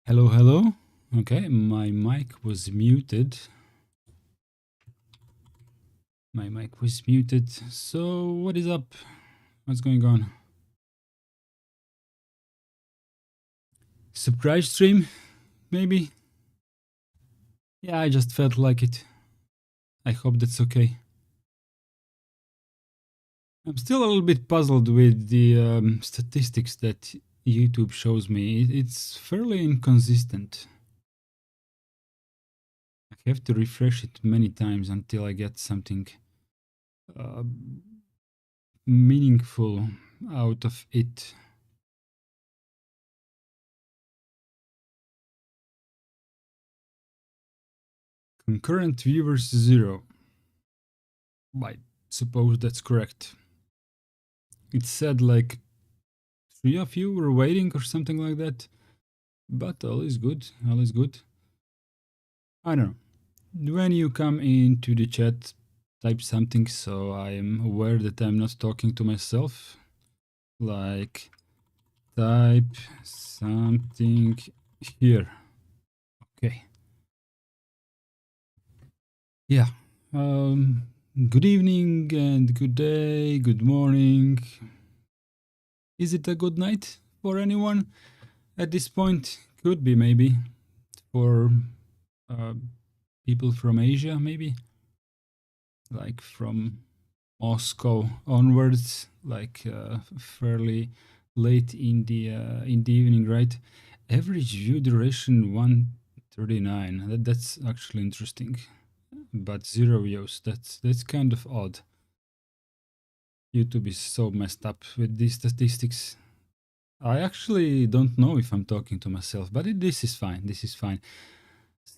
Hello, hello. Okay, my mic was muted. My mic was muted. So, what is up? What's going on? Surprise stream, maybe? Yeah, I just felt like it. I hope that's okay. I'm still a little bit puzzled with the statistics that YouTube shows me. It's fairly inconsistent. I have to refresh it many times until I get something uh, meaningful out of it. Concurrent viewers 0. I suppose that's correct. It said like 3 of you were waiting or something like that. But all is good. All is good. I don't know. When you come into the chat, type something so I am aware that I'm not talking to myself. Like type something here. Okay. Yeah. Good evening and good day, good morning. Is it a good night for anyone at this point? Could be, maybe. For people from Asia, maybe? Like from Moscow onwards, like fairly late in the evening, right? Average view duration 139. That's actually interesting. But 0 views, that's kind of odd. YouTube is so messed up with these statistics. I actually don't know if I'm talking to myself, but this is fine. This is fine.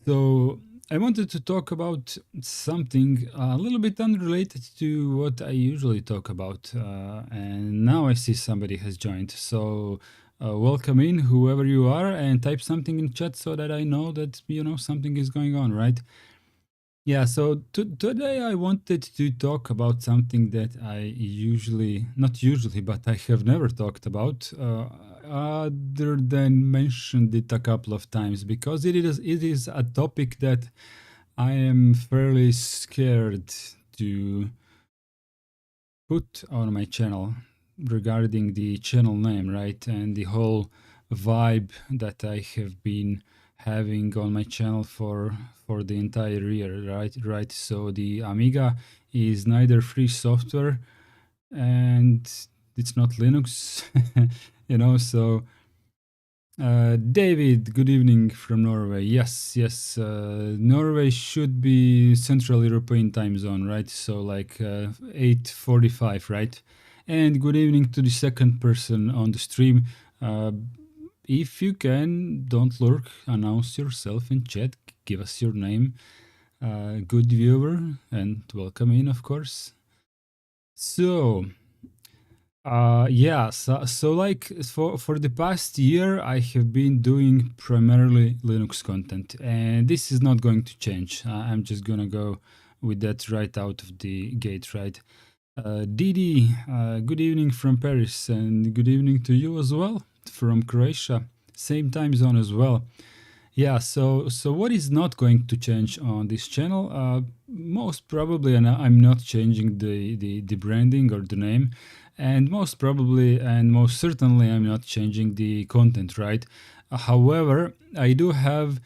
So I wanted to talk about something a little bit unrelated to what I usually talk about. And now I see somebody has joined. So welcome in, whoever you are, and type something in chat so that I know that, something is going on, right? Yeah, so today I wanted to talk about something that not usually, but I have never talked about, other than mentioned it a couple of times, because it is a topic that I am fairly scared to put on my channel regarding the channel name, right? And the whole vibe that I have been having on my channel for the entire year, right? So the Amiga is neither free software and it's not Linux, so David, good evening from Norway. Yes, Norway should be Central European time zone, right? So like 8:45, right? And good evening to the second person on the stream. Uh, if you can, don't lurk, announce yourself in chat, give us your name. Good viewer, and welcome in, of course. So, yeah, so like for the past year, I have been doing primarily Linux content, and this is not going to change. I'm just gonna go with that right out of the gate, right? Didi, good evening from Paris, and good evening to you as well from Croatia, same time zone as well. Yeah, so what is not going to change on this channel? Most probably, and I'm not changing the branding or the name, and most probably and most certainly I'm not changing the content, right? However, I do have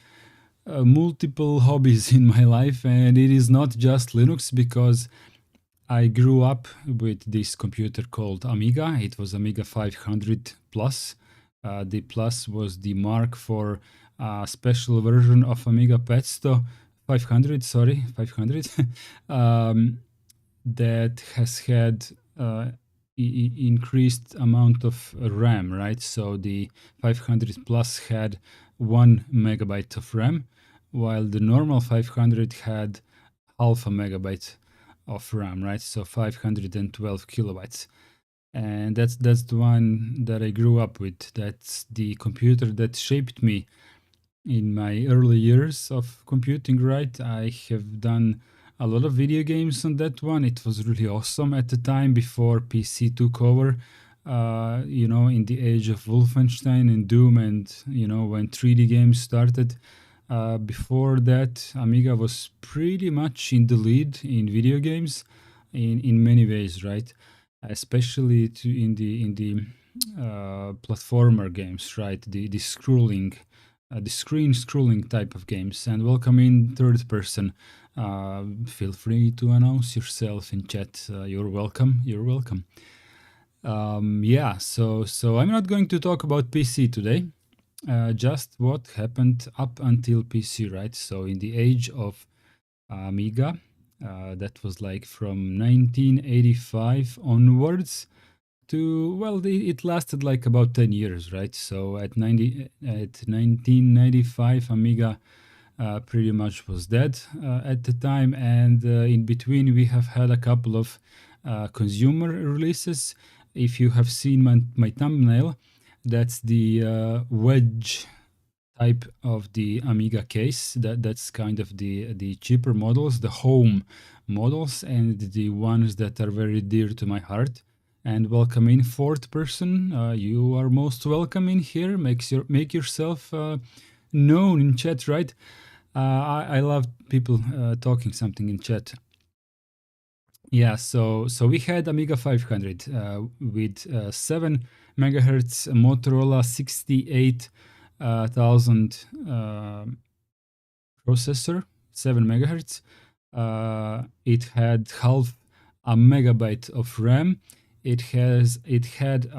multiple hobbies in my life, and it is not just Linux, because I grew up with this computer called Amiga. It was Amiga 500 Plus. The Plus was the mark for a special version of Amiga 500, 500, that has had increased amount of RAM, right? So the 500 Plus had 1 megabyte of RAM, while the normal 500 had half a megabyte of RAM, right? So 512 kilobytes. And that's the one that I grew up with. That's the computer that shaped me in my early years of computing, right? I have done a lot of video games on that one. It was really awesome at the time before PC took over. in the age of Wolfenstein and Doom, and when 3D games started. Before that, Amiga was pretty much in the lead in video games, in many ways, right? Especially in the platformer games, right? The scrolling, the screen scrolling type of games. And welcome in third person. Feel free to announce yourself in chat. You're welcome. You're welcome. Yeah, so I'm not going to talk about PC today. Just what happened up until PC, right? So in the age of Amiga, that was like from 1985 onwards to, well, it lasted like about 10 years, right? So at 1995, Amiga pretty much was dead at the time, and in between we have had a couple of consumer releases. If you have seen my thumbnail, that's the wedge type of the Amiga case. That's kind of the cheaper models, the home models, and the ones that are very dear to my heart. And welcome in fourth person. You are most welcome in here. Make yourself known in chat, right? I love people talking something in chat. Yeah, so we had Amiga 500 with 7 megahertz Motorola 68,000 processor, 7 megahertz. It had half a megabyte of RAM. It had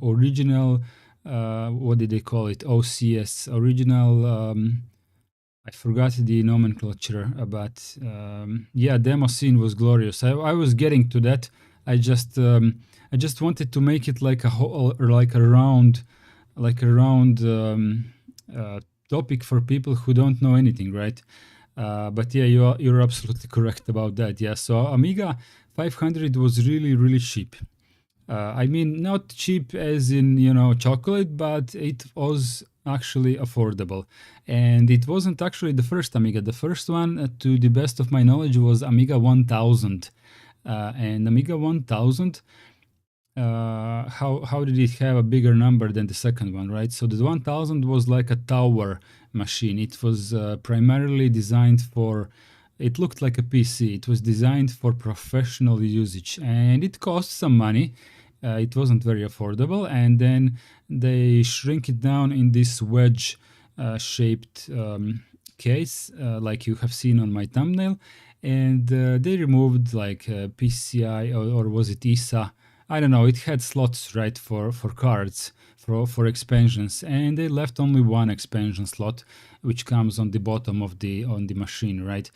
original what did they call it? OCS, original. I forgot the nomenclature, but yeah, demo scene was glorious. I was getting to that. I just wanted to make it like a whole, or like a round topic for people who don't know anything, right? But yeah, you're absolutely correct about that. Yeah, so Amiga 500 was really cheap. I mean, not cheap as in, chocolate, but it was actually affordable. And it wasn't actually the first Amiga. The first one, to the best of my knowledge, was Amiga 1000. And Amiga 1000, how did it have a bigger number than the second one, right? So the 1000 was like a tower machine. It was primarily designed for, it looked like a PC. It was designed for professional usage, and it cost some money. It wasn't very affordable, and then they shrink it down in this wedge shaped case, like you have seen on my thumbnail, and they removed like PCI, or was it ISA? I don't know. It had slots, right, for cards, for expansions, and they left only one expansion slot, which comes on the bottom of the machine, right?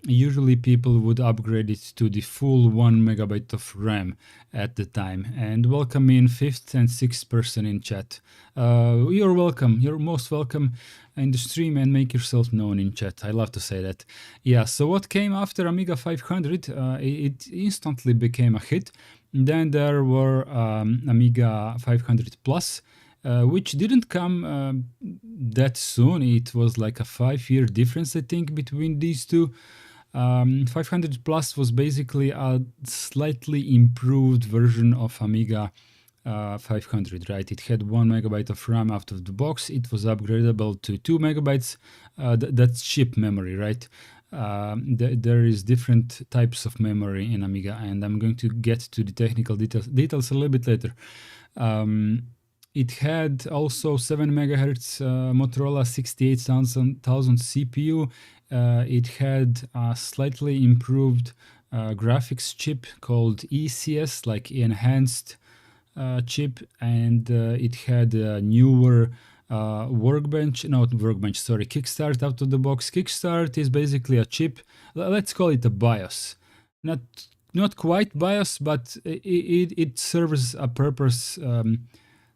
Usually people would upgrade it to the full 1 megabyte of RAM at the time. And welcome in fifth and sixth person in chat. You're welcome. You're most welcome in the stream, and make yourself known in chat. I love to say that. Yeah, so what came after Amiga 500? It instantly became a hit. Then there were Amiga 500 Plus, which didn't come that soon. It was like a 5-year difference, I think, between these two. 500 Plus was basically a slightly improved version of Amiga 500, right? It had 1 megabyte of RAM out of the box. It was upgradable to 2 megabytes. That's chip memory, right? There is different types of memory in Amiga, and I'm going to get to the technical details a little bit later. It had also 7 megahertz Motorola 68,000 CPU. It had a slightly improved graphics chip called ECS, like enhanced chip, and it had a newer Kickstart out of the box. Kickstart is basically a chip. Let's call it a BIOS. Not quite BIOS, but it serves a purpose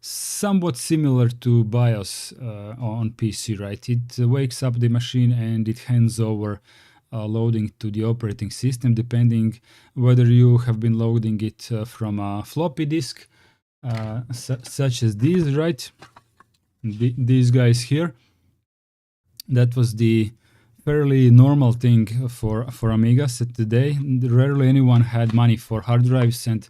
somewhat similar to BIOS on PC, right? It wakes up the machine and it hands over loading to the operating system, depending whether you have been loading it from a floppy disk, such as these, right? These guys here. That was the fairly normal thing for Amigas today. Rarely anyone had money for hard drives and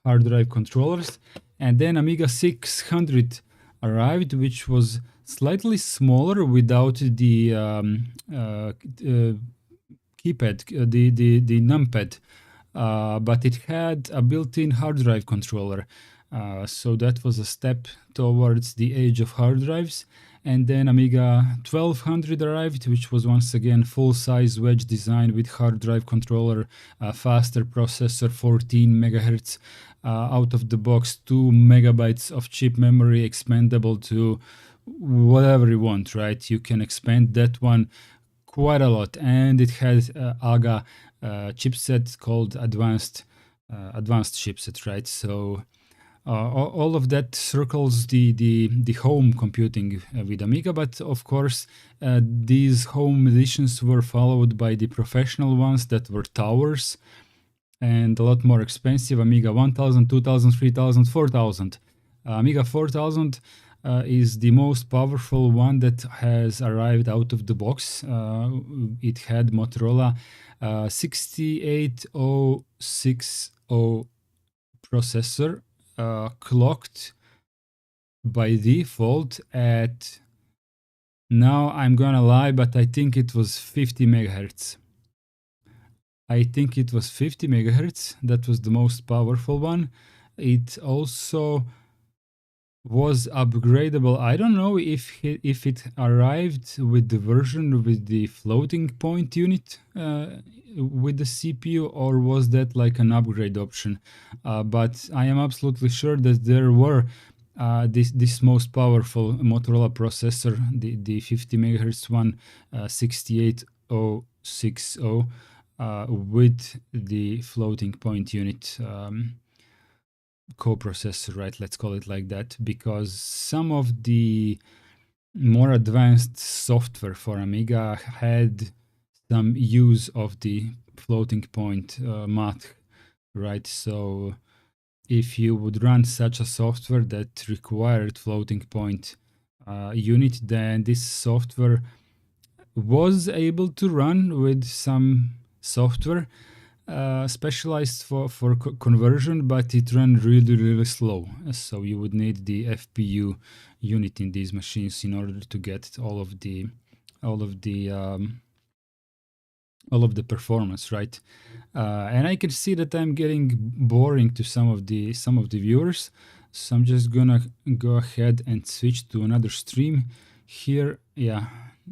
hard drive controllers. And then Amiga 600 arrived, which was slightly smaller without the keypad, the numpad, but it had a built-in hard drive controller. So that was a step towards the age of hard drives. And then Amiga 1200 arrived, which was once again full-size wedge design with hard drive controller, faster processor, 14 megahertz, out of the box, 2 megabytes of chip memory, expandable to whatever you want, right? You can expand that one quite a lot, and it had AGA chipset called advanced chipset, right? So all of that circles the home computing with Amiga, but of course these home editions were followed by the professional ones that were towers and a lot more expensive. Amiga 1000, 2000, 3000, 4000. Amiga 4000 is the most powerful one that has arrived out of the box. It had Motorola 68060 processor, clocked by default at, now I'm gonna lie, but I think it was 50 megahertz. I think it was 50 megahertz. That was the most powerful one. It also was upgradable. I don't know if it arrived with the version with the floating point unit with the CPU, or was that like an upgrade option? But I am absolutely sure that there were this most powerful Motorola processor, the 50 megahertz one, 68060, with the floating point unit coprocessor, right? Let's call it like that, because some of the more advanced software for Amiga had some use of the floating point math, right? So if you would run such a software that required floating point unit, then this software was able to run with some software specialized for conversion, but it ran really slow. So you would need the FPU unit in these machines in order to get all of the performance, right? And I can see that I'm getting boring to some of the viewers, so I'm just gonna go ahead and switch to another stream here. Yeah,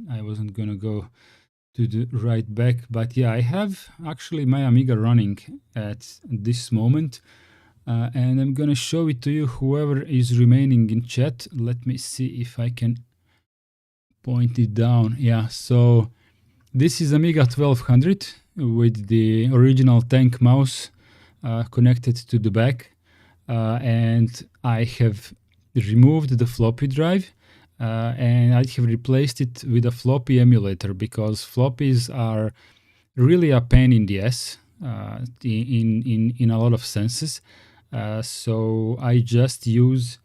I wasn't gonna go to the right back, but yeah, I have actually my Amiga running at this moment, and I'm gonna show it to you, whoever is remaining in chat. Let me see if I can point it down. Yeah, so this is Amiga 1200 with the original tank mouse connected to the back, and I have removed the floppy drive, and I have replaced it with a floppy emulator, because floppies are really a pain in the ass in a lot of senses. So I just use,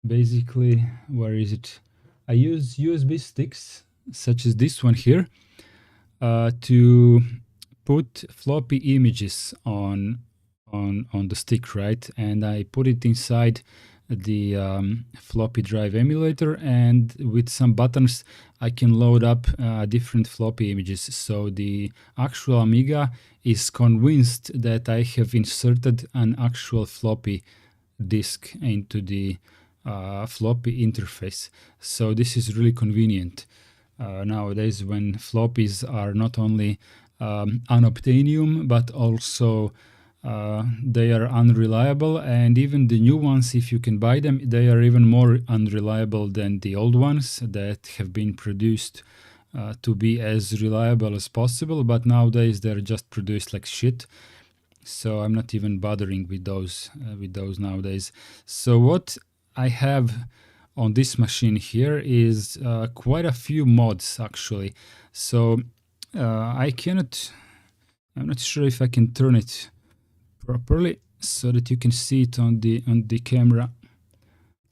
basically, where is it? I use USB sticks such as this one here to put floppy images on the stick, right? And I put it inside the floppy drive emulator, and with some buttons I can load up different floppy images. So the actual Amiga is convinced that I have inserted an actual floppy disk into the floppy interface. So this is really convenient nowadays, when floppies are not only unobtainium, but also they are unreliable, and even the new ones, if you can buy them, they are even more unreliable than the old ones that have been produced to be as reliable as possible, but nowadays they're just produced like shit. So I'm not even bothering with those nowadays. So what I have on this machine here is quite a few mods actually. So I'm not sure if I can turn it properly so that you can see it on the camera.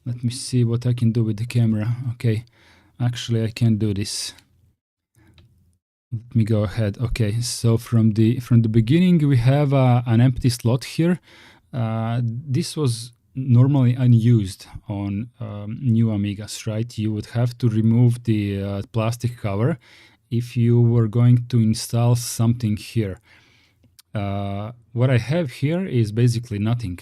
Let me see what I can do with the camera. Okay, actually I can do this. Let me go ahead. Okay, so from the beginning we have an empty slot here. This was normally unused on new Amigas, right? You would have to remove the plastic cover if you were going to install something here. What I have here is basically nothing,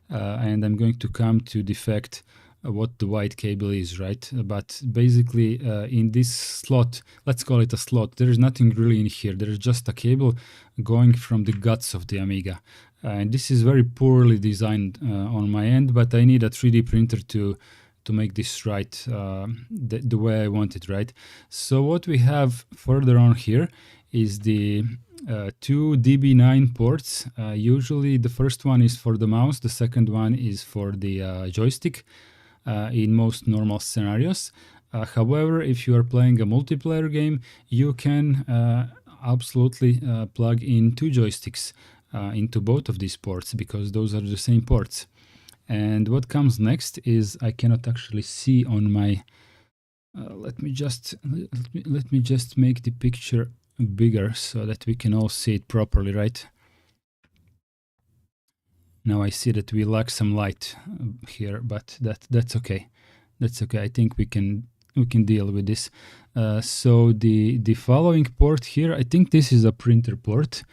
and I'm going to come to the fact what the white cable is, right? But basically in this slot, let's call it a slot, there is nothing really in here. There is just a cable going from the guts of the Amiga. And this is very poorly designed on my end, but I need a 3D printer to make this right the way I want it, right? So what we have further on here is the two DB9 ports. Usually the first one is for the mouse, the second one is for the joystick in most normal scenarios. However, if you are playing a multiplayer game, you can absolutely plug in two joysticks into both of these ports, because those are the same ports. And what comes next is, I cannot actually see on my let me just make the picture bigger so that we can all see it properly, right? Now I see that we lack some light here, but that's okay. That's okay. I think we can deal with this. So the following port here, I think this is a printer port,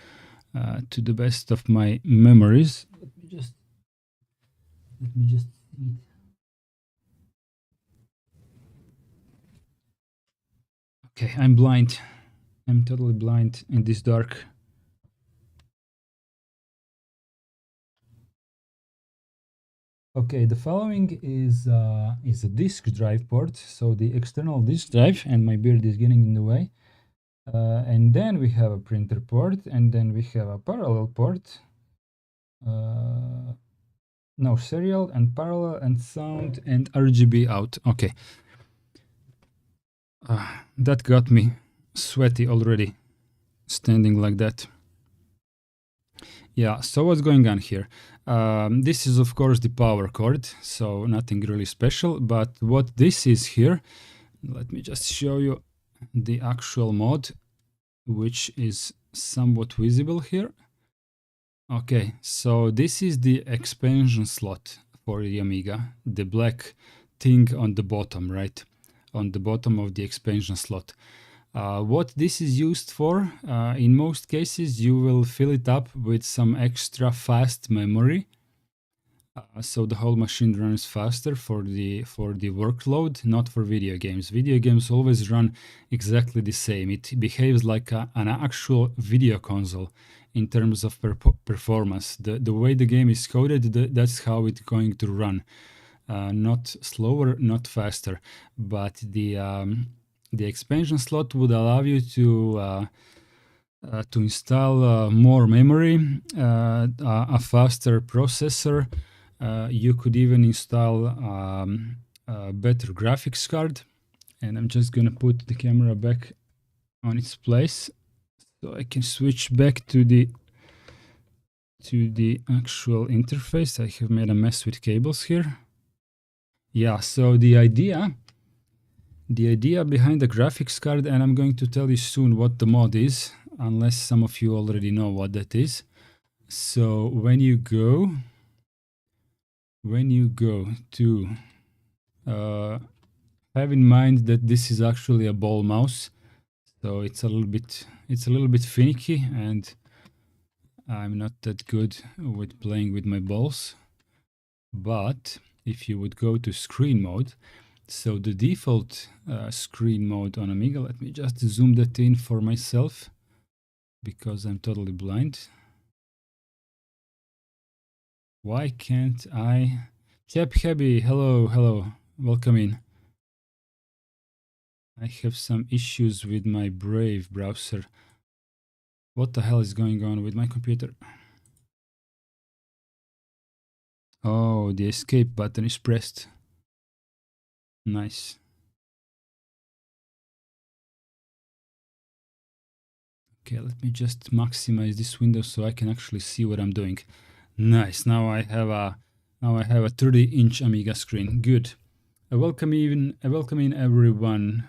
to the best of my memories. Let me just see it. Okay, I'm blind. I'm totally blind in this dark. Okay, the following is a disk drive port, so the external disk drive, and my beard is getting in the way. And then we have a printer port, and then we have a parallel port. No, serial and parallel and sound and RGB out. Okay. That got me sweaty already, standing like that. Yeah, so what's going on here? This is of course the power cord, so nothing really special, but what this is here, let me just show you the actual mod, which is somewhat visible here. Okay, so this is the expansion slot for the Amiga, the black thing on the bottom, right? On the bottom of the expansion slot. What this is used for, in most cases, you will fill it up with some extra fast memory, so the whole machine runs faster for the workload, not for video games. Video games always run exactly the same. It behaves like an actual video console in terms of performance. The way the game is coded, that's how it's going to run. Not slower, not faster. But the expansion slot would allow you to install more memory, a faster processor. You could even install a better graphics card. And I'm just gonna put the camera back on its place so I can switch back to the actual interface. I have made a mess with cables here. Yeah, so the idea behind the graphics card, and I'm going to tell you soon what the mod is, unless some of you already know what that is. So when you go to have in mind that this is actually a ball mouse, so it's a little bit finicky, and I'm not that good with playing with my balls. But if you would go to screen mode, so the default screen mode on Amiga, let me just zoom that in for myself because I'm totally blind. Why can't I? Chep Heavy, hello, welcome in. I have some issues with my Brave browser. What the hell is going on with my computer? Oh, the escape button is pressed. Nice. Okay, let me just maximize this window so I can actually see what I'm doing. Nice. Now I have a 30-inch Amiga screen. Good. Welcome in everyone.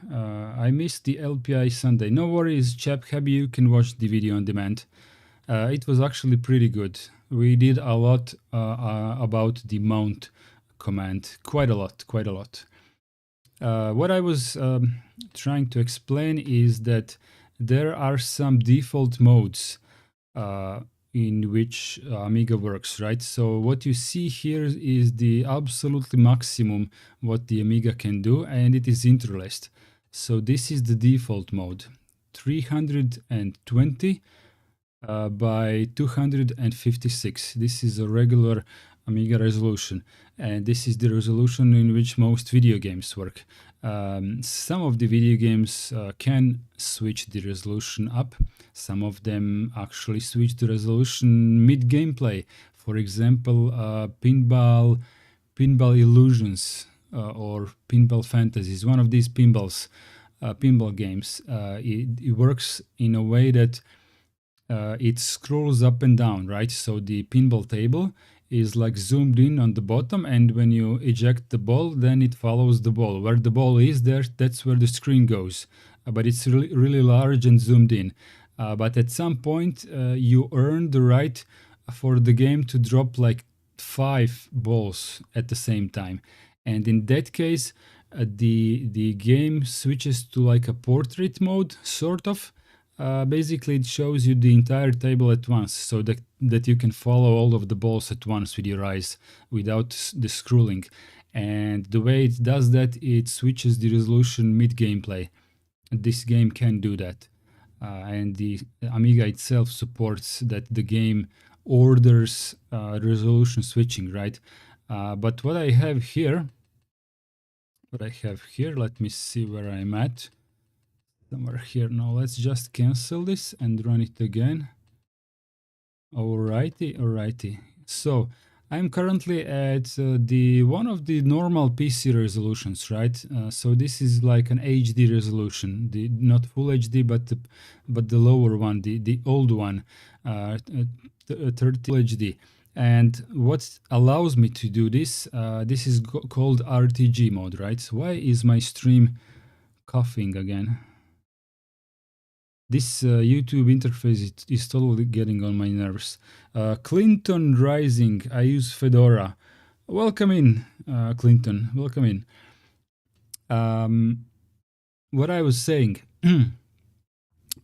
I missed the LPI Sunday. No worries, chap. Happy you can watch the video on demand. It was actually pretty good. We did a lot about the mount command quite a lot. What I was trying to explain is that there are some default modes in which Amiga works, right? So what you see here is the absolutely maximum what the Amiga can do, and it is interlaced. So this is the default mode, 320 by 256. This is a regular Amiga resolution, and this is the resolution in which most video games work. Some of the video games can switch the resolution up. Some of them actually switch the resolution mid-gameplay. For example, Pinball Illusions or Pinball Fantasies. One of these pinball games. It works in a way that it scrolls up and down, right? So the pinball table is like zoomed in on the bottom, and when you eject the ball, then it follows the ball. Where the ball is there, that's where the screen goes. But it's really large and zoomed in. But at some point, you earn the right for the game to drop like 5 balls at the same time. And in that case, the game switches to like a portrait mode, sort of. Basically, it shows you the entire table at once, so that you can follow all of the balls at once with your eyes without the scrolling. And the way it does that, it switches the resolution mid-gameplay. This game can do that. And the Amiga itself supports that the game orders resolution switching, right? But what I have here, let me see where I'm at. Somewhere here. Now let's just cancel this and run it again. Alrighty. So I'm currently at the one of the normal PC resolutions, right? So this is like an HD resolution, the not full HD, but the lower one, the old one, 30 HD. And what allows me to do this, this is called RTG mode, right? So why is my stream coughing again? This YouTube interface is totally getting on my nerves. Clinton Rising, I use Fedora. Welcome in, Clinton, welcome in. What I was saying,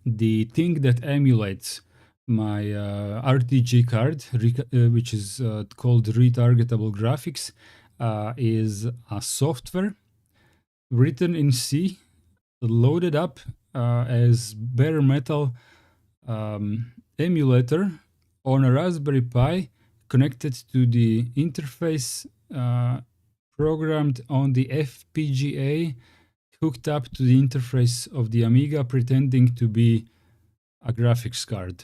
the thing that emulates my RTG card, which is called retargetable graphics, is a software written in C, loaded up as bare metal emulator on a Raspberry Pi, connected to the interface, programmed on the FPGA, hooked up to the interface of the Amiga, pretending to be a graphics card.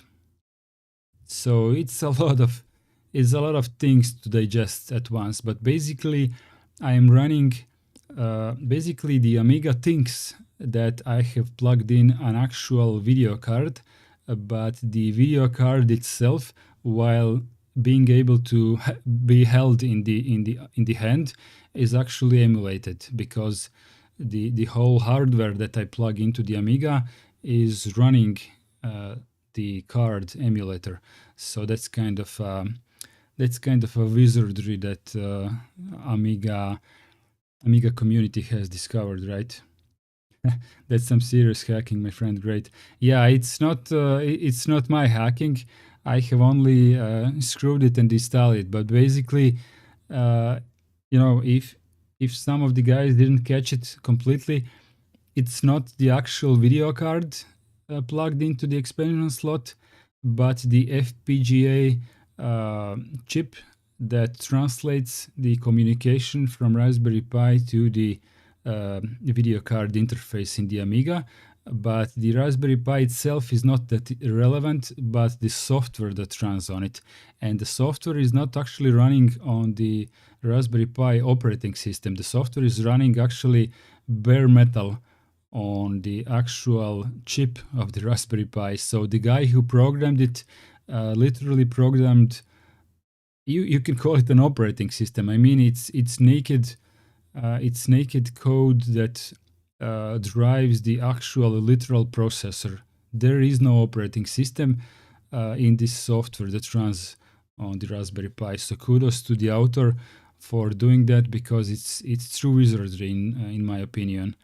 So it's a lot of things to digest at once. But basically, I am running. Basically, the Amiga thinks that I have plugged in an actual video card, but the video card itself, while being able to be held in the hand, is actually emulated, because the whole hardware that I plug into the Amiga is running the card emulator. So that's kind of a wizardry that Amiga community has discovered, right? That's some serious hacking, my friend. Great. Yeah, it's not my hacking. I have only screwed it and installed it. But basically, if some of the guys didn't catch it completely, it's not the actual video card plugged into the expansion slot, but the FPGA chip that translates the communication from Raspberry Pi to the video card interface in the Amiga. But the Raspberry Pi itself is not that relevant, but the software that runs on it. And the software is not actually running on the Raspberry Pi operating system. The software is running actually bare metal on the actual chip of the Raspberry Pi. So the guy who programmed it literally programmed, you can call it an operating system. I mean, it's naked code that drives the actual literal processor. There is no operating system in this software that runs on the Raspberry Pi. So kudos to the author for doing that because it's true wizardry in my opinion.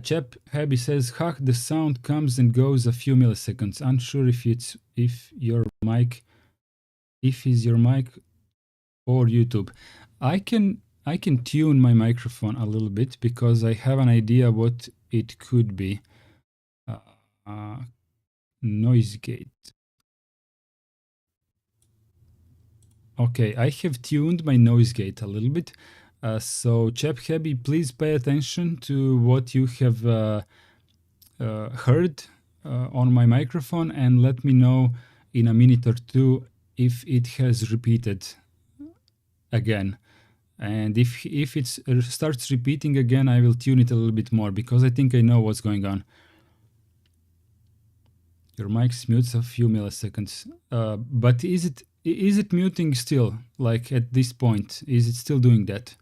Chap Happy says, "Hack, the sound comes and goes a few milliseconds. Unsure if is your mic or YouTube." I can tune my microphone a little bit because I have an idea what it could be. Noise gate. Okay, I have tuned my noise gate a little bit. So, Chap Happy, please pay attention to what you have heard on my microphone and let me know in a minute or two if it has repeated again. And if it starts repeating again, I will tune it a little bit more because I think I know what's going on. Your mic's mutes a few milliseconds. But is it muting still? Like at this point, is it still doing that?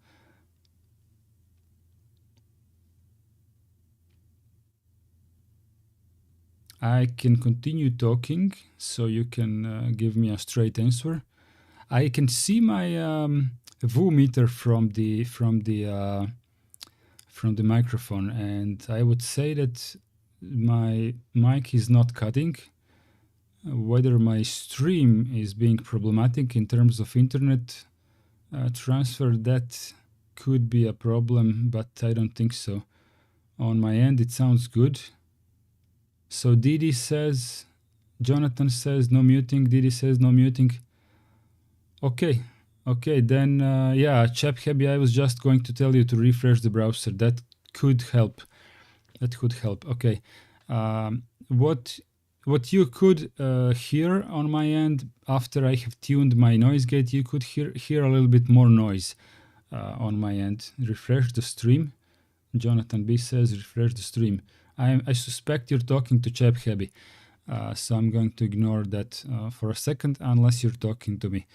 I can continue talking, so you can give me a straight answer. I can see my VU meter from the microphone, and I would say that my mic is not cutting. Whether my stream is being problematic in terms of internet transfer, that could be a problem, but I don't think so. On my end, it sounds good. So Didi says, Jonathan says no muting. Didi says no muting. Okay, then yeah, Chap Happy, I was just going to tell you to refresh the browser. That could help. Okay. What you could hear on my end after I have tuned my noise gate, you could hear a little bit more noise on my end. Refresh the stream. Jonathan B says refresh the stream. I suspect you're talking to Chap Happy, so I'm going to ignore that for a second unless you're talking to me.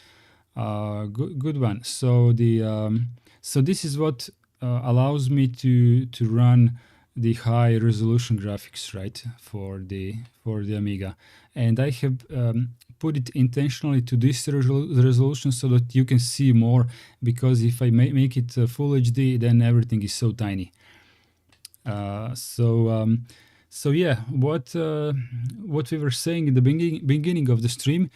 Good one. So this is what allows me to run the high resolution graphics, right, for the Amiga, and I have put it intentionally to this resolution so that you can see more, because if I make it full HD, then everything is so tiny. So yeah, what we were saying in the beginning of the stream,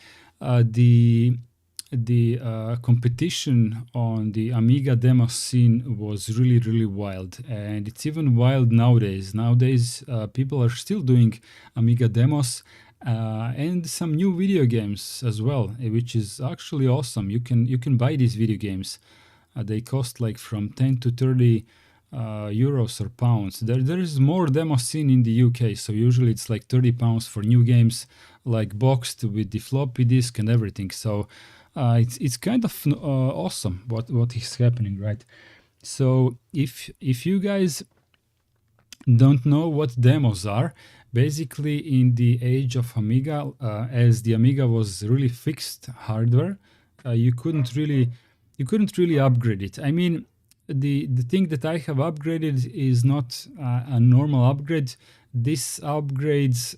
the competition on the Amiga demo scene was really wild, and it's even wild nowadays. Nowadays, people are still doing Amiga demos and some new video games as well, which is actually awesome. You can buy these video games. They cost like from 10 to 30 euros or pounds. There is more demo scene in the UK, so usually it's like 30 pounds for new games, like boxed with the floppy disk and everything. So it's kind of awesome what is happening, right? So if you guys don't know what demos are, basically in the age of Amiga, as the Amiga was really fixed hardware, you couldn't really upgrade it. I mean, the thing that I have upgraded is not a normal upgrade. These upgrades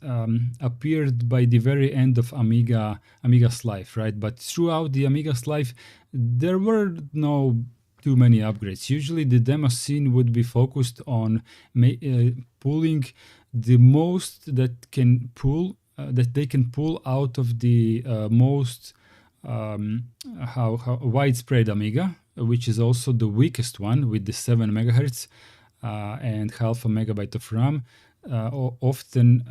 appeared by the very end of Amiga's life, right? But throughout the Amiga's life, there were no too many upgrades. Usually the demo scene would be focused on pulling the most that they can pull out of the most how widespread Amiga, which is also the weakest one with the 7 megahertz and half a megabyte of RAM, often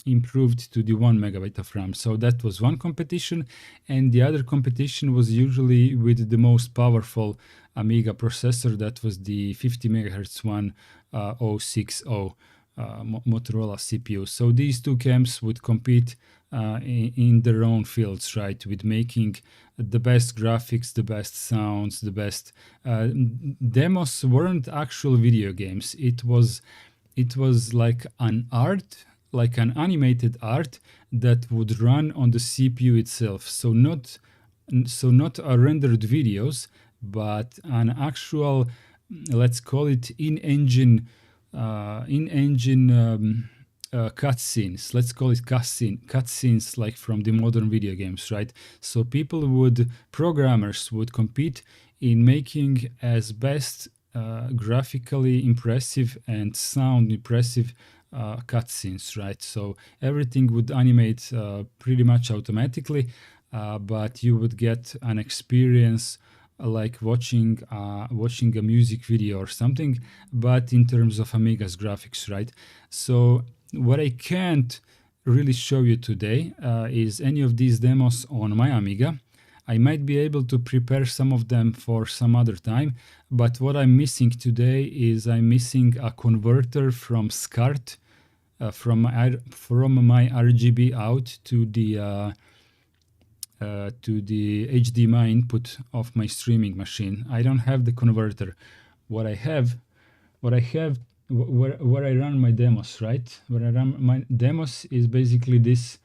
improved to the 1 megabyte of RAM. So that was one competition, and the other competition was usually with the most powerful Amiga processor. That was the 50 megahertz one, 060 Motorola CPU. So these two camps would compete in their own fields, right, with making the best graphics, the best sounds, the best demos weren't actual video games. It was like an art, like an animated art that would run on the CPU itself. So not a rendered videos, but an actual, let's call it in-engine cutscenes. Let's call it cutscenes like from the modern video games, right? So programmers would compete in making as best graphically impressive and sound impressive cutscenes, right? So everything would animate pretty much automatically, but you would get an experience like watching a music video or something, but in terms of Amiga's graphics, right? So what I can't really show you today is any of these demos on my Amiga. I might be able to prepare some of them for some other time, but what I'm missing today is I'm missing a converter from SCART, from my RGB out to the HDMI input of my streaming machine. I don't have the converter. What I have, where I run my demos, right? Where I run my demos is basically this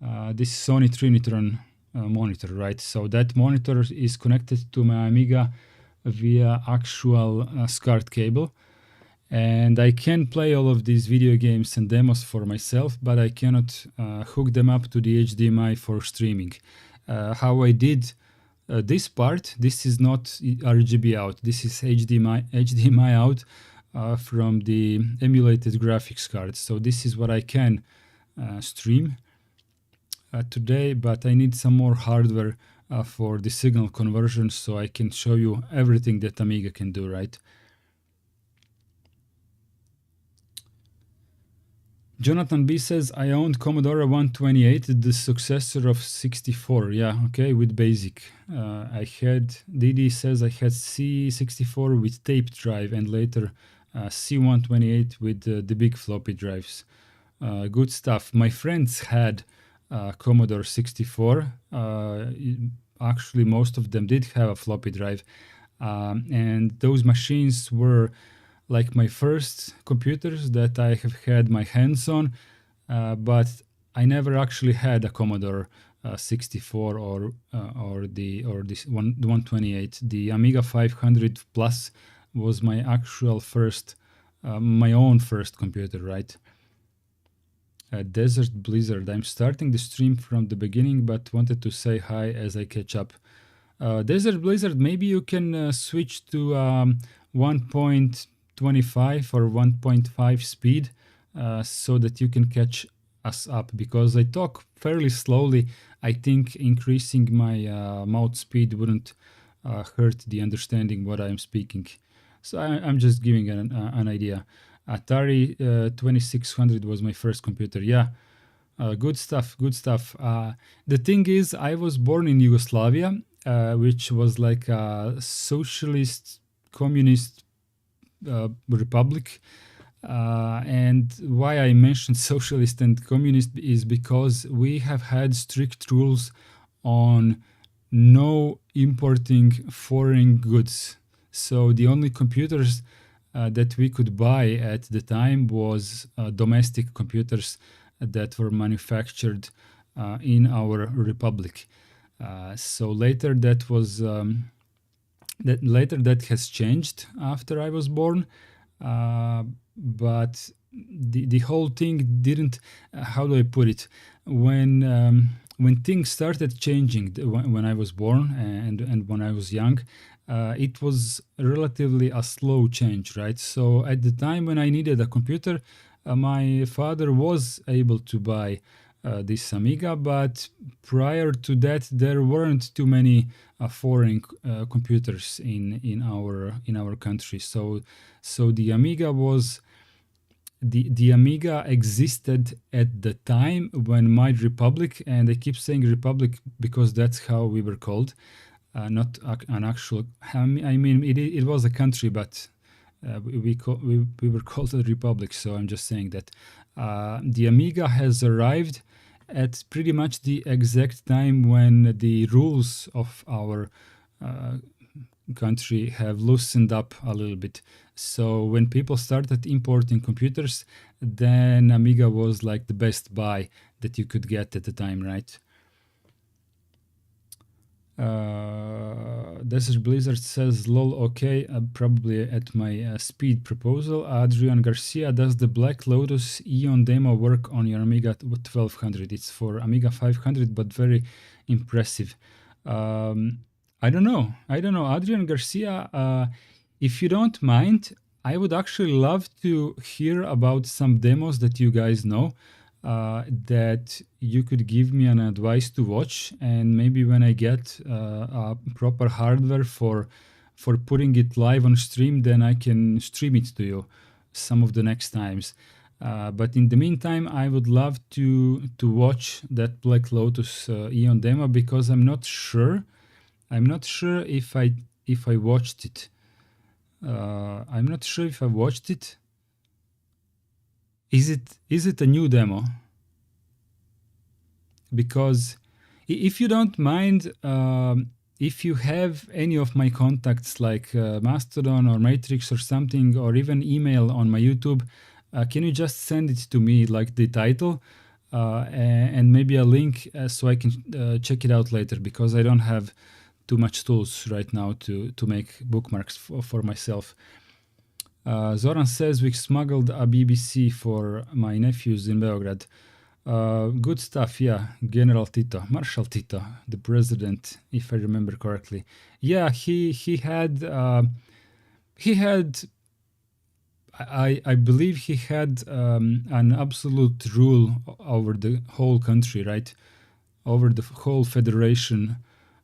Sony Trinitron monitor, right? So that monitor is connected to my Amiga via actual SCART cable. And I can play all of these video games and demos for myself, but I cannot hook them up to the HDMI for streaming. How I did this part, this is not RGB out, this is HDMI out from the emulated graphics card. So this is what I can stream today, but I need some more hardware for the signal conversion so I can show you everything that Amiga can do, right? Jonathan B says, I owned Commodore 128, the successor of 64. Yeah, okay, with BASIC. Didi says I had C64 with tape drive and later C128 with the big floppy drives. Good stuff. My friends had Commodore 64. Actually, most of them did have a floppy drive. And those machines were like my first computers that I have had my hands on, but I never actually had a Commodore 64 or this 128. The Amiga 500 Plus was my actual first, my own first computer, right? Desert Blizzard. I'm starting the stream from the beginning, but wanted to say hi as I catch up. Desert Blizzard, maybe you can switch to 1.25 or 1.5 speed so that you can catch us up, because I talk fairly slowly. I think increasing my mouth speed wouldn't hurt the understanding what I'm speaking. So I'm just giving an idea. Atari 2600 was my first computer. Yeah, good stuff, good stuff. The thing is, I was born in Yugoslavia, which was like a socialist, communist republic. And why I mentioned socialist and communist is because we have had strict rules on no importing foreign goods. So the only computers that we could buy at the time was domestic computers that were manufactured in our republic. So later that was that has changed after I was born, but the whole thing didn't. How do I put it? When things started changing when I was born and when I was young, it was relatively a slow change, right? So at the time when I needed a computer, my father was able to buy this Amiga, but prior to that, there weren't too many foreign computers in our country. So the Amiga was the Amiga existed at the time when my republic, and I keep saying republic because that's how we were called, not an actual. I mean, it was a country, but we were called a republic. So I'm just saying that the Amiga has arrived at pretty much the exact time when the rules of our country have loosened up a little bit. So when people started importing computers, then Amiga was like the best buy that you could get at the time, right? Desert Blizzard says, lol, okay, probably at my speed proposal. Adrian Garcia, does the Black Lotus Eon demo work on your Amiga 1200? It's for Amiga 500, but very impressive. I don't know. Adrian Garcia, if you don't mind, I would actually love to hear about some demos that you guys know. That you could give me an advice to watch, and maybe when I get proper hardware for putting it live on stream, then I can stream it to you some of the next times. But in the meantime, I would love to watch that Black Lotus Eon demo, because I'm not sure if I watched it. I'm not sure if I watched it. Is it a new demo? Because if you don't mind, if you have any of my contacts like Mastodon or Matrix or something, or even email on my YouTube, can you just send it to me, like the title and maybe a link, so I can check it out later, because I don't have too much tools right now to make bookmarks for myself. Zoran says, we smuggled a BBC for my nephews in Beograd. Good stuff, yeah. General Tito, Marshal Tito, the president, if I remember correctly. Yeah, he had I believe he had an absolute rule over the whole country, right? Over the whole federation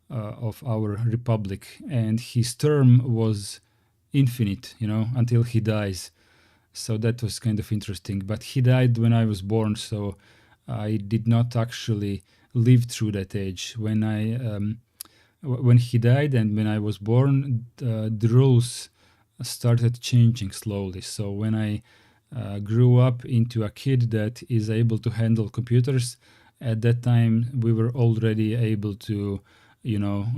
of our republic, and his term was infinite, until he dies. So that was kind of interesting. But he died when I was born, so I did not actually live through that age. When he died and when I was born, the rules started changing slowly. So when I grew up into a kid that is able to handle computers, at that time we were already able to,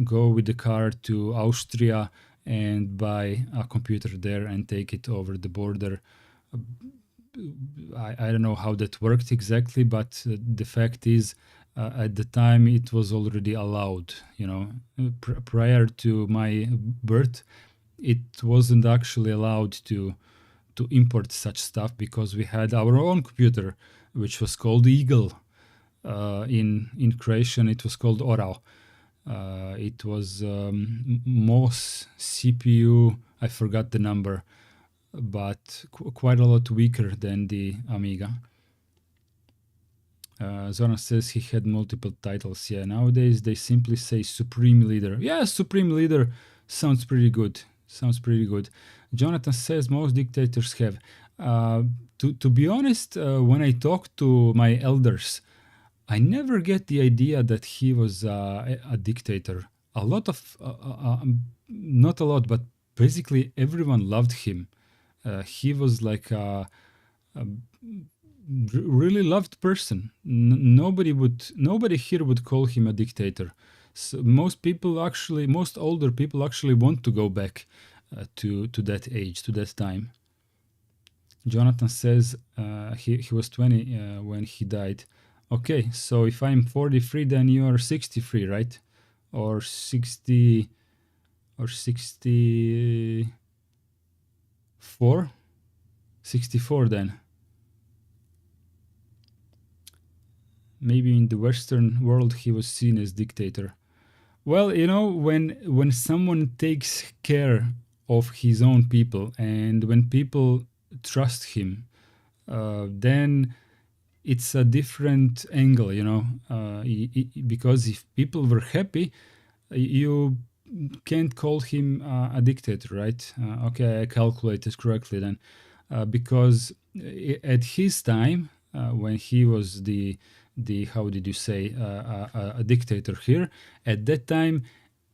go with the car to Austria and buy a computer there and take it over the border. I don't know how that worked exactly, but the fact is, at the time it was already allowed. Prior to my birth, it wasn't actually allowed to import such stuff, because we had our own computer, which was called Eagle. In Croatian, it was called Orao. It was MOS CPU, I forgot the number, but quite a lot weaker than the Amiga. Zoran says he had multiple titles. Yeah, nowadays they simply say Supreme Leader. Yeah, Supreme Leader sounds pretty good. Jonathan says most dictators have. To be honest, when I talk to my elders, I never get the idea that he was a dictator. A lot of, not a lot, but basically everyone loved him. He was like a really loved person. Nobody here would call him a dictator. So most older people actually want to go back to that age, to that time. Jonathan says he was 20 when he died. Okay, so if I'm 43, then you are 63, right? Or 60, or 64? 64 then. Maybe in the Western world he was seen as dictator. Well, when someone takes care of his own people, and when people trust him, then it's a different angle, because if people were happy, you can't call him a dictator, right? Okay, I calculated correctly then, because at his time, when he was the how did you say, a dictator here, at that time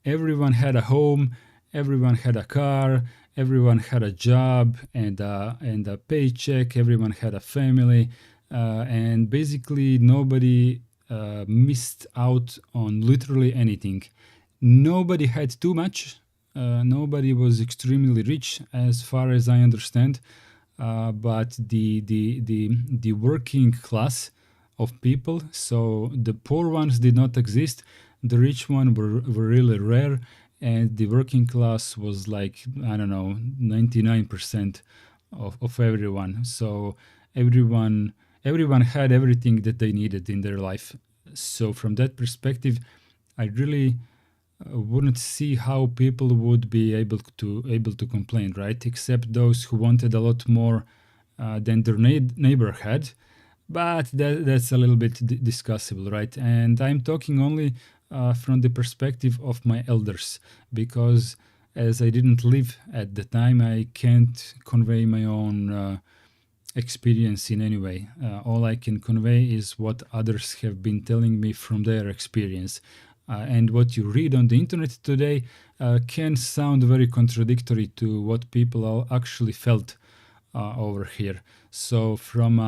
everyone had a home, everyone had a car, everyone had a job and a paycheck, everyone had a family, and basically nobody missed out on literally anything. Nobody had too much. Nobody was extremely rich, as far as I understand. But the working class of people, so the poor ones did not exist. The rich ones were really rare, and the working class was like, I don't know, 99% of everyone. So everyone everyone had everything that they needed in their life. So from that perspective, I really wouldn't see how people would be able to complain, right? Except those who wanted a lot more than their neighbor had. But that's a little bit discussable, right? And I'm talking only from the perspective of my elders, because as I didn't live at the time, I can't convey my own experience in any way. All I can convey is what others have been telling me from their experience. And what you read on the internet today can sound very contradictory to what people actually felt over here. So from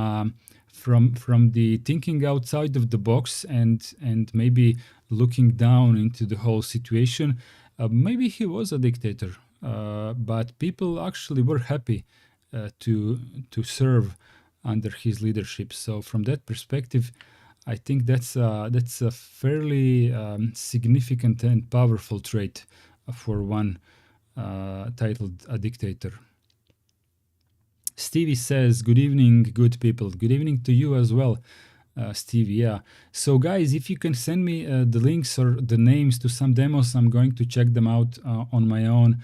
the thinking outside of the box and maybe looking down into the whole situation, maybe he was a dictator, but people actually were happy to serve under his leadership. So from that perspective, I think that's a fairly significant and powerful trait for one titled a dictator. Stevie says, "Good evening, good people. Good evening to you as well, Stevie." Yeah. So, guys, if you can send me the links or the names to some demos, I'm going to check them out on my own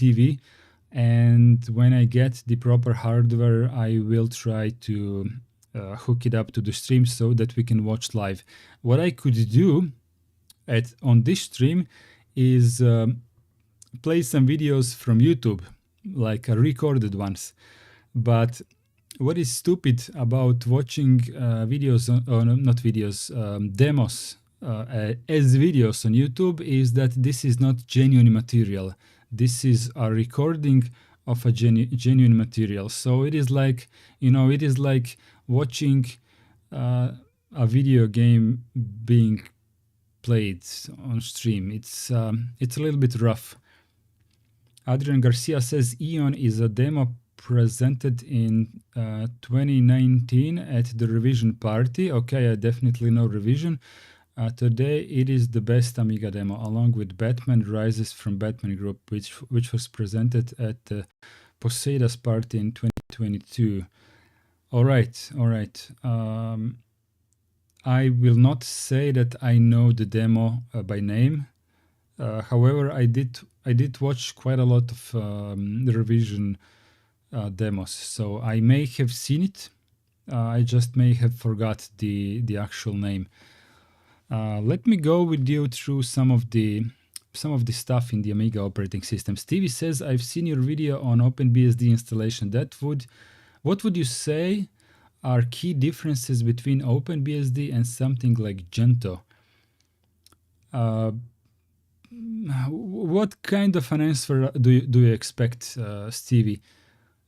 TV. And when I get the proper hardware, I will try to hook it up to the stream so that we can watch live. What I could do on this stream is play some videos from YouTube, like recorded ones. But what is stupid about watching videos, or not videos, demos as videos on YouTube is that this is not genuine material. This is a recording of a genuine material. So it is like, it is like watching a video game being played on stream. It's a little bit rough. Adrian Garcia says Eon is a demo presented in 2019 at the Revision party. Okay, I definitely know Revision. Today it is the best Amiga demo, along with Batman Rises from Batman Group, which was presented at the Poseida's party in 2022. All right. I will not say that I know the demo by name. However, I did watch quite a lot of the Revision demos, so I may have seen it. I just may have forgot the actual name. Let me go with you through some of the stuff in the Amiga operating system. Stevie says, "I've seen your video on OpenBSD installation. What would you say are key differences between OpenBSD and something like Gentoo?" What kind of an answer do you expect, Stevie?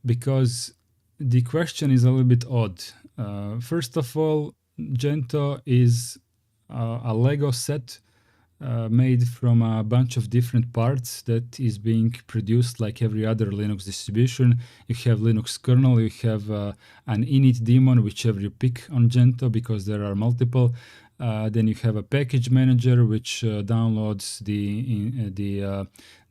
Because the question is a little bit odd. First of all, Gentoo is a Lego set made from a bunch of different parts that is being produced like every other Linux distribution. You have Linux kernel, you have an init daemon, whichever you pick on Gentoo, because there are multiple. Then you have a package manager which downloads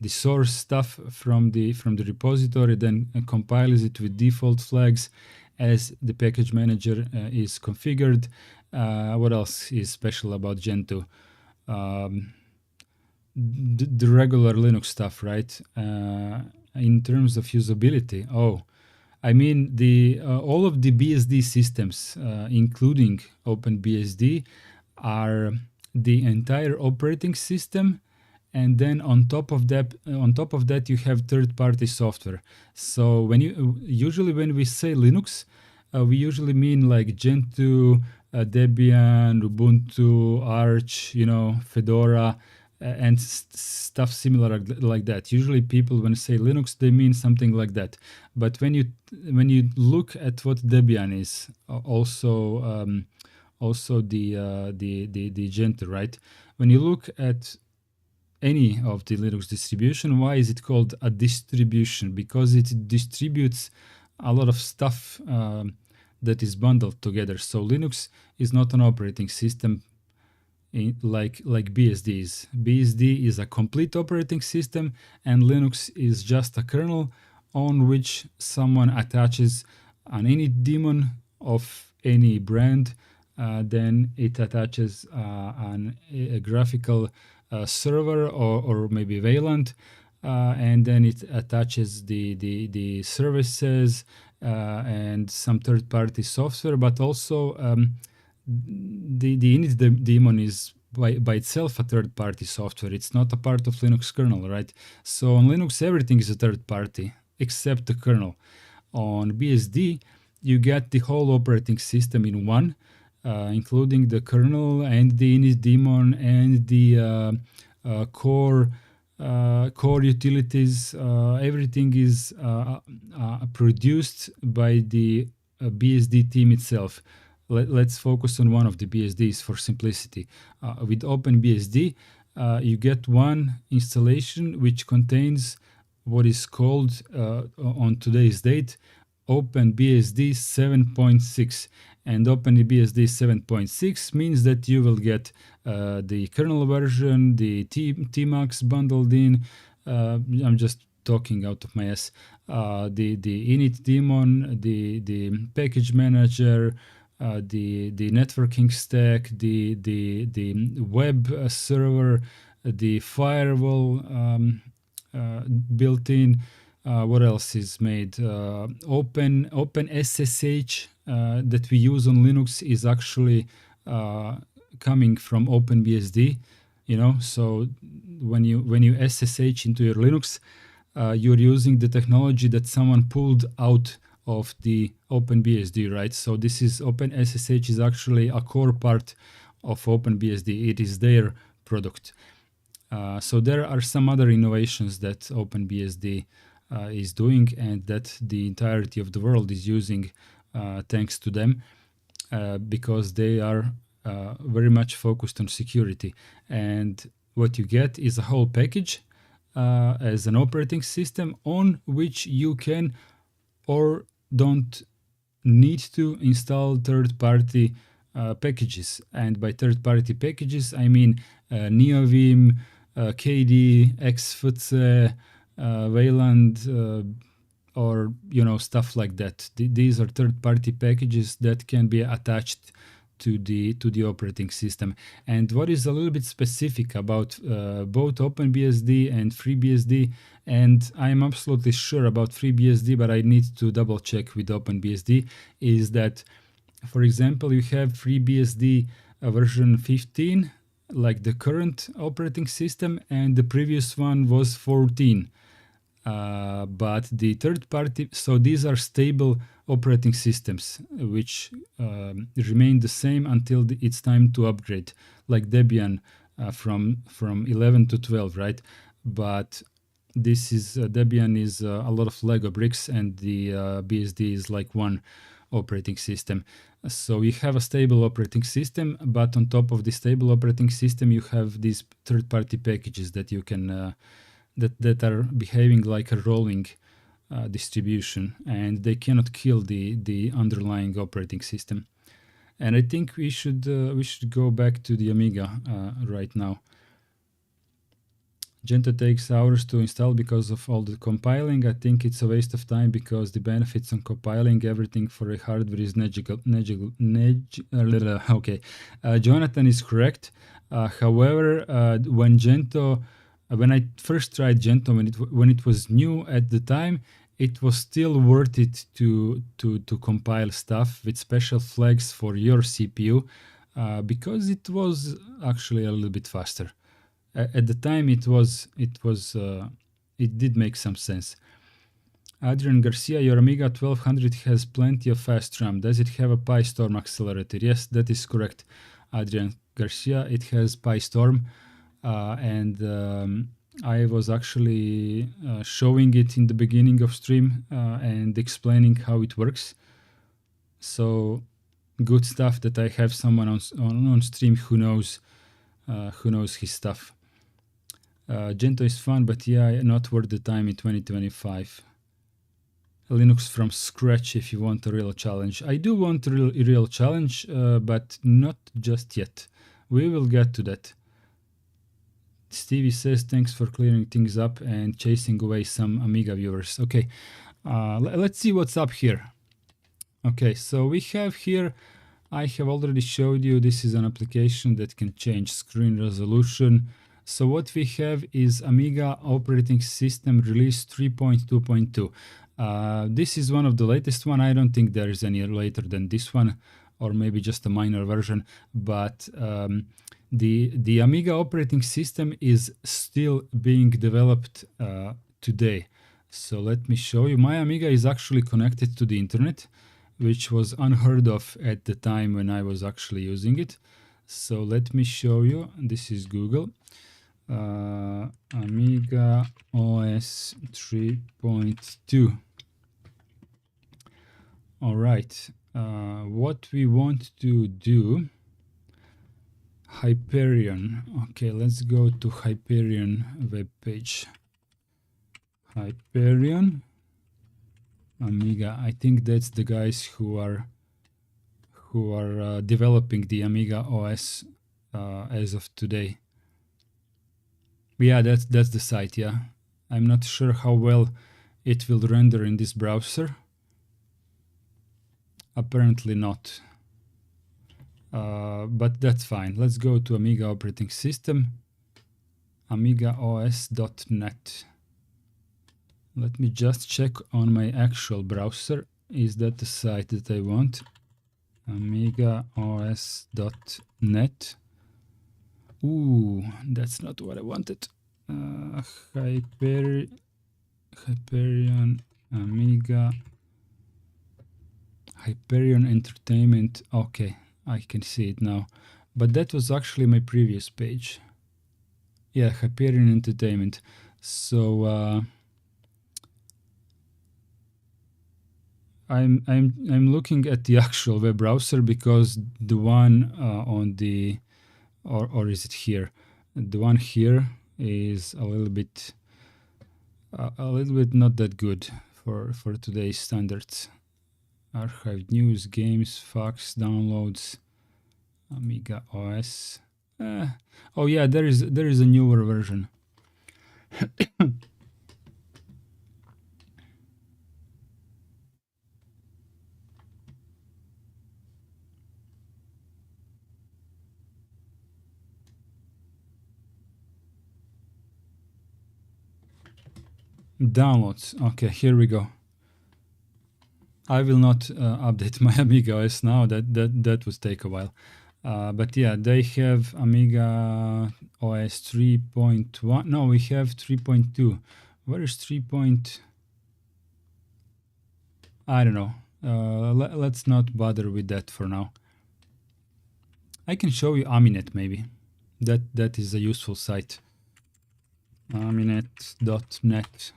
the source stuff from the repository, then compiles it with default flags as the package manager is configured. What else is special about Gentoo? The regular Linux stuff, right? In terms of usability, I mean all of the BSD systems, including OpenBSD, are the entire operating system, and then on top of that you have third-party software. So usually when we say Linux, we usually mean like Gentoo, Debian, Ubuntu, Arch, Fedora, and stuff similar like that. Usually people, when say Linux, they mean something like that. But when you look at what Debian is, also the Gentoo, right? When you look at any of the Linux distribution, why is it called a distribution? Because it distributes a lot of stuff that is bundled together. So Linux is not an operating system. like BSDs. BSD is a complete operating system, and Linux is just a kernel on which someone attaches an init daemon of any brand. Then it attaches a graphical server or maybe Wayland, and then it attaches the services and some third-party software, but also the init daemon is by itself a third-party software. It's not a part of Linux kernel, right? So on Linux, everything is a third-party except the kernel. On BSD, you get the whole operating system in one, including the kernel and the init daemon and the core utilities. Everything is produced by the BSD team itself. Let's focus on one of the BSDs for simplicity. With OpenBSD, you get one installation which contains what is called on today's date OpenBSD 7.6. And OpenBSD 7.6 means that you will get the kernel version, the Tmax bundled in. I'm just talking out of my ass. The init daemon, the package manager, the networking stack, the web server, the firewall built in. What else is made? Open SSH that we use on Linux is actually coming from OpenBSD. So when you SSH into your Linux, you're using the technology that someone pulled out of the OpenBSD, right? So this is OpenSSH is actually a core part of OpenBSD. It is their product. So there are some other innovations that OpenBSD is doing and that the entirety of the world is using thanks to them, because they are very much focused on security. And what you get is a whole package as an operating system on which you can or don't need to install third-party packages. And by third-party packages, I mean NeoVim, KD, XFCE, Wayland, or stuff like that. These are third-party packages that can be attached to the operating system. And what is a little bit specific about both OpenBSD and FreeBSD, and I'm absolutely sure about FreeBSD, but I need to double check with OpenBSD, is that, for example, you have FreeBSD version 15, like the current operating system, and the previous one was 14. But the third party, so these are stable operating systems which remain the same until it's time to upgrade, like Debian from 11 to 12, right? But this is Debian is a lot of Lego bricks, and the BSD is like one operating system. So you have a stable operating system, but on top of the stable operating system, you have these third-party packages that you can that are behaving like a rolling distribution, and they cannot kill the underlying operating system. And I think we should go back to the Amiga right now. Gentoo takes hours to install because of all the compiling. I think it's a waste of time because the benefits on compiling everything for a hardware is okay. Jonathan is correct. However, when I first tried Gentoo, when it was new at the time, it was still worth it to compile stuff with special flags for your CPU because it was actually a little bit faster. At the time, it did make some sense. Adrian Garcia, your Amiga 1200 has plenty of fast RAM. Does it have a PyStorm accelerator? Yes, that is correct, Adrian Garcia. It has PyStorm, and I was actually showing it in the beginning of stream and explaining how it works. So good stuff that I have someone on stream who knows his stuff. Gentoo is fun, but yeah, not worth the time in 2025. Linux from scratch if you want a real challenge. I do want a real challenge, but not just yet. We will get to that. Stevie says, thanks for clearing things up and chasing away some Amiga viewers. Okay, let's see what's up here. Okay, so we have here, I have already showed you, this is an application that can change screen resolution. So what we have is Amiga operating system release 3.2.2. This is one of the latest one. I don't think there is any later than this one, or maybe just a minor version, but the Amiga operating system is still being developed today. So let me show you. My Amiga is actually connected to the internet, which was unheard of at the time when I was actually using it. So let me show you. This is Google. Amiga OS 3.2. All right. What we want to do, Hyperion. Okay, let's go to Hyperion webpage. Hyperion. Amiga. I think that's the guys who are developing the Amiga OS as of today. Yeah, that's the site. Yeah, I'm not sure how well it will render in this browser. Apparently not. But that's fine. Let's go to Amiga operating system, AmigaOS.net. Let me just check on my actual browser. Is that the site that I want? AmigaOS.net. Ooh, that's not what I wanted. Hyperion Amiga Hyperion Entertainment. Okay, I can see it now. But that was actually my previous page. Yeah, Hyperion Entertainment. So I'm looking at the actual web browser, because the one on the or is it here? The one here is a little bit not that good for today's standards. Archived news, games, fax, downloads, Amiga OS. Oh yeah, there is a newer version. Downloads. Okay, here we go. I will not update my Amiga OS now. That would take a while. But yeah, they have Amiga OS 3.1. No, we have 3.2. Where is 3. I don't know. Let's not bother with that for now. I can show you Aminet maybe. That is a useful site. Aminet.net.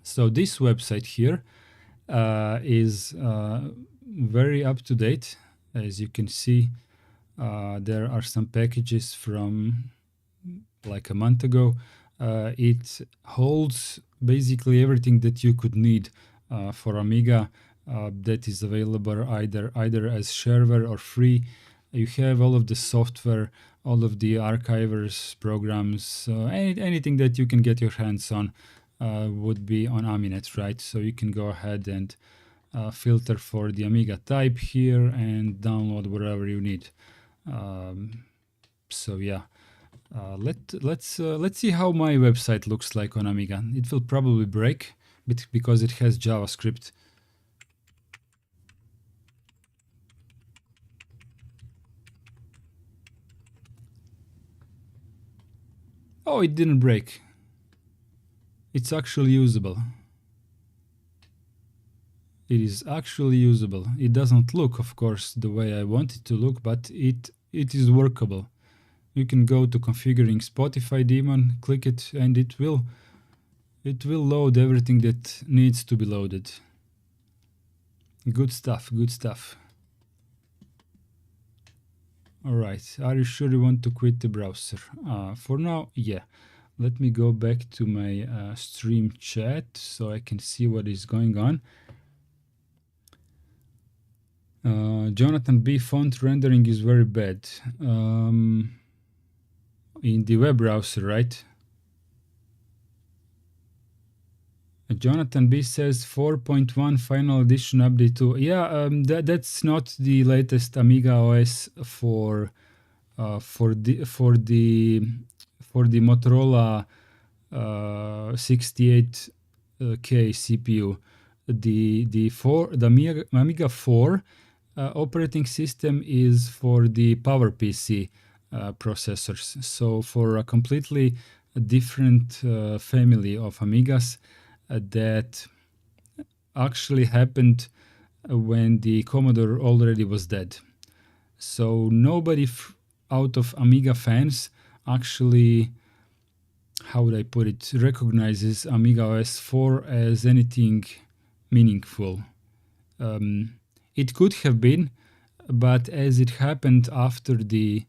So this website here is very up to date. As you can see, there are some packages from like a month ago. It holds basically everything that you could need for Amiga that is available either as shareware or free. You have all of the software, all of the archivers programs, anything that you can get your hands on would be on Aminet, right? So you can go ahead and filter for the Amiga type here and download whatever you need. So yeah, let's see how my website looks like on Amiga. It will probably break because it has JavaScript. Oh, it didn't break. It's actually usable. It is actually usable. It doesn't look, of course, the way I want it to look, but it is workable. You can go to configuring Spotify daemon, click it, and it will load everything that needs to be loaded. Good stuff, good stuff. All right, are you sure you want to quit the browser? For now, yeah. Let me go back to my stream chat so I can see what is going on. Jonathan B. Font rendering is very bad. In the web browser, right? Jonathan B says 4.1 final edition update 2. Yeah, that's not the latest Amiga OS for the Motorola 68K CPU. The Amiga 4 operating system is for the PowerPC processors. So for a completely different family of Amigas that actually happened when the Commodore already was dead. So nobody out of Amiga fans actually, how would I put it, recognizes Amiga OS 4 as anything meaningful. It could have been, but as it happened after the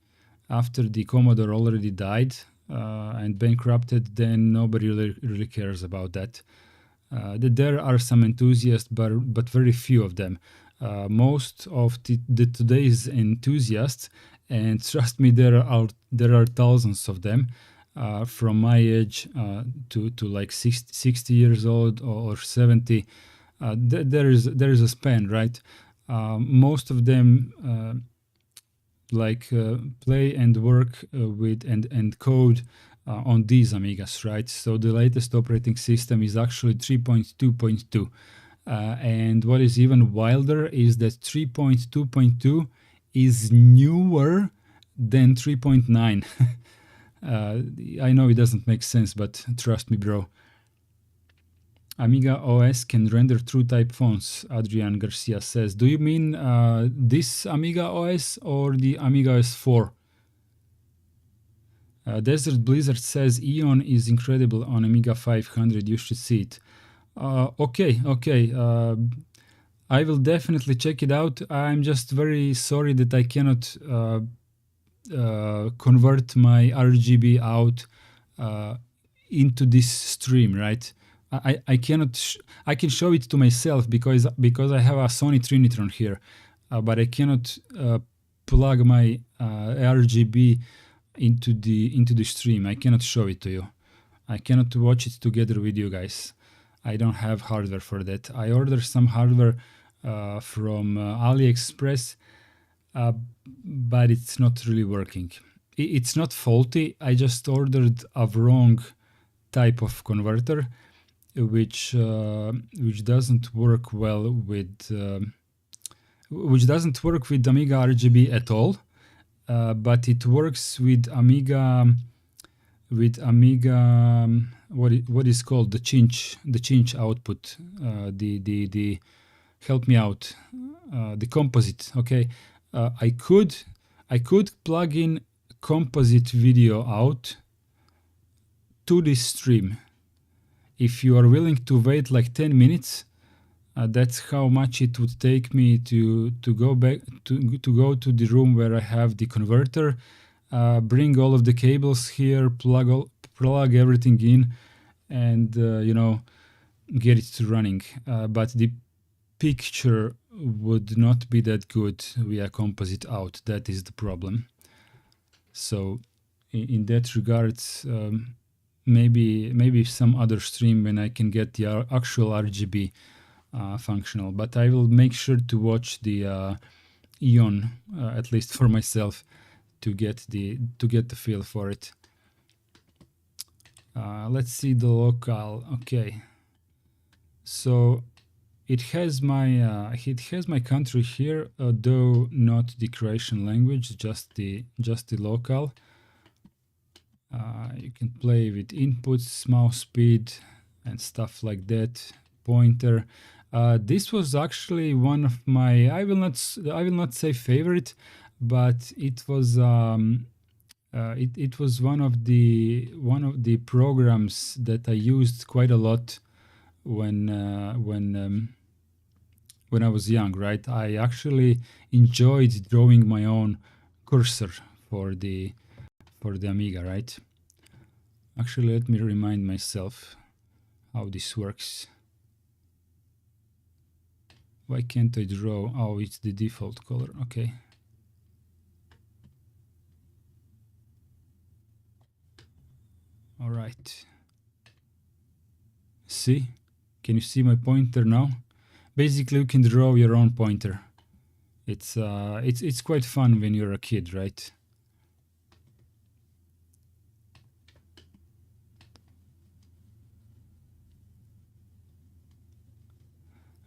Commodore already died and bankrupted, then nobody really cares about that. There are some enthusiasts, but very few of them. Most of the today's enthusiasts, and trust me, there are thousands of them, from my age to like 60 years old or 70. There is a span, right? Most of them play and work with and code on these Amigas, right? So the latest operating system is actually 3.2.2. And what is even wilder is that 3.2.2 is newer than 3.9. I know it doesn't make sense, but trust me, bro. Amiga OS can render TrueType fonts, Adrian Garcia says. Do you mean this Amiga OS or the Amiga OS 4? Desert Blizzard says Eon is incredible on Amiga 500. You should see it. Okay. I will definitely check it out. I'm just very sorry that I cannot convert my RGB out into this stream, right? I cannot. I can show it to myself because I have a Sony Trinitron here, but I cannot plug my RGB into the stream. I cannot show it to you. I cannot watch it together with you guys. I don't have hardware for that. I ordered some hardware from AliExpress, but it's not really working. It's not faulty. I just ordered a wrong type of converter, which doesn't work well with Amiga RGB at all. But it works with Amiga what is called the cinch output, the help me out, the composite. Okay, I could plug in composite video out to this stream. If you are willing to wait like 10 minutes, that's how much it would take me to go back to go to the room where I have the converter, bring all of the cables here, plug everything in, and get it running. But the picture would not be that good via composite out. That is the problem. So in that regards, maybe some other stream when I can get the actual RGB functional. But I will make sure to watch the Eon, at least for myself, to get the feel for it. Let's see the local. Okay, so it has my country here, though not the Croatian language, just the local. You can play with inputs, mouse speed, and stuff like that. Pointer. This was actually one of my I will not say favorite, but it was it was one of the programs that I used quite a lot when I was young. Right, I actually enjoyed drawing my own cursor for the Amiga. Right. Actually, let me remind myself how this works. Why can't I draw? Oh, it's the default color. Okay. All right. See? Can you see my pointer now? Basically, you can draw your own pointer. It's quite fun when you're a kid, right?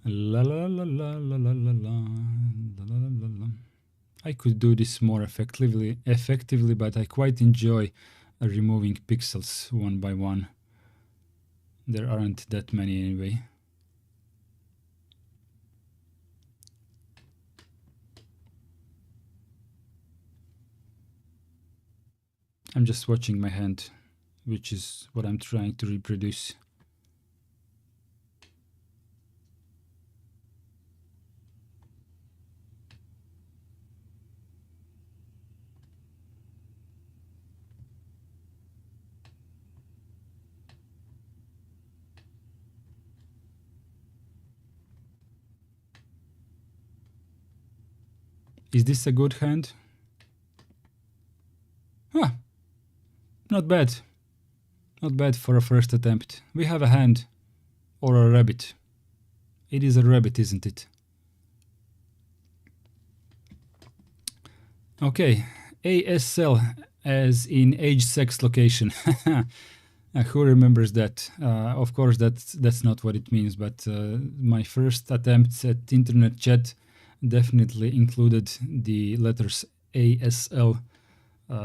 La la la la la la la la la la la. I could do this more effectively, but I quite enjoy removing pixels one by one. There aren't that many anyway. I'm just watching my hand, which is what I'm trying to reproduce. Is this a good hand? Ah, not bad. Not bad for a first attempt. We have a hand. Or a rabbit. It is a rabbit, isn't it? Okay, ASL, as in age, sex, location. Who remembers that? Of course, that's not what it means, but my first attempts at internet chat definitely included the letters ASL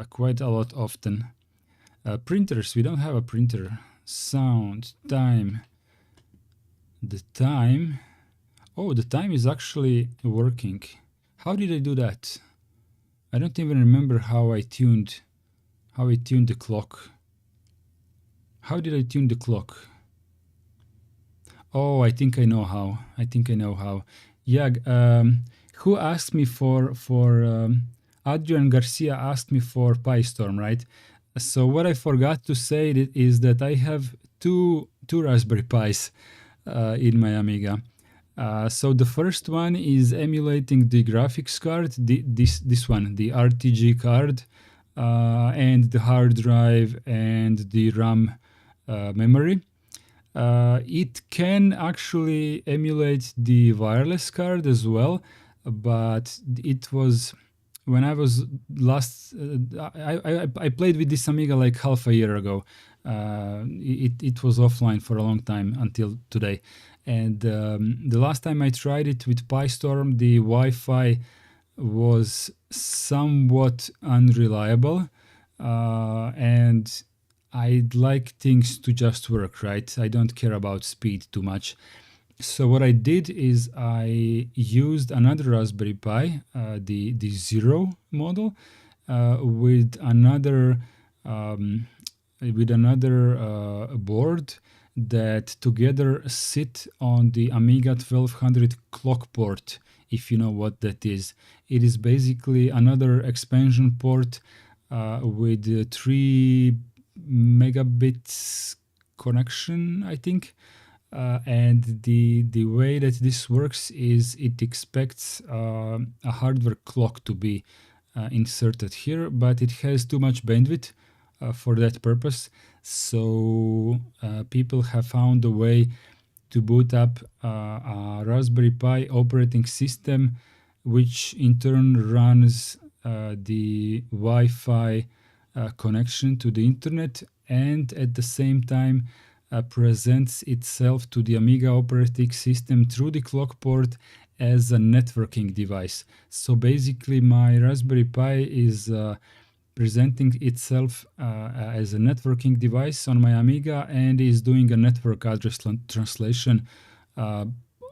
quite a lot often. Printers, we don't have a printer. Sound, time. The time. Oh, the time is actually working. How did I do that? I don't even remember how I tuned the clock. How did I tune the clock? Oh, I think I know how. Yeah, who asked me for Adrian Garcia asked me for PyStorm, right? So what I forgot to say is that I have two Raspberry Pis in my Amiga. So the first one is emulating the graphics card, this one, the RTG card, and the hard drive and the RAM memory. It can actually emulate the wireless card as well, but it was when I was last. I played with this Amiga like half a year ago. It was offline for a long time until today, and the last time I tried it with PyStorm, the Wi-Fi was somewhat unreliable, and I'd like things to just work, right? I don't care about speed too much. So what I did is I used another Raspberry Pi, the Zero model, with another board that together sit on the Amiga 1200 clock port, if you know what that is. It is basically another expansion port with 3 megabits connection, I think. And the way that this works is it expects a hardware clock to be inserted here, but it has too much bandwidth for that purpose. So people have found a way to boot up a Raspberry Pi operating system, which in turn runs the Wi-Fi connection to the internet, and at the same time presents itself to the Amiga operating system through the clock port as a networking device. So basically my Raspberry Pi is presenting itself as a networking device on my Amiga and is doing a network address translation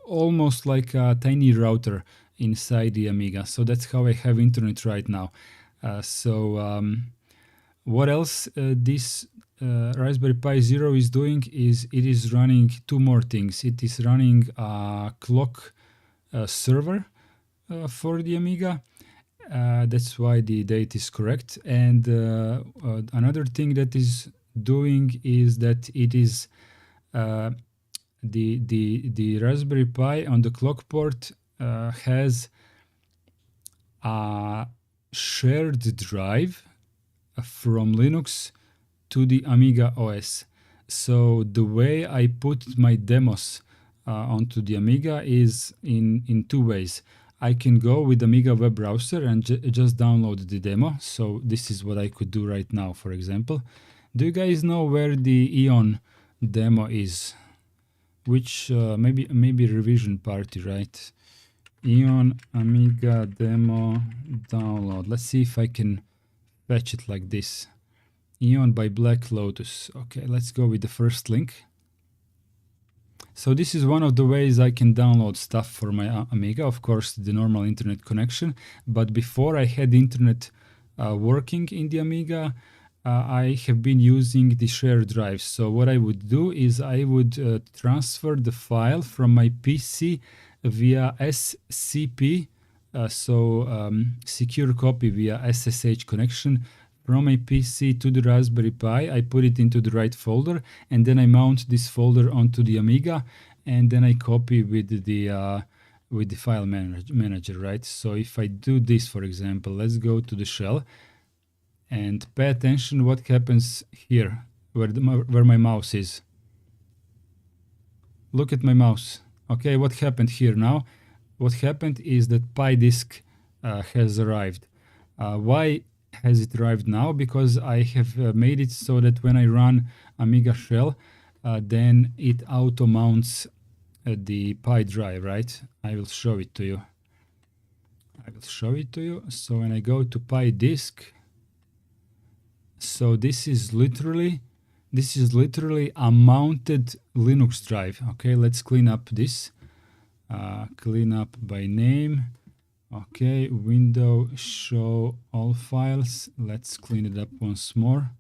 almost like a tiny router inside the Amiga. So that's how I have internet right now. What else this Raspberry Pi Zero is doing is it is running two more things. It is running a clock server for the Amiga. That's why the date is correct. And another thing that is doing is that it is the Raspberry Pi on the clock port has a shared drive from Linux to the Amiga OS. So the way I put my demos onto the Amiga is in two ways. I can go with Amiga web browser and just download the demo. So this is what I could do right now, for example. Do you guys know where the Eon demo is? Which maybe revision party, right? Eon Amiga demo download. Let's see if I can fetch it like this. Eon by Black Lotus. Okay, let's go with the first link. So this is one of the ways I can download stuff for my Amiga, of course, the normal internet connection. But before I had internet working in the Amiga, I have been using the shared drive. So what I would do is I would transfer the file from my PC via SCP, secure copy via SSH connection from my PC to the Raspberry Pi. I put it into the right folder, and then I mount this folder onto the Amiga, and then I copy with the file manager, right? So if I do this, for example, let's go to the shell and pay attention what happens here, where my mouse is. Look at my mouse. Okay, what happened here now? What happened is that PyDisk has arrived. Why has it arrived now? Because I have made it so that when I run Amiga shell, then it auto mounts the Pi drive, right? I will show it to you. So when I go to PyDisk, so this is literally a mounted Linux drive. Okay, let's clean up this. Clean up by name. Okay, window show all files. Let's clean it up once more.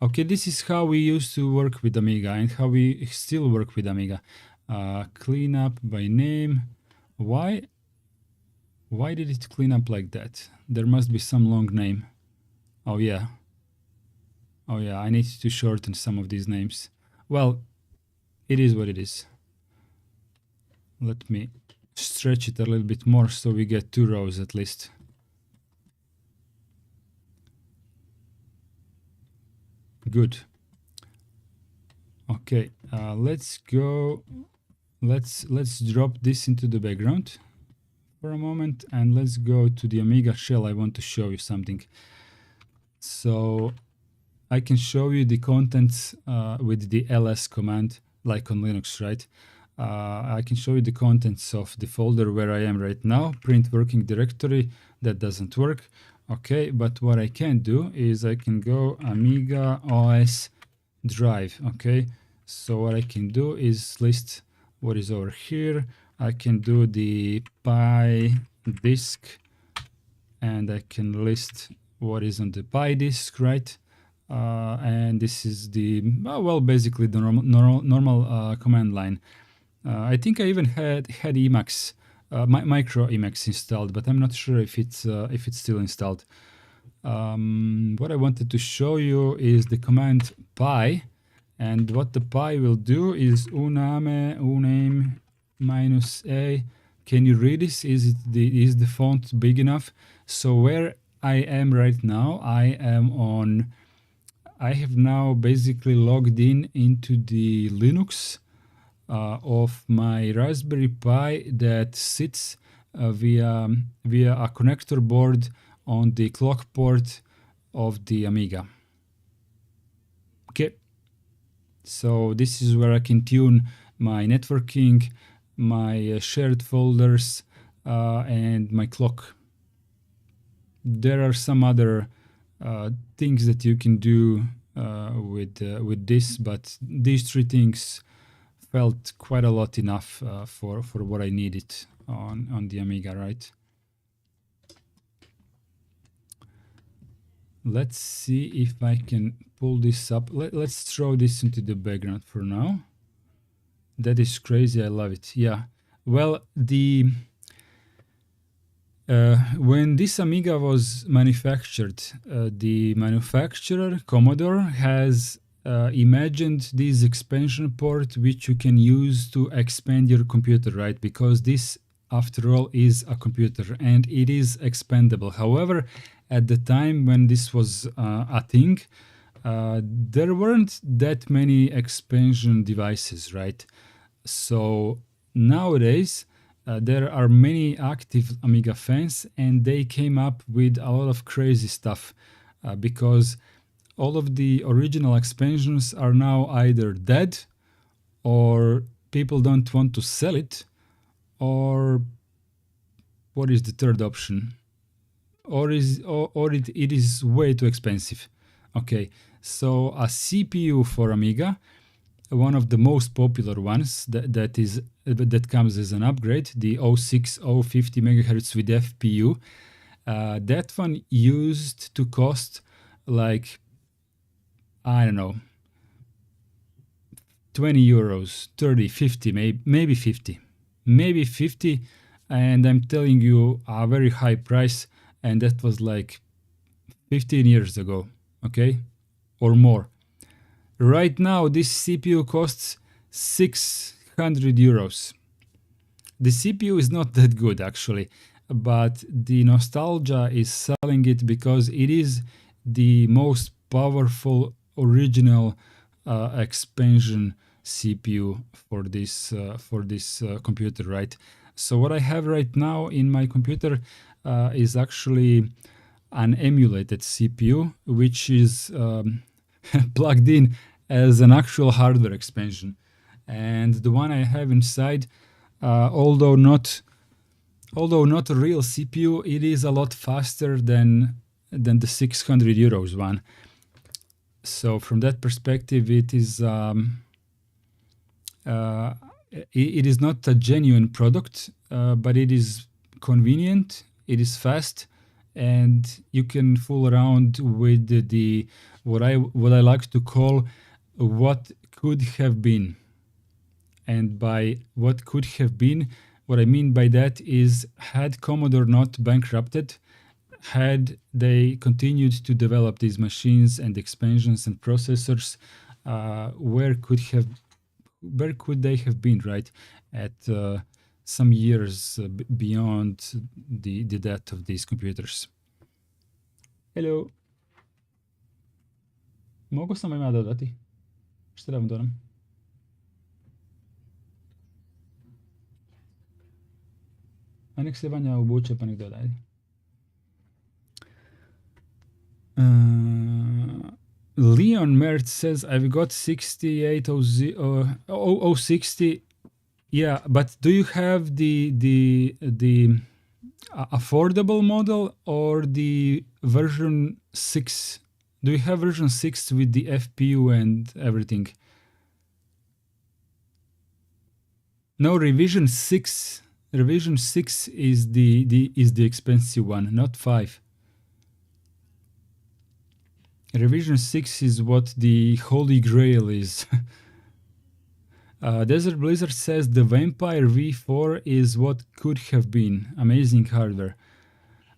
Okay, this is how we used to work with Amiga and how we still work with Amiga. Clean up by name. Why did it clean up like that? There must be some long name. Oh yeah, I need to shorten some of these names. Well, it is what it is. Let me stretch it a little bit more so we get 2 rows at least. Good. Okay, let's go. Let's drop this into the background for a moment, and let's go to the Amiga shell. I want to show you something. So I can show you the contents with the ls command, like on Linux, right? I can show you the contents of the folder where I am right now. Print working directory, that doesn't work. Okay, but what I can do is I can go Amiga OS drive. Okay, so what I can do is list what is over here. I can do the Pi disk, and I can list what is on the Pi disk, right? And this is the basically the normal command line. I think I even had Emacs, micro Emacs installed, but I'm not sure if it's still installed. What I wanted to show you is the command pi, and what the pi will do is uname -a. Can you read this? Is the font big enough? So where I am right now, I have now basically logged into the Linux of my Raspberry Pi that sits via a connector board on the clock port of the Amiga. Okay, so this is where I can tune my networking, my shared folders, and my clock. There are some other things that you can do with this, but these 3 things felt quite a lot enough for what I needed on the Amiga, right? Let's see if I can pull this up. Let's throw this into the background for now. That is crazy. I love it. Yeah. Well, when this Amiga was manufactured, the manufacturer, Commodore, has imagined this expansion port which you can use to expand your computer, right? Because this, after all, is a computer and it is expandable. However, at the time when this was a thing, there weren't that many expansion devices, right? So nowadays, there are many active Amiga fans, and they came up with a lot of crazy stuff because all of the original expansions are now either dead, or people don't want to sell it, or what is the third option? Or it is way too expensive. Okay, so a CPU for Amiga, one of the most popular ones that comes as an upgrade, the 06050 megahertz with FPU. That one used to cost like, I don't know, 20 euros, 30, 50, maybe 50. Maybe 50, and I'm telling you a very high price, and that was like 15 years ago, okay? Or more. Right now, this CPU costs 600 euros. The CPU is not that good actually, but the nostalgia is selling it because it is the most powerful original expansion CPU for this computer, right? So what I have right now in my computer is actually an emulated CPU, which is plugged in as an actual hardware expansion. And the one I have inside, although not a real CPU, it is a lot faster than the 600 euros one. So from that perspective, it is it is not a genuine product, but it is convenient, it is fast, and you can fool around with the what I like to call what could have been. And by what could have been, what I mean by that is, had Commodore not bankrupted, had they continued to develop these machines and expansions and processors, where could they have been, right? At some years beyond the death of these computers. Hello. Mogu sam ima dodati? Šta da vam dodam? A nek se Vanja obuče pa nek dodaj. Leon Mertz says, I've got 680060. Yeah, but do you have the affordable model or the version 6? Do you have version 6 with the FPU and everything? No, revision 6. Revision 6 is the expensive one, not 5. Revision 6 is what the holy grail is. Desert Blizzard says the Vampire V4 is what could have been. Amazing hardware.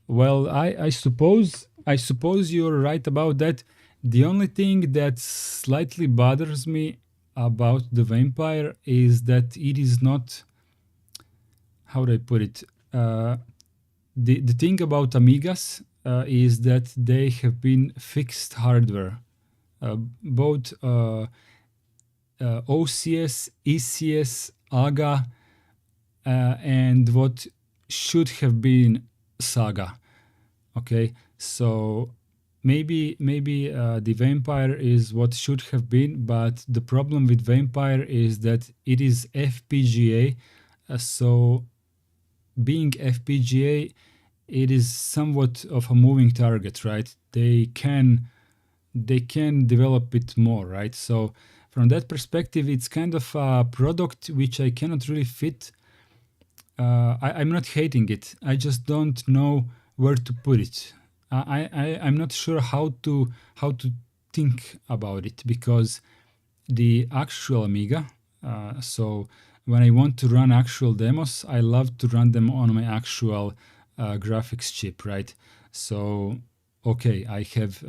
Well, I suppose you're right about that. The only thing that slightly bothers me about the Vampire is that it is not, how do I put it? The thing about Amigas is that they have been fixed hardware. Both OCS, ECS, AGA, and what should have been Saga. Okay, so maybe the Vampire is what should have been, but the problem with Vampire is that it is FPGA. So being FPGA, it is somewhat of a moving target, right? They can develop it more, right? So from that perspective, it's kind of a product which I cannot really fit. I'm not hating it. I just don't know where to put it. I'm not sure how to think about it, because the actual Amiga, so when I want to run actual demos, I love to run them on my actual graphics chip, right? So okay, I have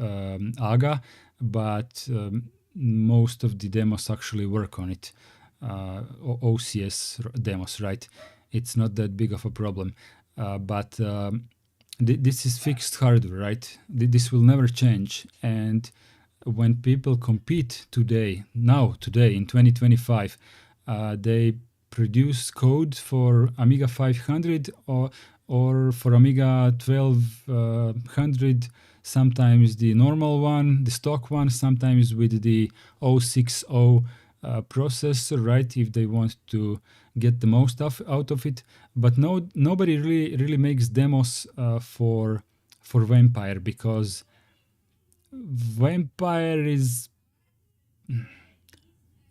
AGA, but most of the demos actually work on it. OCS demos, right? It's not that big of a problem. But this is fixed hardware, right? This will never change. And when people compete today in 2025, they produce code for Amiga 500 or for Amiga 1200, sometimes the normal one, the stock one, sometimes with the 060 processor, right? If they want to get the most out of it, but nobody really makes demos for Vampire, because Vampire is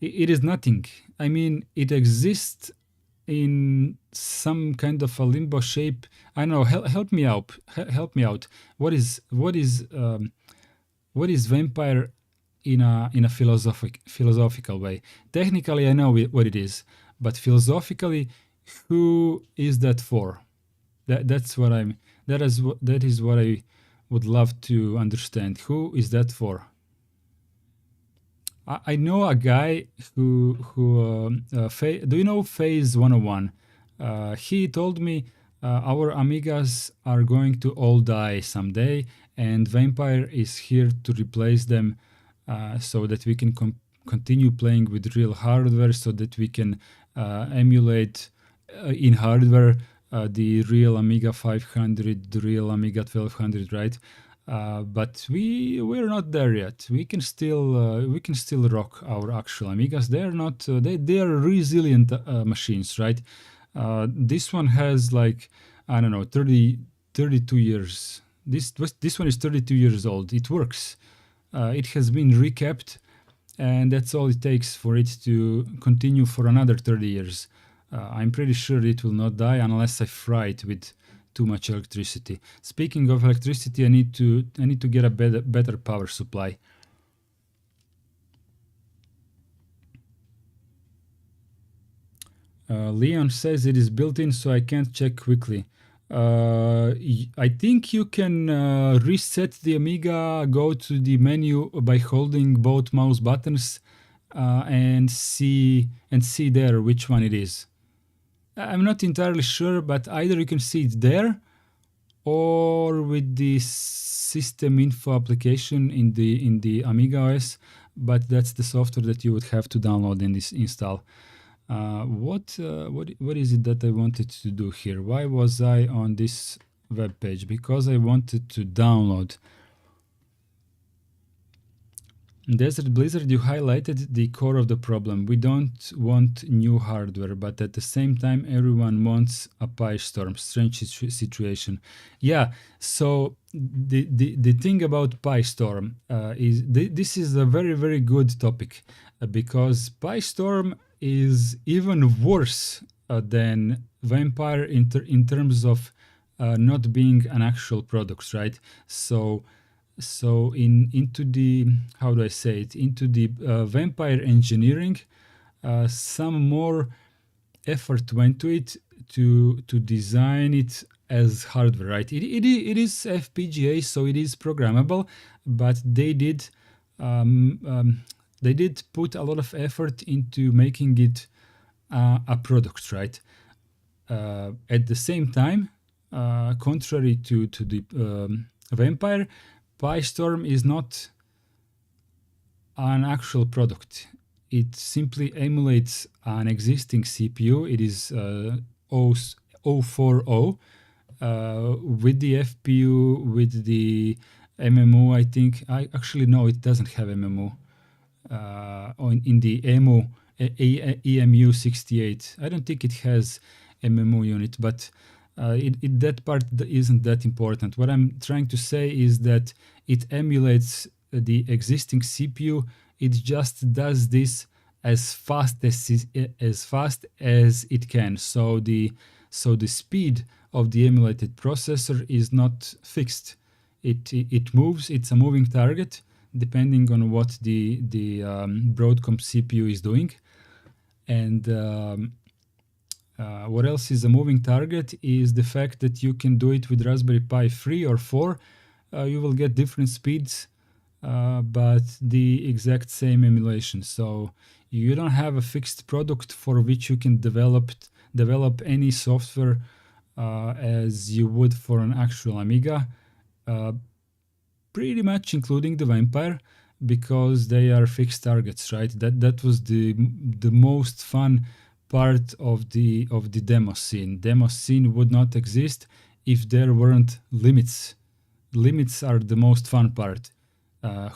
it is nothing. I mean, it exists in some kind of a limbo shape. I know. Help me out. Help me out. What is Vampire in a philosophical way? Technically, I know what it is, but philosophically, who is that for? That is what I would love to understand. Who is that for? I know a guy who do you know Phase 101? He told me our Amigas are going to all die someday, and Vampire is here to replace them, so that we can continue playing with real hardware, so that we can emulate in hardware the real Amiga 500, the real Amiga 1200, right? But we're not there yet. We can still rock our actual Amigas. They're not they are resilient machines, right? This one has like, I don't know, 32 years. This one is 32 years old. It works. It has been recapped, and that's all it takes for it to continue for another 30 years. I'm pretty sure it will not die unless I fry it with too much electricity. Speaking of electricity, I need to get a better power supply. Leon says it is built in, so I can't check quickly. I think you can reset the Amiga, go to the menu by holding both mouse buttons, and see there which one it is. I'm not entirely sure, but either you can see it there, or with the system info application in the Amiga OS, but that's the software that you would have to download and install. What is it that I wanted to do here? Why was I on this web page? Because I wanted to download. Desert Blizzard, you highlighted the core of the problem. We don't want new hardware, but at the same time, everyone wants a PyStorm. Strange situation. Yeah, so the thing about PyStorm is this is a very, very good topic, because PyStorm is even worse than Vampire in terms of not being an actual product, right? So into the, how do I say it, into the Vampire engineering, some more effort went to it to design it as hardware, right? It is FPGA, so it is programmable, but they did put a lot of effort into making it a product, right? At the same time, contrary to the Vampire, PyStorm is not an actual product. It simply emulates an existing CPU. It is 040 with the FPU, with the MMU, I think. No, it doesn't have MMU. In the EMU68. I don't think it has MMU unit, but that part isn't that important. What I'm trying to say is that it emulates the existing CPU. It just does this as fast as it can. So the speed of the emulated processor is not fixed. It moves. It's a moving target depending on what the Broadcom CPU is doing. And what else is a moving target is the fact that you can do it with Raspberry Pi 3 or 4. You will get different speeds but the exact same emulation. So you don't have a fixed product for which you can develop any software as you would for an actual Amiga, uh, pretty much including the Vampire, because they are fixed targets, right? That was the most fun part of the demo scene. Demo scene would not exist if there weren't limits. Limits are the most fun part.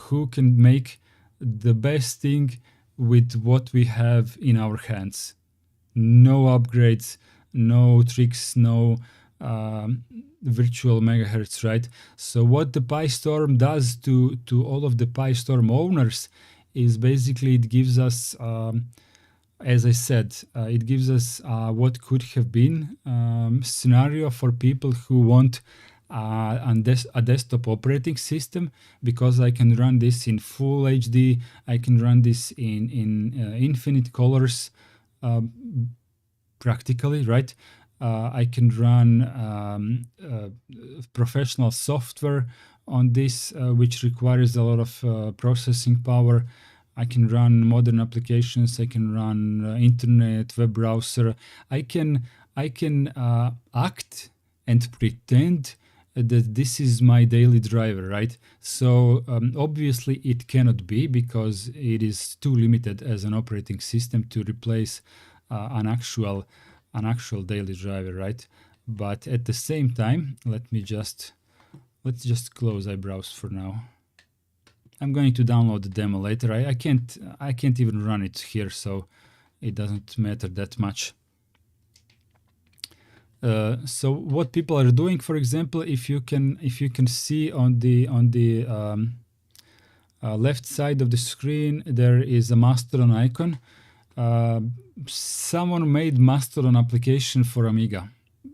Who can make the best thing with what we have in our hands? No upgrades, no tricks, no virtual megahertz, right? So what the PyStorm does to all of the PyStorm owners is basically it gives us, as I said, it gives us what could have been scenario for people who want a desktop operating system, because I can run this in full HD, I can run this in infinite colors, practically, right? I can run professional software on this, which requires a lot of processing power. I can run modern applications. I can run internet, web browser. I can act and pretend that this is my daily driver, right? So obviously it cannot be, because it is too limited as an operating system to replace an actual daily driver, right? But at the same time, let's just close iBrowse for now. I'm going to download the demo later. I can't even run it here, so it doesn't matter that much. So what people are doing, for example, if you can see on the left side of the screen, there is a Mastodon icon. Someone made Mastodon application for Amiga.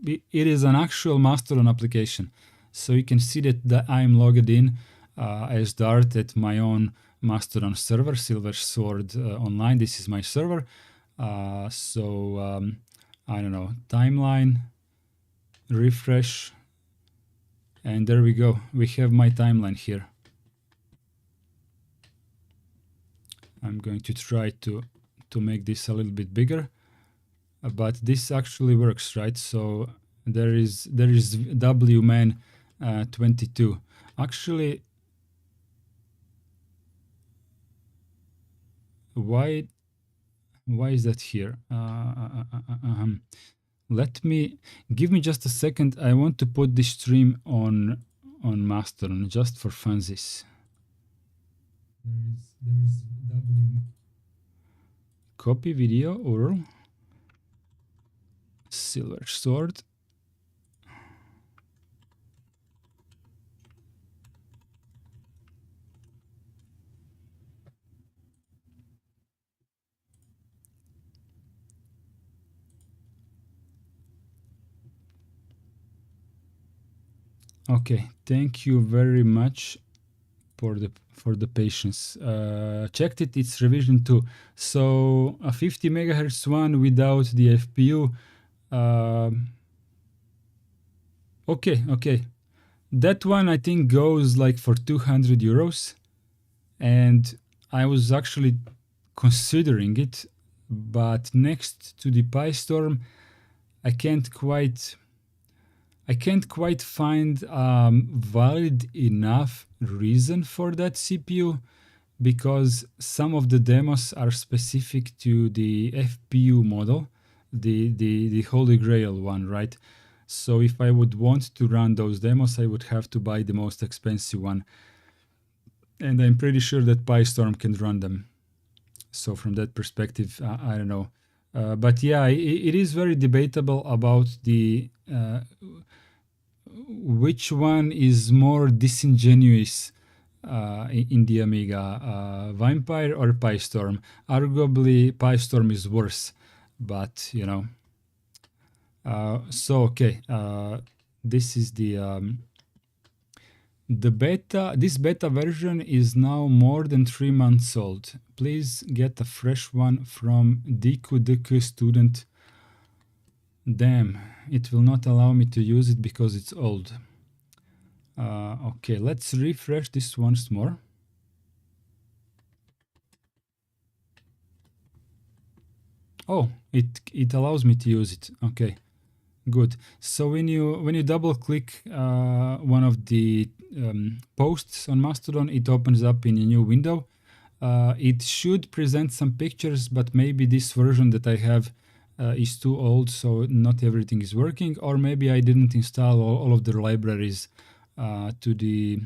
It is an actual Mastodon application. So you can see that I'm logged in as Dart at my own Mastodon server, Silver Sword Online. This is my server. I don't know, timeline, refresh, and there we go. We have my timeline here. I'm going to try to make this a little bit bigger, but this actually works, right? So there is wman 22. Actually, why is that here? Give me just a second. I want to put this stream on Mastodon just for funsies. There is copy video URL, Silver Sword. Okay, thank you very much for the patience. Checked it, it's revision 2. So a 50 megahertz one without the FPU. Okay. That one I think goes like for 200 euros. And I was actually considering it, but next to the PyStorm, I can't quite find valid enough reason for that CPU, because some of the demos are specific to the FPU model, the Holy Grail one, right? So if I would want to run those demos, I would have to buy the most expensive one. And I'm pretty sure that PyStorm can run them. So from that perspective, I don't know. But yeah, it is very debatable about the which one is more disingenuous in the Amiga, Vampire or PyStorm. Arguably, PyStorm is worse, but you know. So okay, this is the beta. This beta version is now more than 3 months old. Please get a fresh one from Diku student. Damn, it will not allow me to use it because it's old. Okay, let's refresh this once more. Oh, it allows me to use it. Okay, good. So when you double click one of the posts on Mastodon, it opens up in a new window. It should present some pictures, but maybe this version that I have is too old, so not everything is working, or maybe I didn't install all of the libraries to the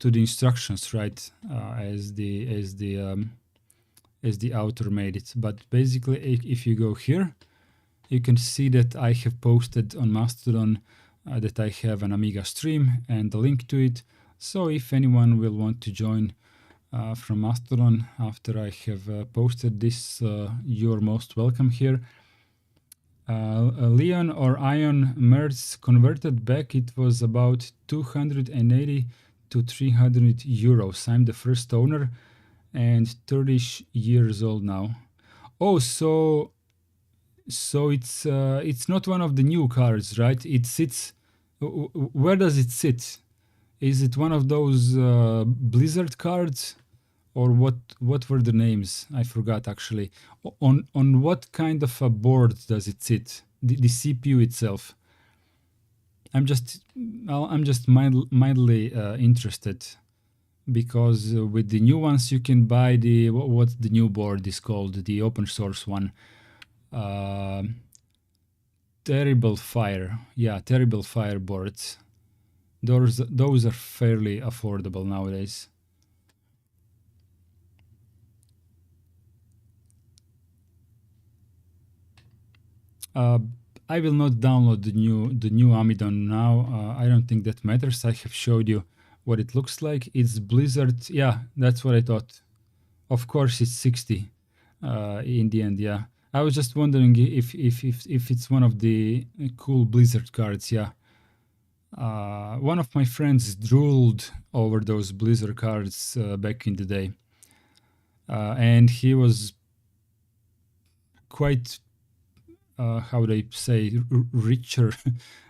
instructions, right? As the author made it. But basically, if you go here, you can see that I have posted on Mastodon that I have an Amiga stream and a link to it. So if anyone will want to join from Mastodon after I have posted this, you're most welcome here. Leon or Ion Merz converted back, it was about 280 to 300 euros. I'm the first owner and 30 years old now. Oh, so it's not one of the new cards, right? It sits. Where does it sit? Is it one of those Blizzard cards, or what were the names? I forgot actually. On what kind of a board does it sit? The CPU itself. I'm just mildly interested, because with the new ones you can buy the what the new board is called, the open source one. Terrible Fire. Yeah, Terrible Fire boards. Those are fairly affordable nowadays. I will not download the new Amidon now. I don't think that matters. I have showed you what it looks like. It's Blizzard. Yeah, that's what I thought. Of course, it's 60 in the end. Yeah, I was just wondering if it's one of the cool Blizzard cards. Yeah. One of my friends drooled over those Blizzard cards back in the day, and he was quite, how they say, richer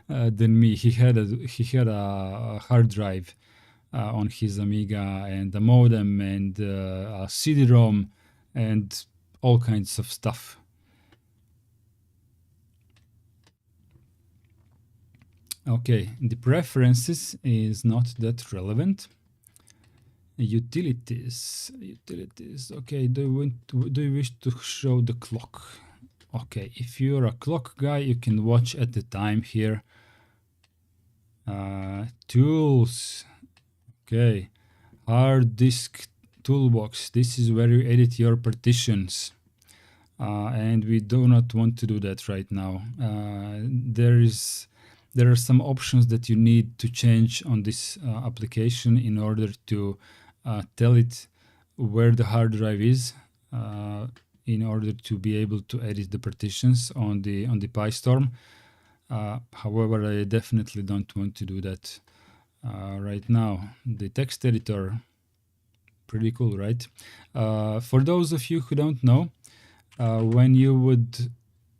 than me. He had a hard drive on his Amiga and a modem and a CD-ROM and all kinds of stuff. Okay, the preferences is not that relevant. Utilities. Okay, do you wish to show the clock? Okay, if you're a clock guy, you can watch at the time here. Tools. Okay, hard disk toolbox. This is where you edit your partitions. And we do not want to do that right now. There are some options that you need to change on this application in order to tell it where the hard drive is, in order to be able to edit the partitions on the PyStorm. However, I definitely don't want to do that right now. The text editor, pretty cool, right? For those of you who don't know, when you would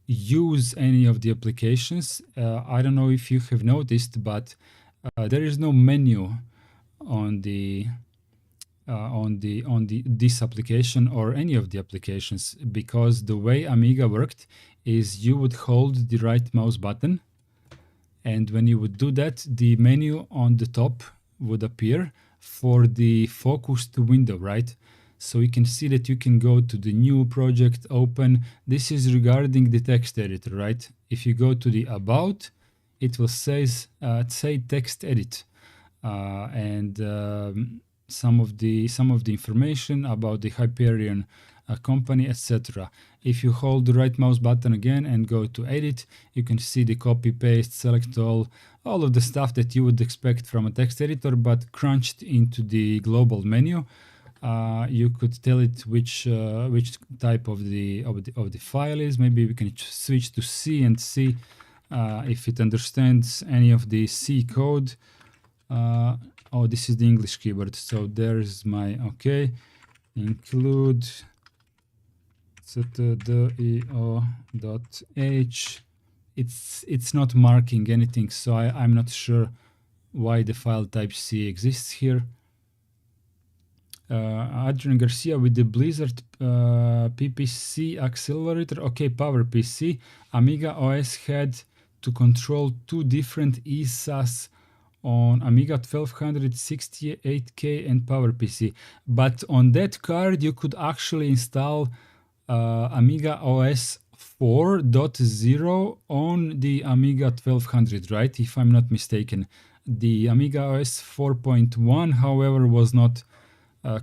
use any of the applications, I don't know if you have noticed, but there is no menu on this application or any of the applications, because the way Amiga worked is you would hold the right mouse button, and when you would do that, the menu on the top would appear for the focused window, right? So you can see that you can go to the new project, open. This is regarding the text editor, right? If you go to the about, it will say text edit, and some of the information about the Hyperion company, etc. If you hold the right mouse button again and go to edit, you can see the copy, paste, select all of the stuff that you would expect from a text editor, but crunched into the global menu. You could tell it which type of the file is. Maybe we can switch to C and see if it understands any of the C code. Oh, this is the English keyboard. So there's my okay. Include stdio.h. It's not marking anything, so I'm not sure why the file type C exists here. Adrian Garcia with the Blizzard PPC accelerator. Okay, PowerPC. Amiga OS had to control two different ESAs on Amiga 1200, 68K and PowerPC. But on that card, you could actually install Amiga OS 4.0 on the Amiga 1200, right? If I'm not mistaken. The Amiga OS 4.1, however, was not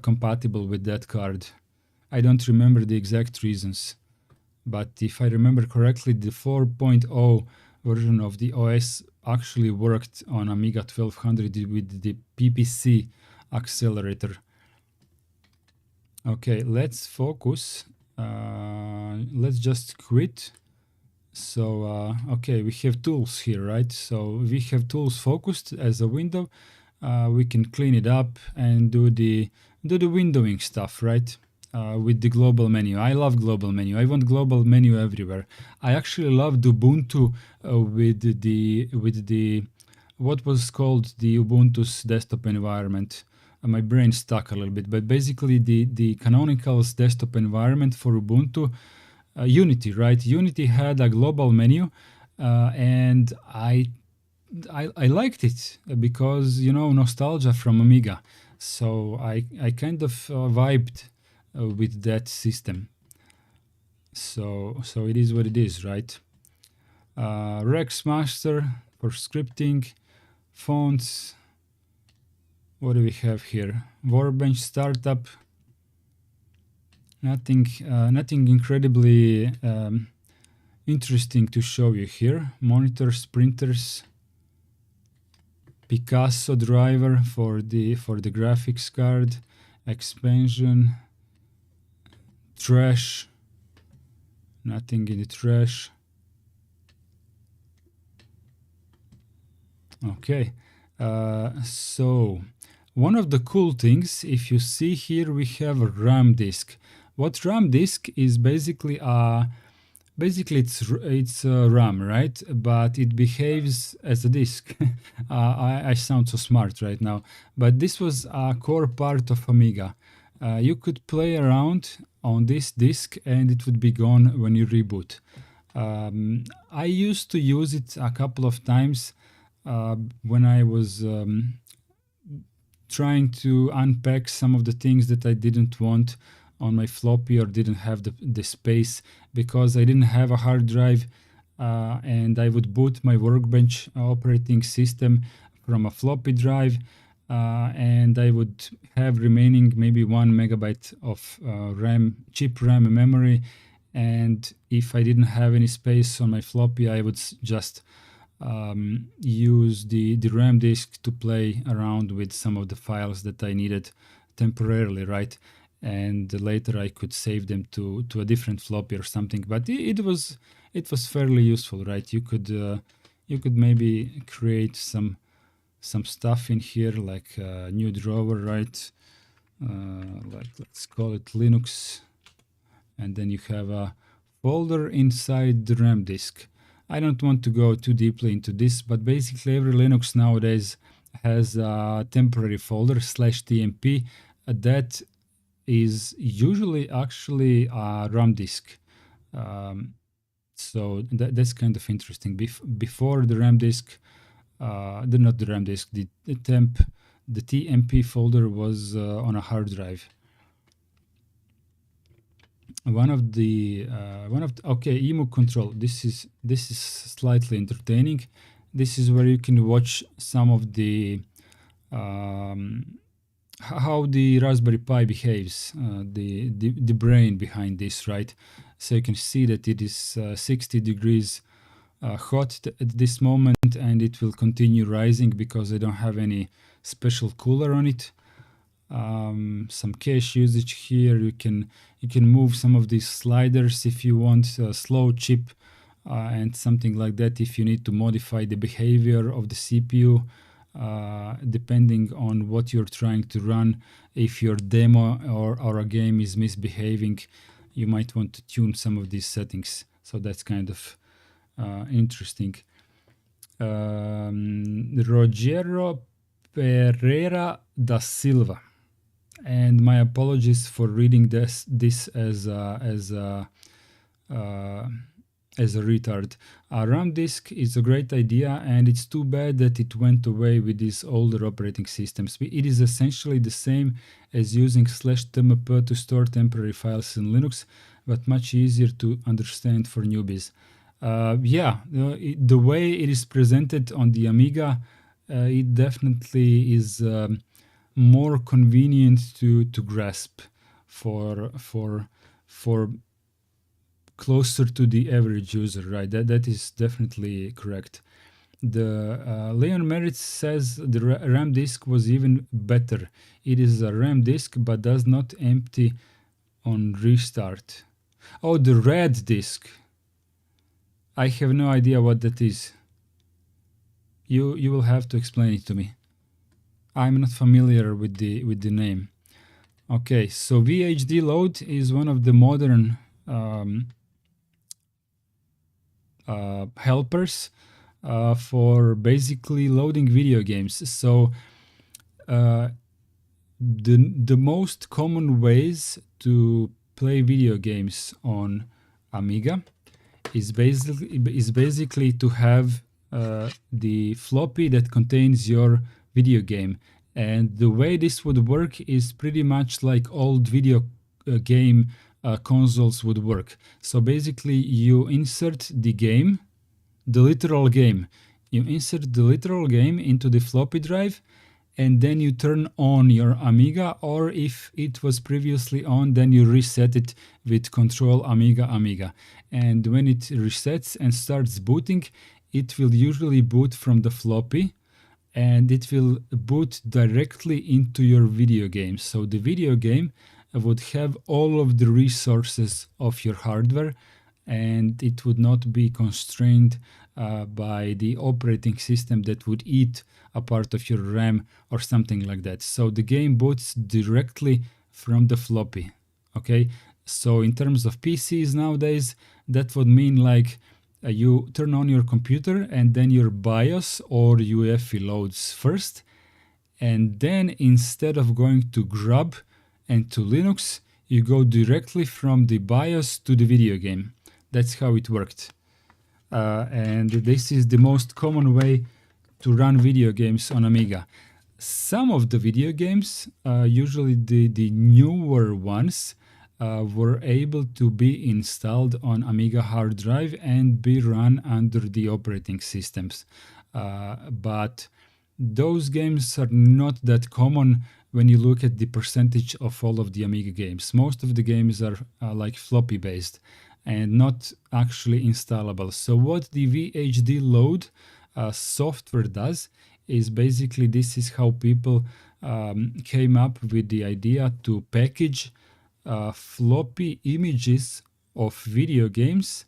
compatible with that card. I don't remember the exact reasons, but if I remember correctly, the 4.0 version of the OS actually worked on Amiga 1200 with the PPC accelerator. Okay, let's focus. Let's just quit. So, okay, we have tools here, right? So we have tools focused as a window. We can clean it up and do the windowing stuff, right? With the global menu. I love global menu. I want global menu everywhere. I actually love Ubuntu with the what was called the Ubuntu's desktop environment. My brain stuck a little bit, but basically the Canonical's desktop environment for Ubuntu, Unity, right? Unity had a global menu, and I liked it because, you know, nostalgia from Amiga. So I kind of vibed with that system. So it is what it is, right? Rex Master for scripting, fonts. What do we have here? Workbench startup. Nothing incredibly interesting to show you here. Monitors, printers. Picasso driver for the graphics card, expansion, trash, nothing in the trash. Okay, so one of the cool things, if you see here, we have a RAM disk. What RAM disk is basically it's RAM, right? But it behaves as a disk. I sound so smart right now, but this was a core part of Amiga. You could play around on this disk and it would be gone when you reboot. I used to use it a couple of times when I was trying to unpack some of the things that I didn't want on my floppy or didn't have the space because I didn't have a hard drive, and I would boot my Workbench operating system from a floppy drive, and I would have remaining maybe 1 megabyte of cheap RAM memory, and if I didn't have any space on my floppy, I would just use the RAM disk to play around with some of the files that I needed temporarily, right? And later I could save them to a different floppy or something. But it was fairly useful, right? You could maybe create some stuff in here, like a new drawer, right? Like let's call it Linux, and then you have a folder inside the RAM disk. I don't want to go too deeply into this, but basically every Linux nowadays has a temporary folder /tmp that is usually actually a RAM disk. So that's kind of interesting. Before the RAM disk, not the RAM disk, the TMP folder was on a hard drive. Okay, emu control. This is slightly entertaining. This is where you can watch some of the how the Raspberry Pi behaves, the brain behind this, right? So you can see that it is 60 degrees hot at this moment, and it will continue rising because I don't have any special cooler on it. Some cache usage here. You can move some of these sliders if you want slow chip and something like that, if you need to modify the behavior of the CPU depending on what you're trying to run. If your demo or a game is misbehaving, you might want to tune some of these settings. So that's kind of interesting. Rogero Pereira da Silva. And my apologies for reading this uh, as a retard. A RAM disk is a great idea, and it's too bad that it went away with these older operating systems. It is essentially the same as using /tmp to store temporary files in Linux, but much easier to understand for newbies. The way it is presented on the Amiga, it definitely is more convenient to grasp for closer to the average user, right? That is definitely correct. The Leon Meritz says the RAM disk was even better. It is a RAM disk but does not empty on restart. Oh, the red disk. I have no idea what that is. You will have to explain it to me. I'm not familiar with the name. Okay, so VHD load is one of the modern helpers for basically loading video games. So the most common ways to play video games on Amiga is basically to have the floppy that contains your video game. And the way this would work is pretty much like old video game consoles would work. So basically you insert the game, the literal game. You insert the literal game into the floppy drive, and then you turn on your Amiga, or if it was previously on, then you reset it with Control Amiga. And when it resets and starts booting, it will usually boot from the floppy, and it will boot directly into your video game. So the video game would have all of the resources of your hardware, and it would not be constrained by the operating system that would eat a part of your RAM or something like that. So the game boots directly from the floppy. Okay, so in terms of PCs nowadays, that would mean like you turn on your computer and then your BIOS or UEFI loads first, and then instead of going to grub and to Linux, you go directly from the BIOS to the video game. That's how it worked. And this is the most common way to run video games on Amiga. Some of the video games, usually the newer ones, were able to be installed on Amiga hard drive and be run under the operating systems. But those games are not that common when you look at the percentage of all of the Amiga games. Most of the games are like floppy based and not actually installable. So what the VHD load software does is basically this is how people came up with the idea to package floppy images of video games,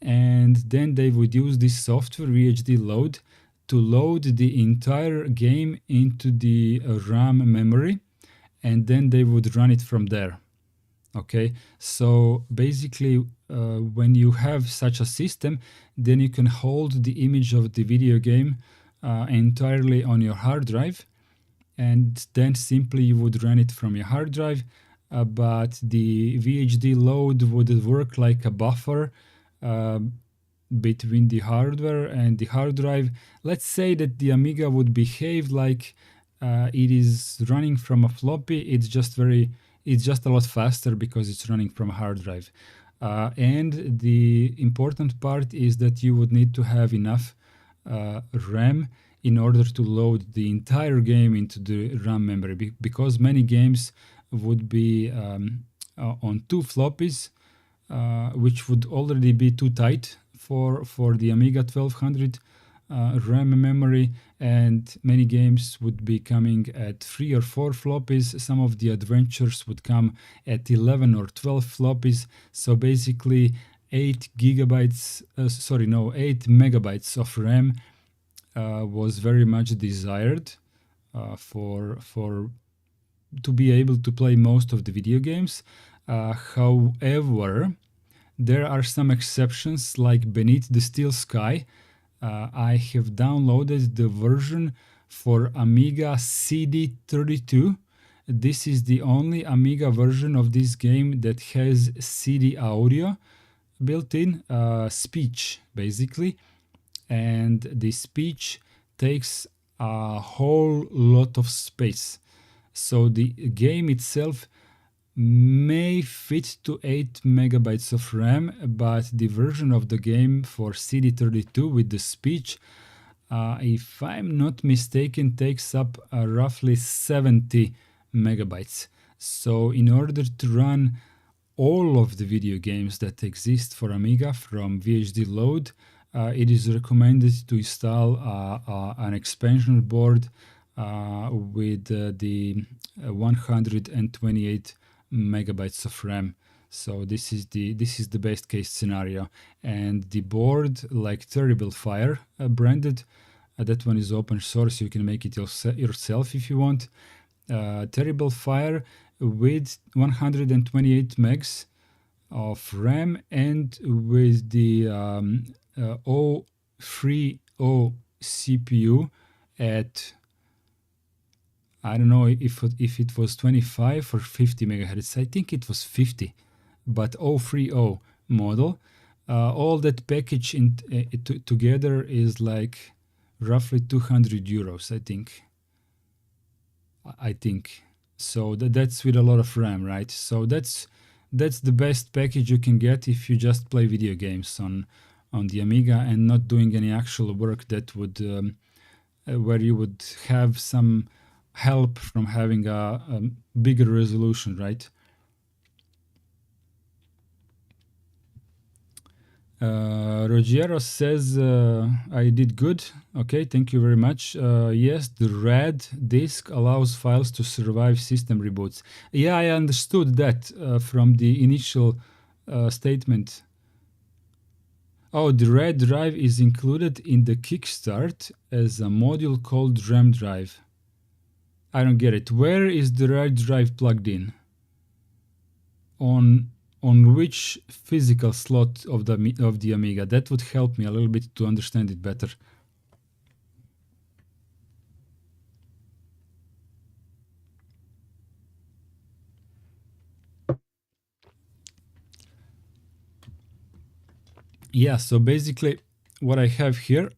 and then they would use this software VHD load to load the entire game into the RAM memory, and then they would run it from there. Okay, so basically when you have such a system, then you can hold the image of the video game entirely on your hard drive, and then simply you would run it from your hard drive, but the VHD load would work like a buffer between the hardware and the hard drive. Let's say that the Amiga would behave like it is running from a floppy. It's just a lot faster because it's running from a hard drive. And the important part is that you would need to have enough RAM in order to load the entire game into the RAM memory, because many games would be on two floppies, which would already be too tight for the Amiga 1200 RAM memory, and many games would be coming at 3 or 4 floppies. Some of the adventures would come at 11 or 12 floppies. So basically 8 megabytes of RAM was very much desired for to be able to play most of the video games. However, there are some exceptions, like Beneath the Steel Sky. I have downloaded the version for Amiga CD32, This is the only Amiga version of this game that has CD audio built in, speech basically, and the speech takes a whole lot of space. So the game itself may fit to 8 megabytes of RAM, but the version of the game for CD32 with the speech, if I'm not mistaken, takes up roughly 70 megabytes. So in order to run all of the video games that exist for Amiga from VHD load, it is recommended to install an expansion board with the 128 megabytes of RAM. So this is the best case scenario, and the board, like Terrible Fire branded, that one is open source. You can make it yourself if you want. Terrible Fire with 128 megs of RAM and with the 030 CPU at, I don't know if it was 25 or 50 megahertz. I think it was 50, but 030 model. All that package together is like roughly 200 euros, I think. So that's with a lot of RAM, right? So that's the best package you can get if you just play video games on the Amiga and not doing any actual work that would where you would have some help from having a bigger resolution, right? Rogero says, I did good. Okay, thank you very much. Yes, the red disk allows files to survive system reboots. Yeah, I understood that from the initial statement. Oh, the red drive is included in the Kickstart as a module called RAM drive. I don't get it. Where is the red drive plugged in? On which physical slot of the Amiga? That would help me a little bit to understand it better. Yeah, so basically what I have here,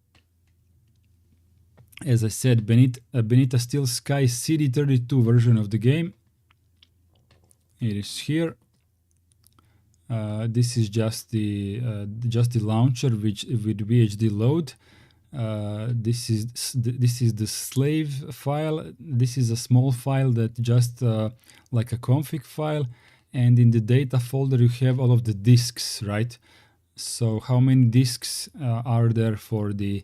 as I said, Benita Steel Sky CD32 version of the game. It is here. This is just the launcher with VHD load. This is the slave file. This is a small file that just like a config file, and in the data folder you have all of the disks, right? So how many disks are there for this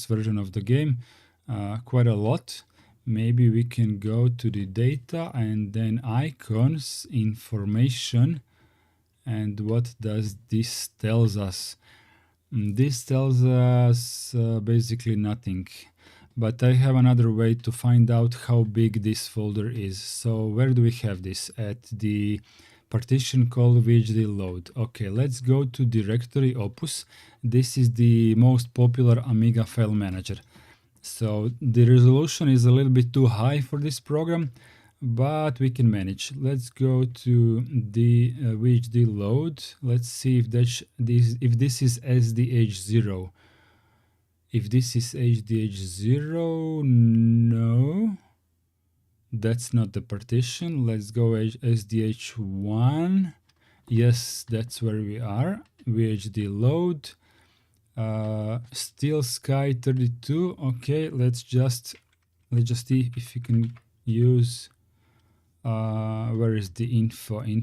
version of the game? Quite a lot. Maybe we can go to the data and then icons, information, and what does this tells us? This tells us basically nothing, but I have another way to find out how big this folder is. So where do we have this? At the partition called VHD load. Okay, let's go to directory opus. This is the most popular Amiga file manager. So the resolution is a little bit too high for this program, but we can manage. Let's go to the VHD load. Let's see if this is SDH0. If this is SDH0, no, that's not the partition. Let's go SDH1. Yes, that's where we are. VHD load. Steel Sky 32. Okay, let's just see if you can use where is the info. I'm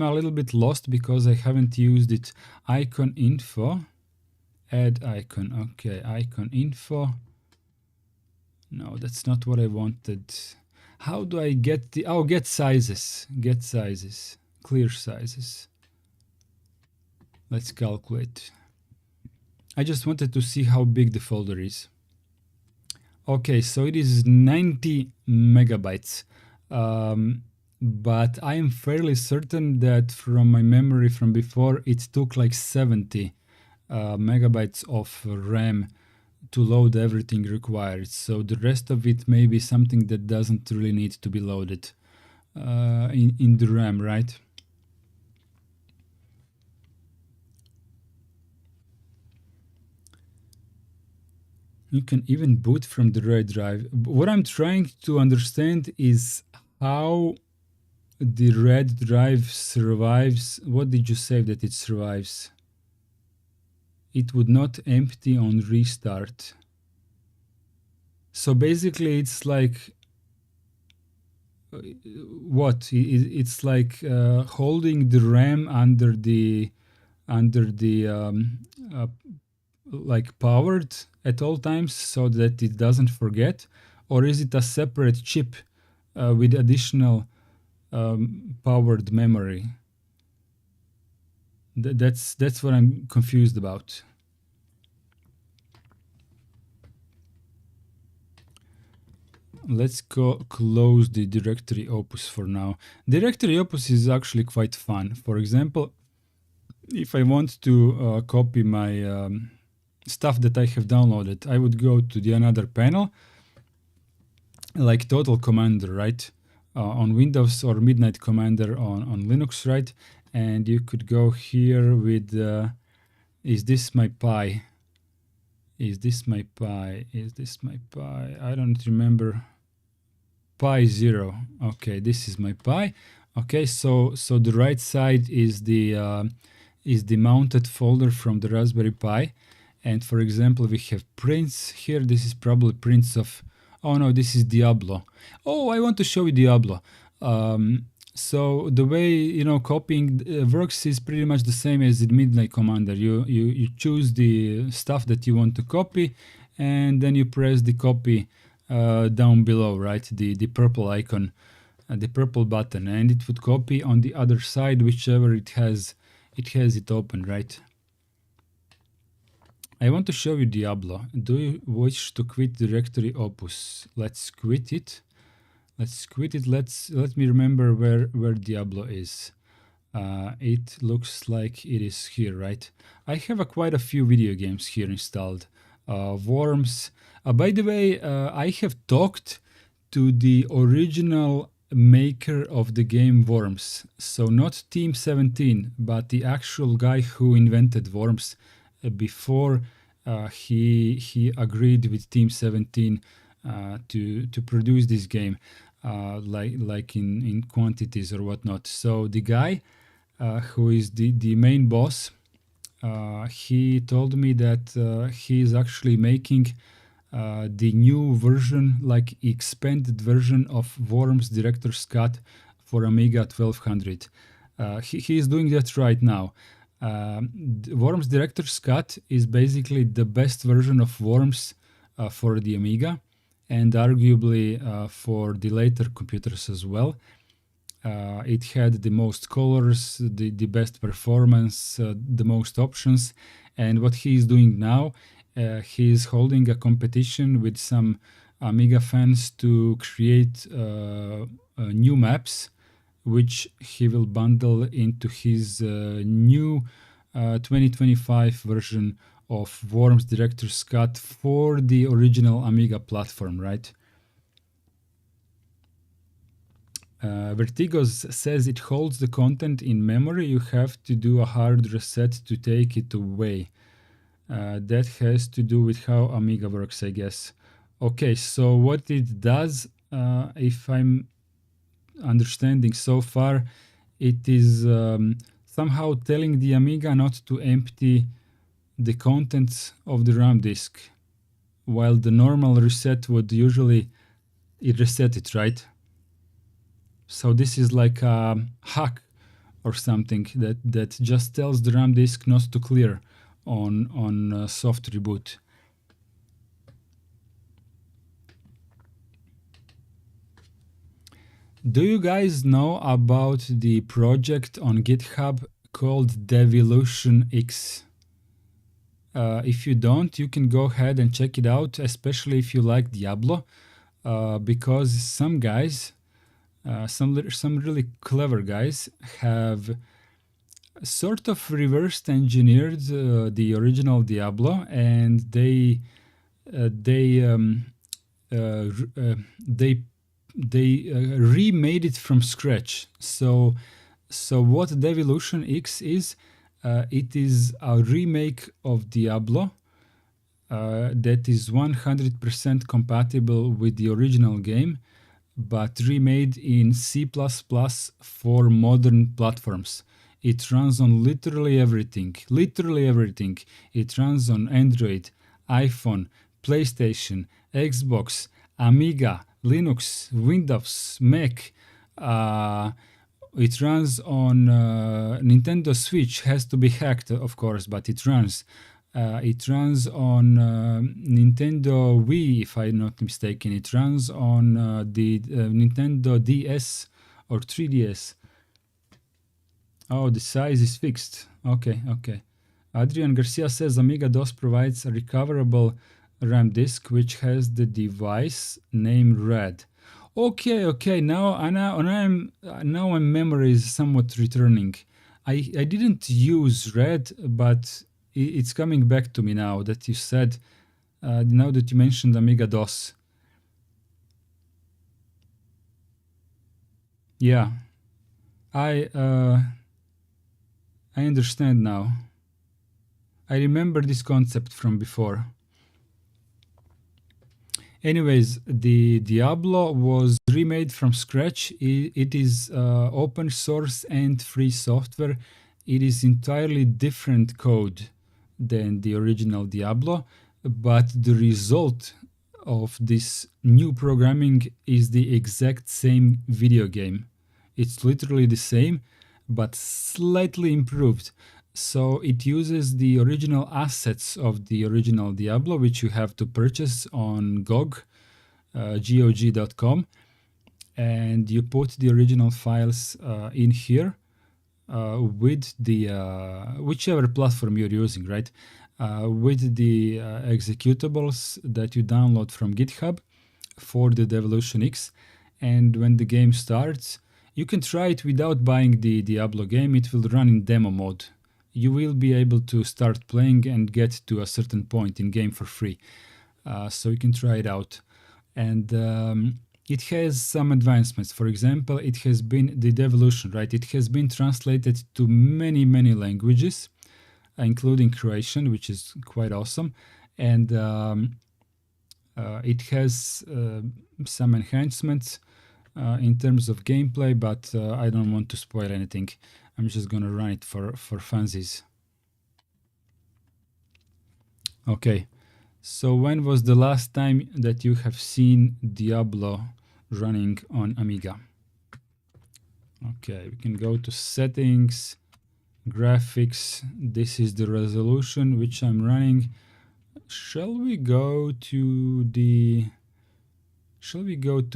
a little bit lost because I haven't used it. Icon info, add icon. Okay, icon info. No, that's not what I wanted. How do I get the get sizes, clear sizes. Let's calculate. I just wanted to see how big the folder is. Okay, so it is 90 megabytes. But I am fairly certain that from my memory from before, it took like 70 megabytes of RAM load everything required. So the rest of it may be something that doesn't really need to be loaded in the RAM, right? You can even boot from the RAID drive. What I'm trying to understand is how the RAID drive survives. What did you say that it survives? It would not empty on restart. So basically it's like what? It's like holding the RAM under the like powered at all times so that it doesn't forget, or is it a separate chip with additional powered memory? That's what I'm confused about. Let's go close the directory opus for now. Directory opus is actually quite fun. For example, if I want to copy my stuff that I have downloaded, I would go to the another panel, like Total Commander, right? On Windows, or Midnight Commander on Linux, right? And you could go here with, is this my Pi? Is this my Pi? Is this my Pi? I don't remember. Pi 0. Okay, this is my Pi. Okay, so the right side is the mounted folder from the Raspberry Pi. And for example, we have prints here. This is probably prints of, oh no, this is Diablo. Oh, I want to show you Diablo. So the way copying works is pretty much the same as in Midnight Commander. You choose the stuff that you want to copy, and then you press the copy down below, right? The purple icon, the purple button, and it would copy on the other side, whichever it has it open, right? I want to show you Diablo. Do you wish to quit directory opus? Let's quit it. Let's quit it. Let me remember where Diablo is. It looks like it is here, right? I have quite a few video games here installed. Worms. By the way, I have talked to the original maker of the game Worms. So not Team 17, but the actual guy who invented Worms before he agreed with Team 17 to produce this game, like in quantities or whatnot. So the guy who is the main boss, he told me that he is actually making the new version, like expanded version of Worms Director's Cut for Amiga 1200. He is doing that right now. Worms Director's Cut is basically the best version of Worms for the Amiga, and arguably for the later computers as well. It had the most colors, the best performance, the most options. And what he is doing now, he is holding a competition with some Amiga fans to create new maps, which he will bundle into his new 2025 version of Worms Director's Cut for the original Amiga platform, right? Vertigos says it holds the content in memory. You have to do a hard reset to take it away. That has to do with how Amiga works, I guess. Okay, so what it does, if I'm understanding so far, it is somehow telling the Amiga not to empty the contents of the RAM disk, while the normal reset would usually reset it, right? So this is like a hack or something that just tells the RAM disk not to clear on soft reboot. Do you guys know about the project on GitHub called Devolution X? If you don't, you can go ahead and check it out, especially if you like Diablo, because some guys, some really clever guys, have sort of reversed engineered the original Diablo, and they uh, they remade it from scratch. So what Devolution X is, it is a remake of Diablo that is 100% compatible with the original game, but remade in C++ for modern platforms. It runs on literally everything. Literally everything. It runs on Android, iPhone, PlayStation, Xbox, Amiga, Linux, Windows, Mac. It runs on Nintendo Switch. Has to be hacked, of course, but it runs. It runs on Nintendo Wii, if I'm not mistaken. It runs on the Nintendo DS or 3DS. Oh, the size is fixed. Okay, okay. Adrian Garcia says Amiga DOS provides a recoverable RAM disk which has the device name RAD. Okay, okay. Now my memory is somewhat returning. I didn't use RAD, but it's coming back to me now that you said. Now that you mentioned Amiga DOS. Yeah, I understand now. I remember this concept from before. Anyways, the Diablo was remade from scratch. It is open source and free software. It is entirely different code than the original Diablo, but the result of this new programming is the exact same video game. It's literally the same, but slightly improved. So it uses the original assets of the original Diablo, which you have to purchase on GOG, GOG.com, and you put the original files in here with the whichever platform you're using, right? With the executables that you download from GitHub for the Devolution X, and when the game starts, you can try it without buying the Diablo game. It will run in demo mode. You will be able to start playing and get to a certain point in game for free. So you can try it out. And it has some advancements. For example, it has been the Devolution, right? It has been translated to many, many languages, including Croatian, which is quite awesome. And it has some enhancements in terms of gameplay, but I don't want to spoil anything. I'm just gonna run it for funsies. Okay, so when was the last time that you have seen Diablo running on Amiga? Okay, we can go to settings, graphics. This is the resolution which I'm running. Shall we go to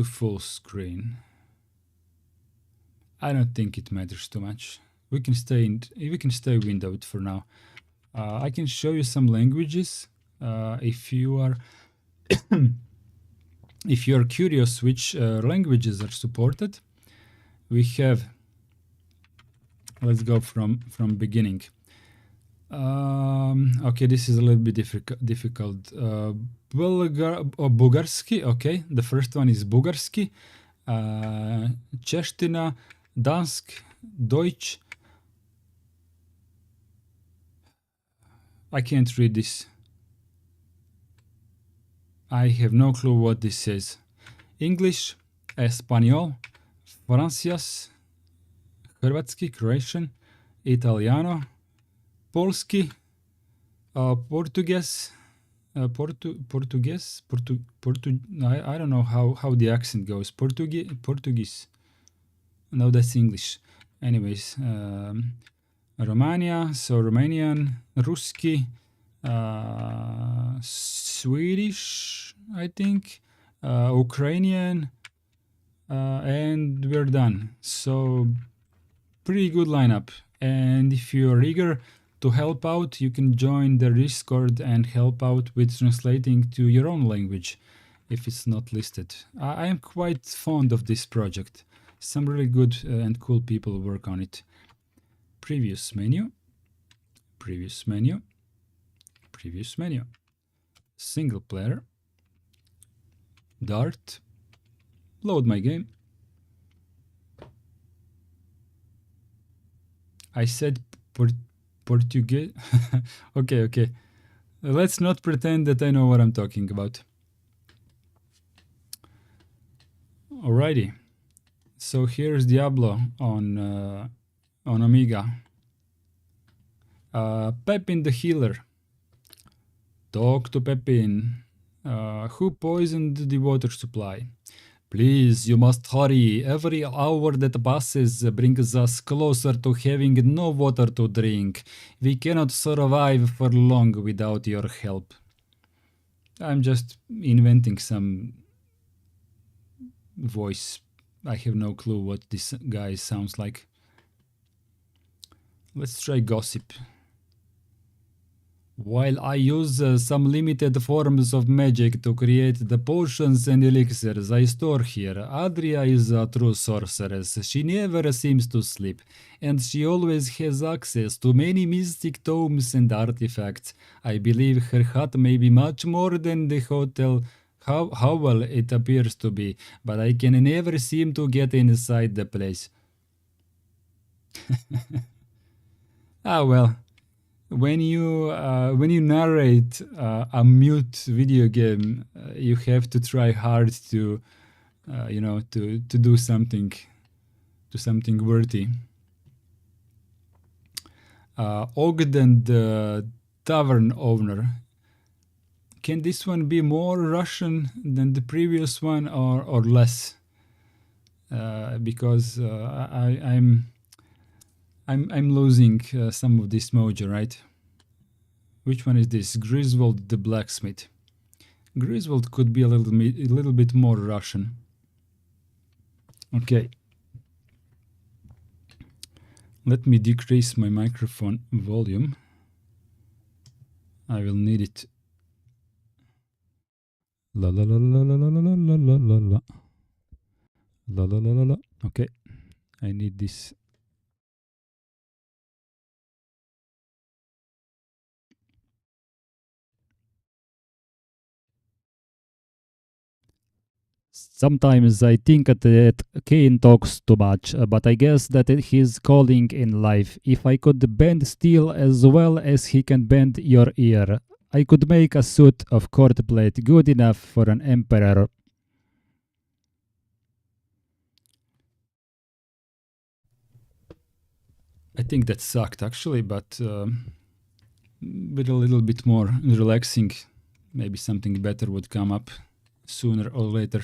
full screen? I don't think it matters too much. We can stay windowed for now. I can show you some languages if you are if you are curious which languages are supported. We have, let's go from beginning. Okay, this is a little bit difficult. Bugarski, okay, the first one is Bugarski. Čeština, Dansk, Deutsch. I can't read this. I have no clue what this says. English, Espanol, Francias, Hrvatski, Croatian, Italiano, Polski, Portuguese, I don't know how the accent goes. Portuguese. No, that's English. Anyways, Romania, so Romanian, Ruski, Swedish, I think, Ukrainian, and we're done. So pretty good lineup. And if you're eager to help out, you can join the Discord and help out with translating to your own language if it's not listed. I am quite fond of this project. Some really good and cool people work on it. Previous menu, previous menu, previous menu. single player, Dart, load my game. I said Portuguese. Okay. Let's not pretend that I know what I'm talking about. Alrighty. So here's Diablo on Amiga. Pepin the healer. Talk to Pepin. Who poisoned the water supply? Please, you must hurry. Every hour that passes brings us closer to having no water to drink. We cannot survive for long without your help. I'm just inventing some voice. I have no clue what this guy sounds like. Let's try gossip. While I use some limited forms of magic to create the potions and elixirs I store here, Adria is a true sorceress. She never seems to sleep, and she always has access to many mystic tomes and artifacts. I believe her hut may be much more than the hotel hovel it appears to be, but I can never seem to get inside the place. Well. When you narrate a mute video game, you have to try hard to to do something worthy. Ogden the tavern owner. Can this one be more Russian than the previous one, or less? Because I'm losing some of this mojo, right? Which one is this? Griswold the blacksmith. Griswold could be a little bit more Russian. Okay. Let me decrease my microphone volume. I will need it. La la la la la la la la la la la la la la la. Okay, I need this. Sometimes I think that Kane talks too much, but I guess that his calling in life. If I could bend steel as well as he can bend your ear, I could make a suit of court plate good enough for an emperor. I think that sucked actually, but with a little bit more relaxing, maybe something better would come up sooner or later.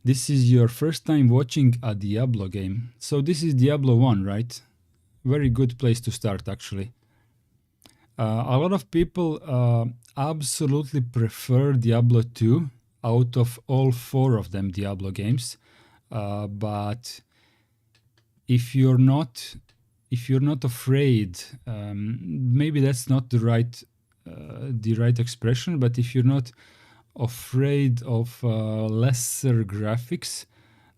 This is your first time watching a Diablo game. So this is Diablo 1, right? Very good place to start, actually. A lot of people absolutely prefer Diablo 2 out of all 4 of them Diablo games. But if you're not afraid, maybe that's not the right expression, but if you're not afraid of lesser graphics,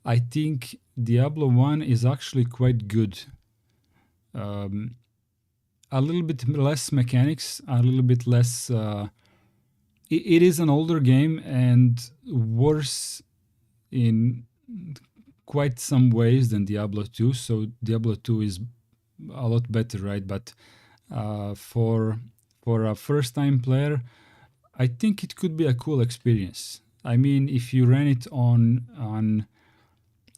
I think Diablo 1 is actually quite good. A little bit less mechanics, a little bit less. It is an older game and worse in quite some ways than Diablo 2. So Diablo 2 is a lot better, right? But for a first-time player, I think it could be a cool experience. I mean, if you ran it on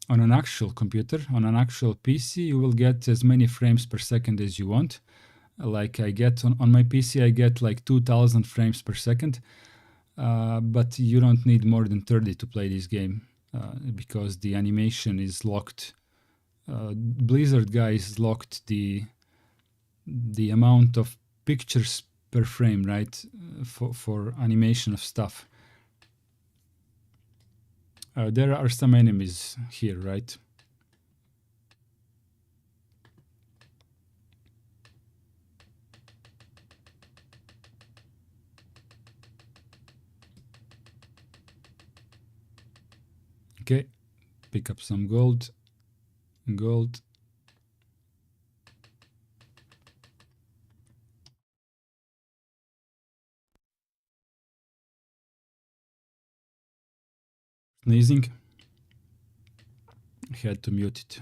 an actual computer, on an actual PC, you will get as many frames per second as you want. Like I get on my PC, I get like 2000 frames per second. But you don't need more than 30 to play this game because the animation is locked. Blizzard guys locked the amount of pictures per frame, right, for animation of stuff. There are some enemies here, right? Okay, pick up some gold. sneezing. I had to mute it.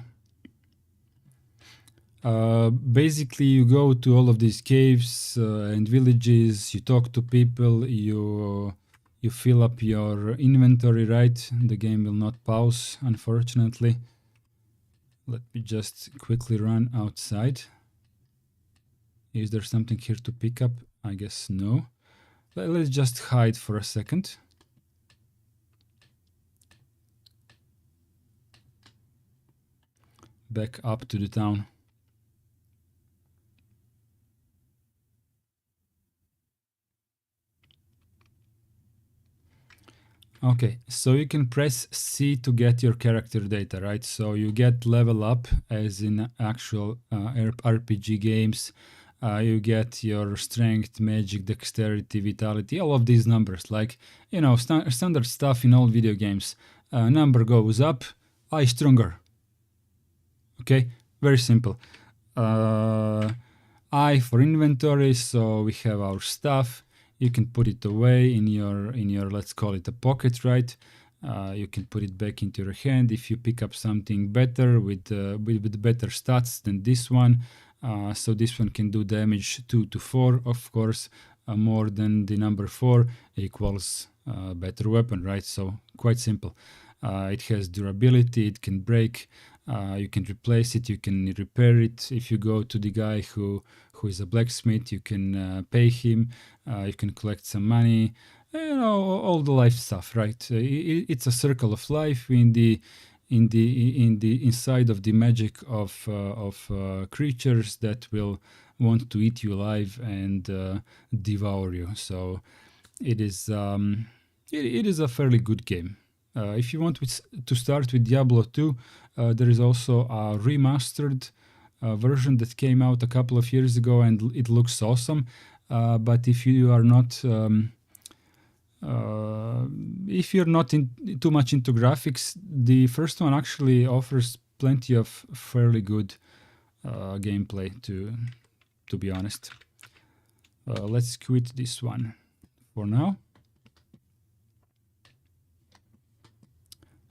Basically, you go to all of these caves and villages, you talk to people, you fill up your inventory, right? The game will not pause, unfortunately. Let me just quickly run outside. Is there something here to pick up? I guess no. Let's just hide for a second. Back up to the town. Okay, so you can press C to get your character data, right? So you get level up as in actual RPG games. You get your strength, magic, dexterity, vitality, all of these numbers, like, you know, standard stuff in all video games. Number goes up, I stronger. Okay, very simple. I for inventory, so we have our stuff. You can put it away in your let's call it a pocket, right? You can put it back into your hand if you pick up something better with better stats than this one. So this one can do damage 2 to 4, of course. More than the number 4 equals better weapon, right? So quite simple. It has durability, it can break, you can replace it, you can repair it. If you go to the guy who is a blacksmith, you can pay him, you can collect some money, you know, all the life stuff, right? It's a circle of life in the inside of the magic of creatures that will want to eat you alive and devour you. So it is it is a fairly good game. If you want to start with Diablo 2, there is also a remastered version that came out a couple of years ago, and it looks awesome. But if you are not if you're not too much into graphics, the first one actually offers plenty of fairly good gameplay, to be honest. Let's quit this one for now.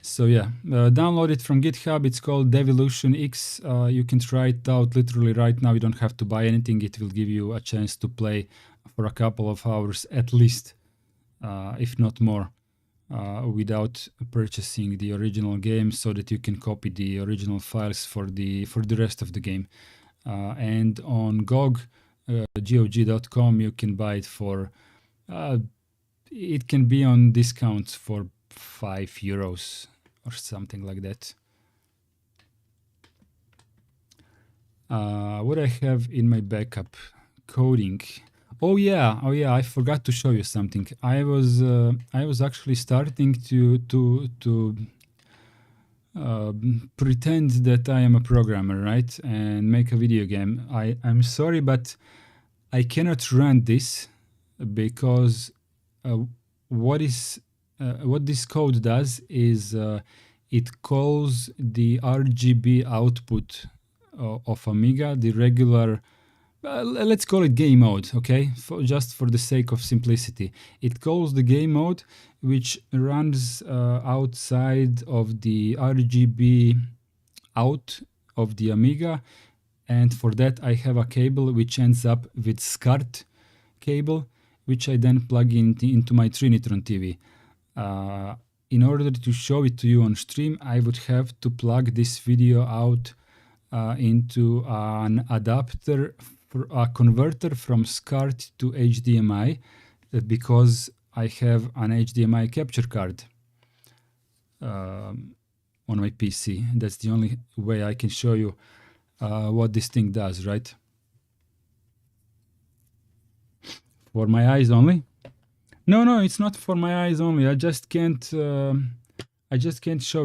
So yeah, download it from GitHub. It's called Devolution X. You can try it out literally right now. You don't have to buy anything. It will give you a chance to play for a couple of hours at least, if not more, without purchasing the original game, so that you can copy the original files for the rest of the game. And on GOG, GOG.com, you can buy it for. It can be on discount for €5 or something like that. What I have in my backup? Coding. Oh yeah, I forgot to show you something. I was actually starting to pretend that I am a programmer, right? And make a video game. I'm sorry, but I cannot run this because what this code does is it calls the RGB output of Amiga, the regular, let's call it game mode, okay? Just for the sake of simplicity. It calls the game mode, which runs outside of the RGB out of the Amiga. And for that, I have a cable which ends up with SCART cable, which I then plug into my Trinitron TV. In order to show it to you on stream, I would have to plug this video out into an adapter, for a converter from SCART to HDMI, because I have an HDMI capture card on my PC. That's the only way I can show you what this thing does, right? For my eyes only? No, it's not for my eyes only. I just can't show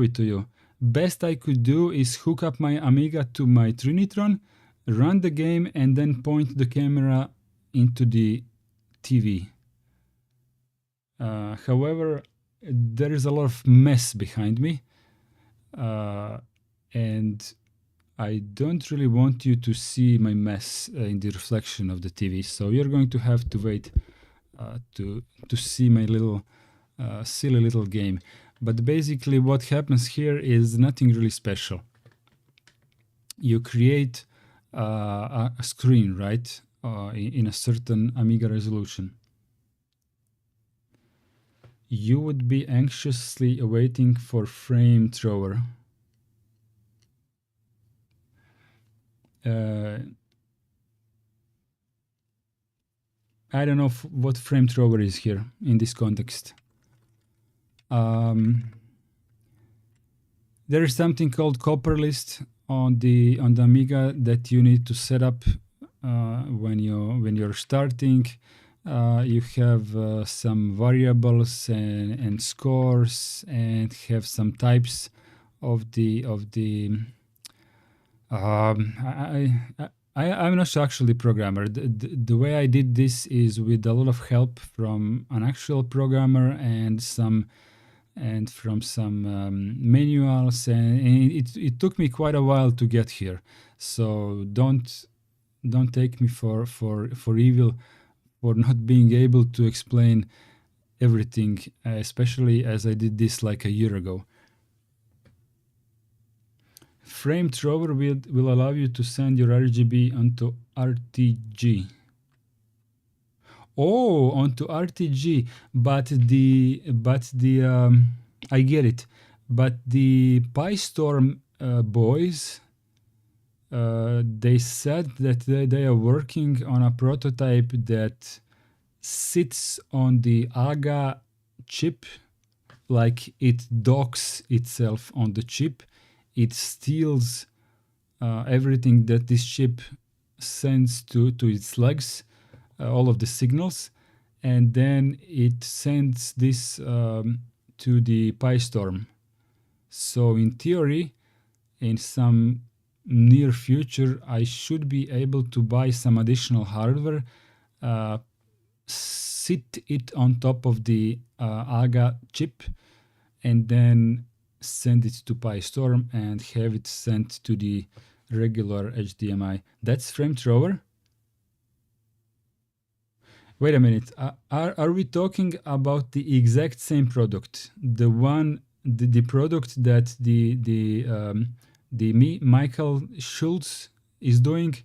it to you. Best I could do is hook up my Amiga to my Trinitron, run the game, and then point the camera into the TV. However, there is a lot of mess behind me, and I don't really want you to see my mess in the reflection of the TV. So you're going to have to wait to see my little silly little game. But basically what happens here is nothing really special. You create a screen, right, in a certain Amiga resolution. You would be anxiously awaiting for frame thrower. I don't know what frame thrower is here in this context. There is something called copper list on the Amiga that you need to set up when you're starting. You have some variables and scores, and have some types of the I'm not actually a programmer. The way I did this is with a lot of help from an actual programmer and from some manuals, and it took me quite a while to get here. So don't take me for evil for not being able to explain everything, especially as I did this like a year ago. Frame thrower will allow you to send your RGB onto RTG. Oh, onto RTG, but the I get it. But the PyStorm boys, they said that they are working on a prototype that sits on the AGA chip, like it docks itself on the chip. It steals everything that this chip sends to its legs, all of the signals, and then it sends this to the PyStorm. So in theory, in some near future, I should be able to buy some additional hardware, sit it on top of the AGA chip, and then send it to PyStorm and have it sent to the regular HDMI. That's frame thrower. Wait a minute. Are we talking about the exact same product? The one, the product that Michael Schultz is doing,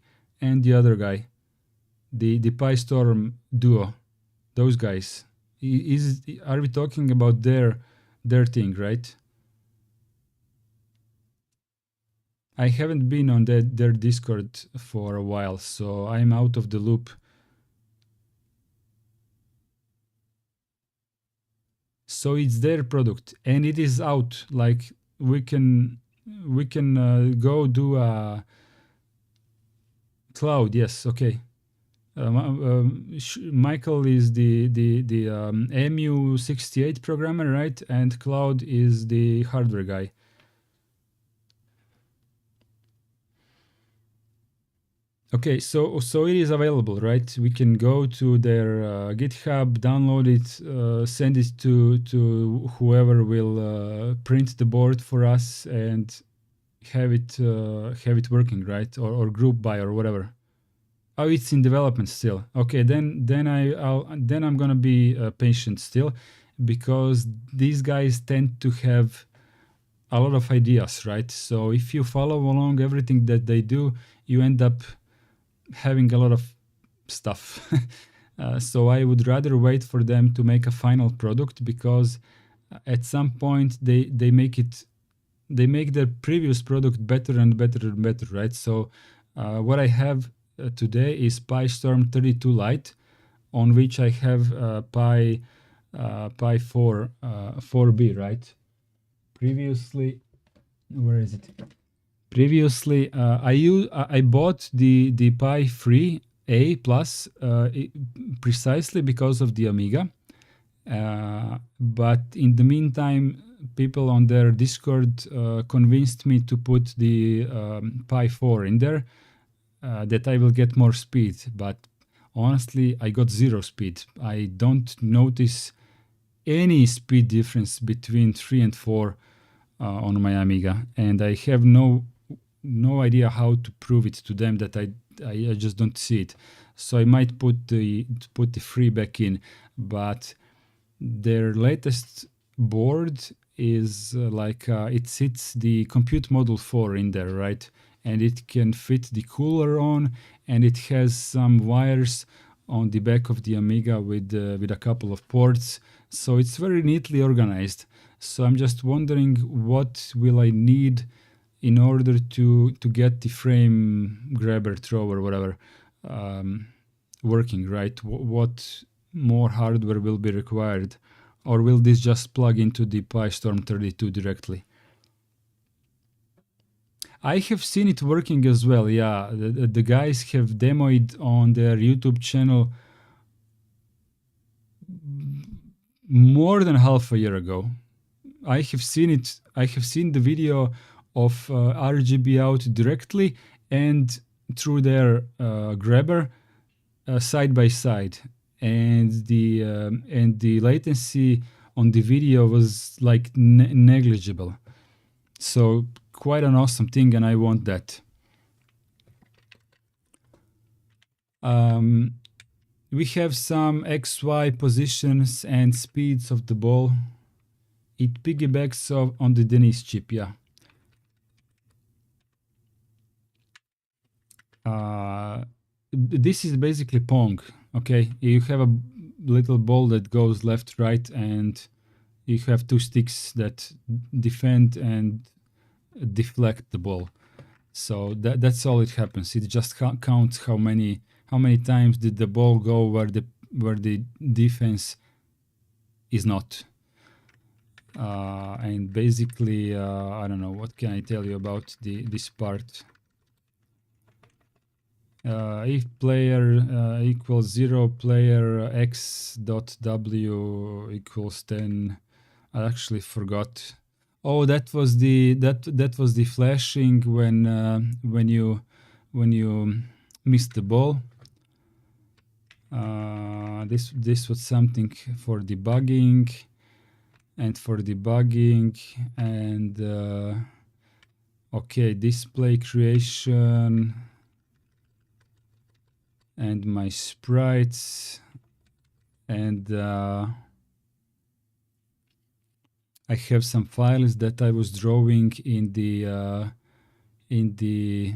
and the other guy, the PyStorm duo, those guys. Are we talking about their thing, right? I haven't been on their Discord for a while, so I'm out of the loop. So it's their product, and it is out. Like we can go do a cloud. Yes, okay. Michael is the MU68 programmer, right? And Cloud is the hardware guy. Okay, so it is available, right? We can go to their GitHub, download it, send it to whoever will print the board for us, and have it working, right? Or group buy or whatever. Oh, it's in development still. Okay, then I'm gonna be patient still, because these guys tend to have a lot of ideas, right? So if you follow along everything that they do, you end up having a lot of stuff. So I would rather wait for them to make a final product, because at some point they make their previous product better and better and better, right? So what I have today is PyStorm 32 Lite, on which I have Pi 4B, right? Previously, where is it? Previously, I bought the Pi 3A Plus precisely because of the Amiga. But in the meantime, people on their Discord convinced me to put the Pi 4 in there, that I will get more speed. But honestly, I got zero speed. I don't notice any speed difference between 3 and 4 on my Amiga, and I have no idea how to prove it to them that I just don't see it. So I might put the 3 back in, but their latest board is like it sits the compute module 4 in there, right? And it can fit the cooler on, and it has some wires on the back of the Amiga with a couple of ports. So it's very neatly organized. So I'm just wondering, what will I need in order to get the frame grabber, thrower, whatever, working, right? What more hardware will be required? Or will this just plug into the PyStorm 32 directly? I have seen it working as well, yeah. The guys have demoed on their YouTube channel more than half a year ago. I have seen it. I have seen the video of RGB out directly and through their grabber side by side, and the latency on the video was like negligible. So quite an awesome thing, and I want that. We have some XY positions and speeds of the ball. It piggybacks on the Denise chip, yeah. This is basically Pong, okay? You have a little ball that goes left, right, and you have two sticks that defend and deflect the ball. So that's all it happens. It just counts how many times did the ball go where the defense is not. And basically, I don't know, what can I tell you about this part? If player equals 0, player x dot w equals 10. I actually forgot. Oh, that was the flashing when you missed the ball. This was something for debugging, and okay, display creation and my sprites, and I have some files that I was drawing in the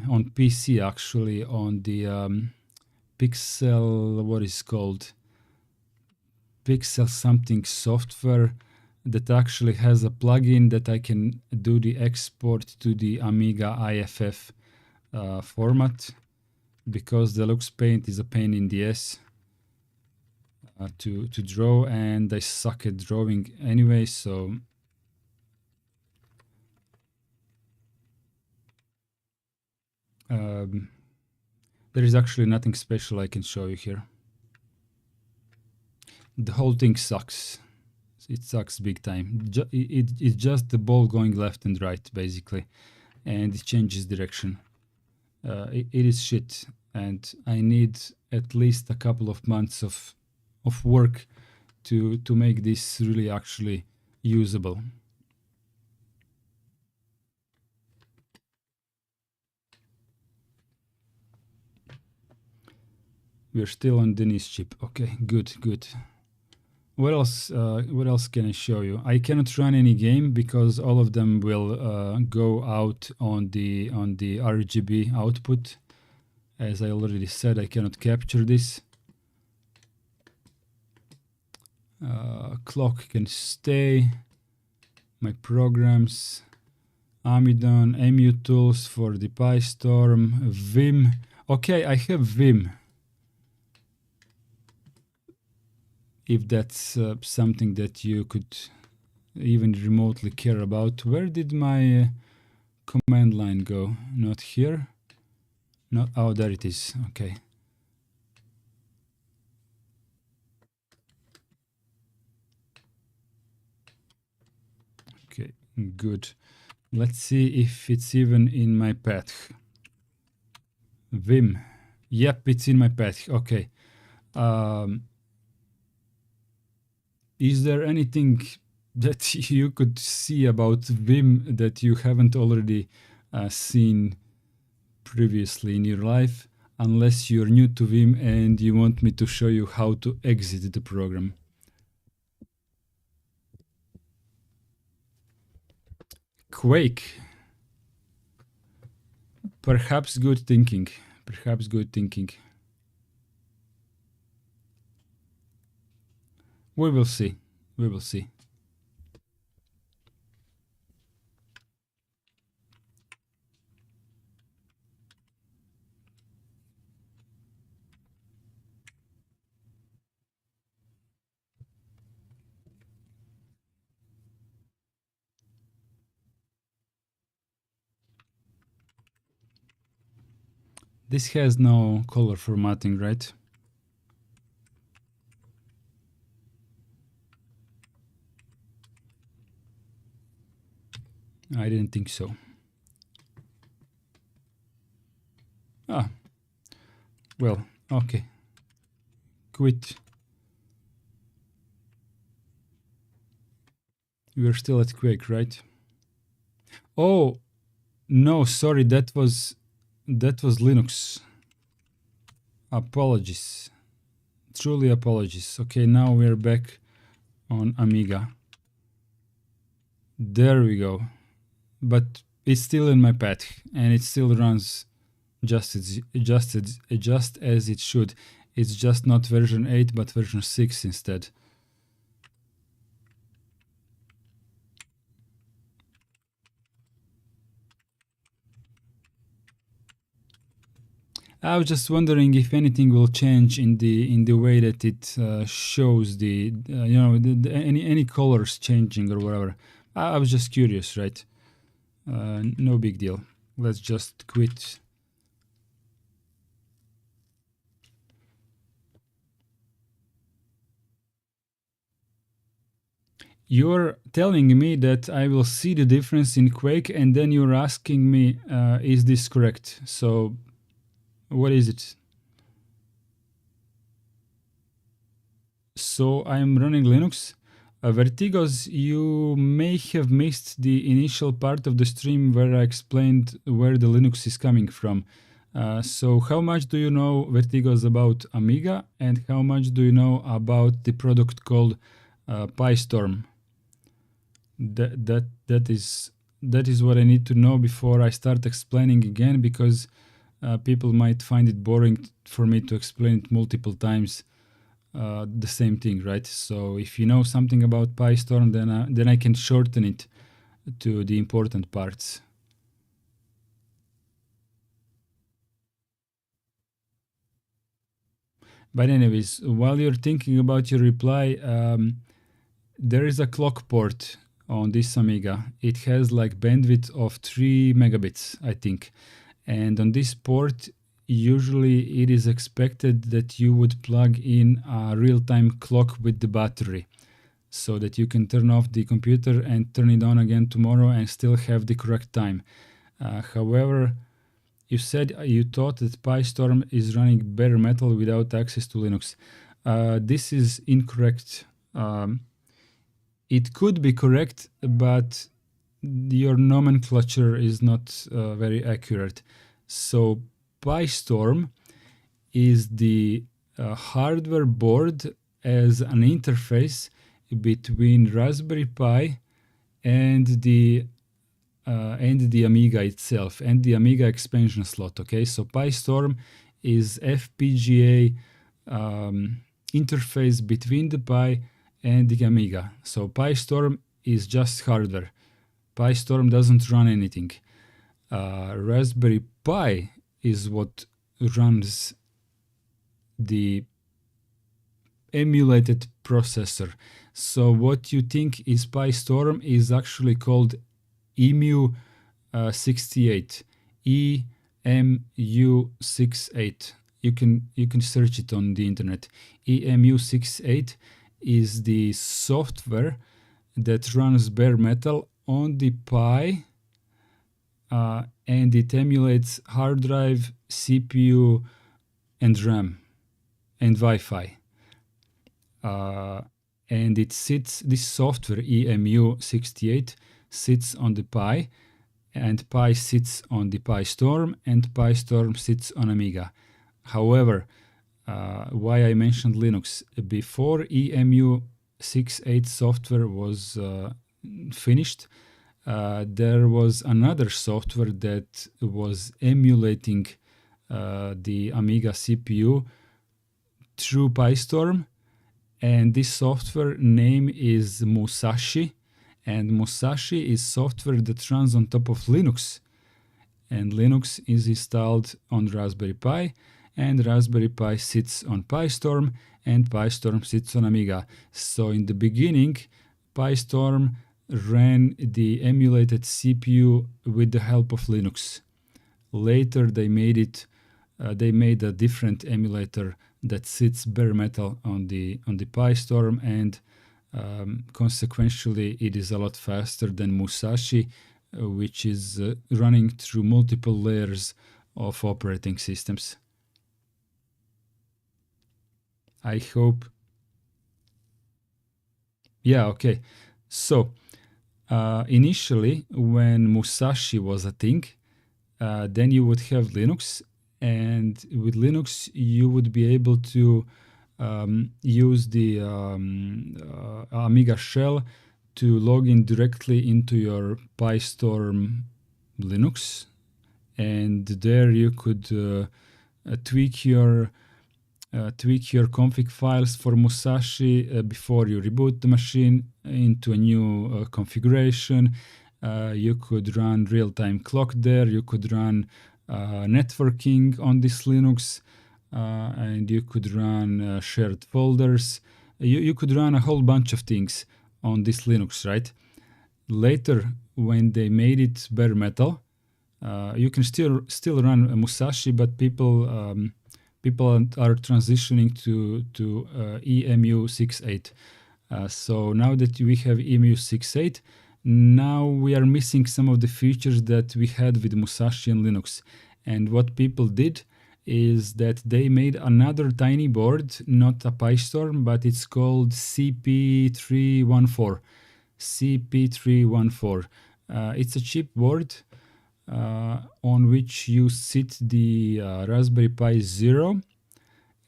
on PC, actually, on the Pixel, what is called, Pixel something software, that actually has a plugin that I can do the export to the Amiga IFF format, because the Deluxe Paint is a pain in the ass to draw, and I suck at drawing anyway, so there is actually nothing special I can show you here. The whole thing sucks. It sucks big time. It's just the ball going left and right, basically, and it changes direction. It is shit, and I need at least a couple of months of work to make this really actually usable. We're still on Denise chip. Okay, good. What else can I show you? I cannot run any game because all of them will go out on the RGB output. As I already said, I cannot capture this. Clock can stay. My programs, Amidon, Emu tools for the PyStorm, Vim. Okay, I have Vim. If that's something that you could even remotely care about. Where did my command line go? Not here. Not, oh, there it is. Okay. Okay, good. Let's see if it's even in my path. Vim. Yep, it's in my path. Okay. Is there anything that you could see about Vim that you haven't already seen previously in your life, unless you're new to Vim and you want me to show you how to exit the program? Quake. Perhaps good thinking. Perhaps good thinking. We will see. We will see. This has no color formatting, right? I didn't think so. Ah. Well, okay. Quit. We are still at Quake, right? Oh, no, sorry, that was Linux. Apologies. Truly apologies. Okay, now we're back on Amiga. There we go. But it's still in my path and it still runs just as it should. It's just not version 8 but version 6 instead. I was just wondering if anything will change in the way that it shows the any colors changing or whatever. I was just curious, right? No big deal. Let's just quit. You're telling me that I will see the difference in Quake, and then you're asking me, is this correct? So, what is it? So, I'm running Linux. Vertigos, you may have missed the initial part of the stream where I explained where the Linux is coming from. So, how much do you know, Vertigos, about Amiga, and how much do you know about the product called PyStorm? That is what I need to know before I start explaining again, because people might find it boring for me to explain it multiple times the same thing, right? So if you know something about PyStorm, then I can shorten it to the important parts. But anyways, while you're thinking about your reply, there is a clock port on this Amiga. It has like bandwidth of 3 megabits, I think. And on this port, usually it is expected that you would plug in a real-time clock with the battery so that you can turn off the computer and turn it on again tomorrow and still have the correct time. However, you said you thought that PyStorm is running bare metal without access to Linux. This is incorrect. It could be correct, but your nomenclature is not very accurate. So PyStorm is the hardware board as an interface between Raspberry Pi and the Amiga itself and the Amiga expansion slot. Okay, so PyStorm is FPGA interface between the Pi and the Amiga. So PyStorm is just hardware. PyStorm doesn't run anything. Raspberry Pi is what runs the emulated processor. So what you think is PyStorm is actually called EMU68. EMU68. You can search it on the internet. EMU68 is the software that runs bare metal on the Pi, and it emulates hard drive, CPU, and RAM, and Wi-Fi. And it sits, this software EMU68 sits on the Pi, and Pi sits on the PyStorm, and PyStorm sits on Amiga. However, why I mentioned Linux, before EMU68 software was finished, there was another software that was emulating the Amiga CPU through PyStorm, and this software name is Musashi, and Musashi is software that runs on top of Linux, and Linux is installed on Raspberry Pi, and Raspberry Pi sits on PyStorm, and PyStorm sits on Amiga. So in the beginning, PyStorm ran the emulated CPU with the help of Linux. Later, they made a different emulator that sits bare metal on the PyStorm, and consequentially, it is a lot faster than Musashi, which is running through multiple layers of operating systems. I hope. Yeah, okay. So initially, when Musashi was a thing, then you would have Linux, and with Linux, you would be able to use the Amiga shell to log in directly into your PyStorm Linux, and there you could tweak your config files for Musashi before you reboot the machine into a new configuration. You could run real-time clock there. You could run networking on this Linux, and you could run shared folders. You could run a whole bunch of things on this Linux, right? Later, when they made it bare metal, you can still run a Musashi, but people are transitioning to EMU68. So now that we have EMU68, now we are missing some of the features that we had with Musashi and Linux. And what people did is that they made another tiny board, not a PyStorm, but it's called CP314. CP314. It's a chip board on which you sit the Raspberry Pi Zero,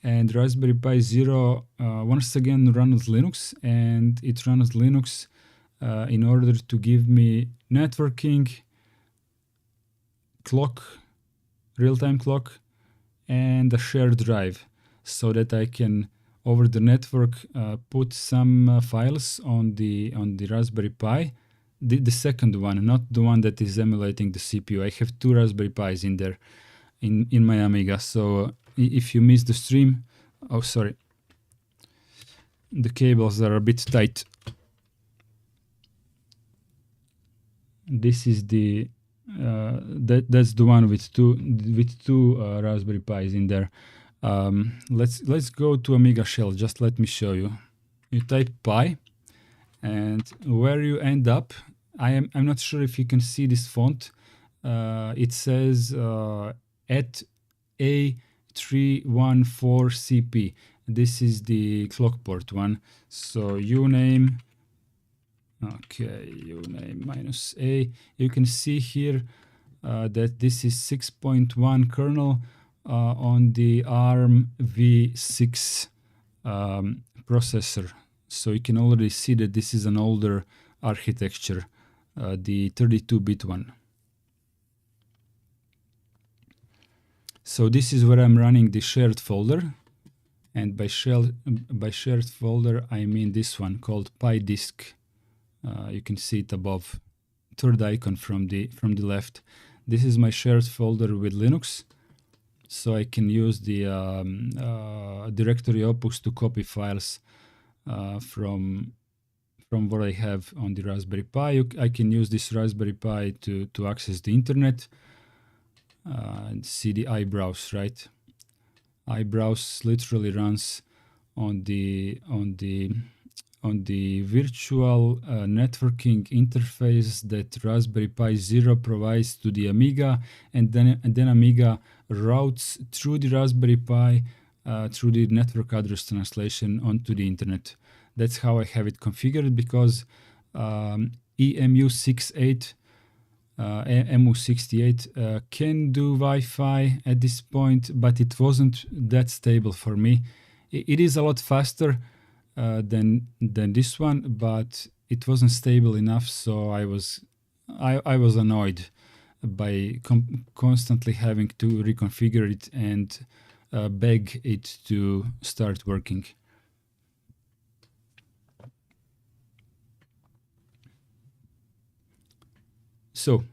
and Raspberry Pi Zero once again runs Linux, and it runs Linux in order to give me networking, clock, real-time clock, and a shared drive, so that I can over the network put some files on the Raspberry Pi. The second one, not the one that is emulating the CPU. I have two Raspberry Pis in there, in my Amiga. So if you miss the stream, oh sorry, the cables are a bit tight. This is the that's the one with two Raspberry Pis in there. Let's go to Amiga shell. Just let me show you. You type pi, and where you end up, I'm not sure if you can see this font. It says at A314CP. This is the clock port one. So uname, okay, uname -A. You can see here that this is 6.1 kernel on the ARM v6 processor. So you can already see that this is an older architecture, the 32-bit one. So this is where I'm running the shared folder, and by shared folder I mean this one called PyDisk. You can see it above, third icon from the left. This is my shared folder with Linux, so I can use the directory opus to copy files from what I have on the Raspberry Pi. I can use this Raspberry Pi to access the internet and see the iBrowse, right? iBrowse literally runs on the virtual networking interface that Raspberry Pi Zero provides to the Amiga, and then Amiga routes through the Raspberry Pi through the network address translation onto the internet. That's how I have it configured, because EMU68, EMU68 can do Wi-Fi at this point, but it wasn't that stable for me. It is a lot faster than this one, but it wasn't stable enough, so I was I was annoyed by constantly having to reconfigure it and beg it to start working. So,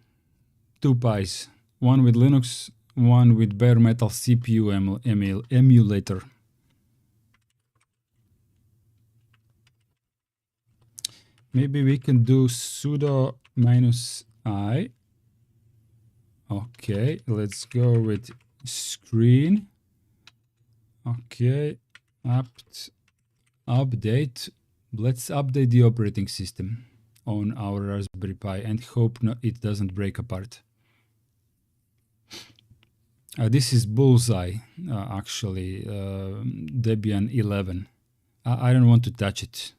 2 Pis, one with Linux, one with bare metal CPU emulator. Maybe we can do sudo -i. Okay, let's go with screen. Okay, update. Let's update the operating system on our Raspberry Pi and hope it doesn't break apart. This is Bullseye, actually, Debian 11. I don't want to touch it.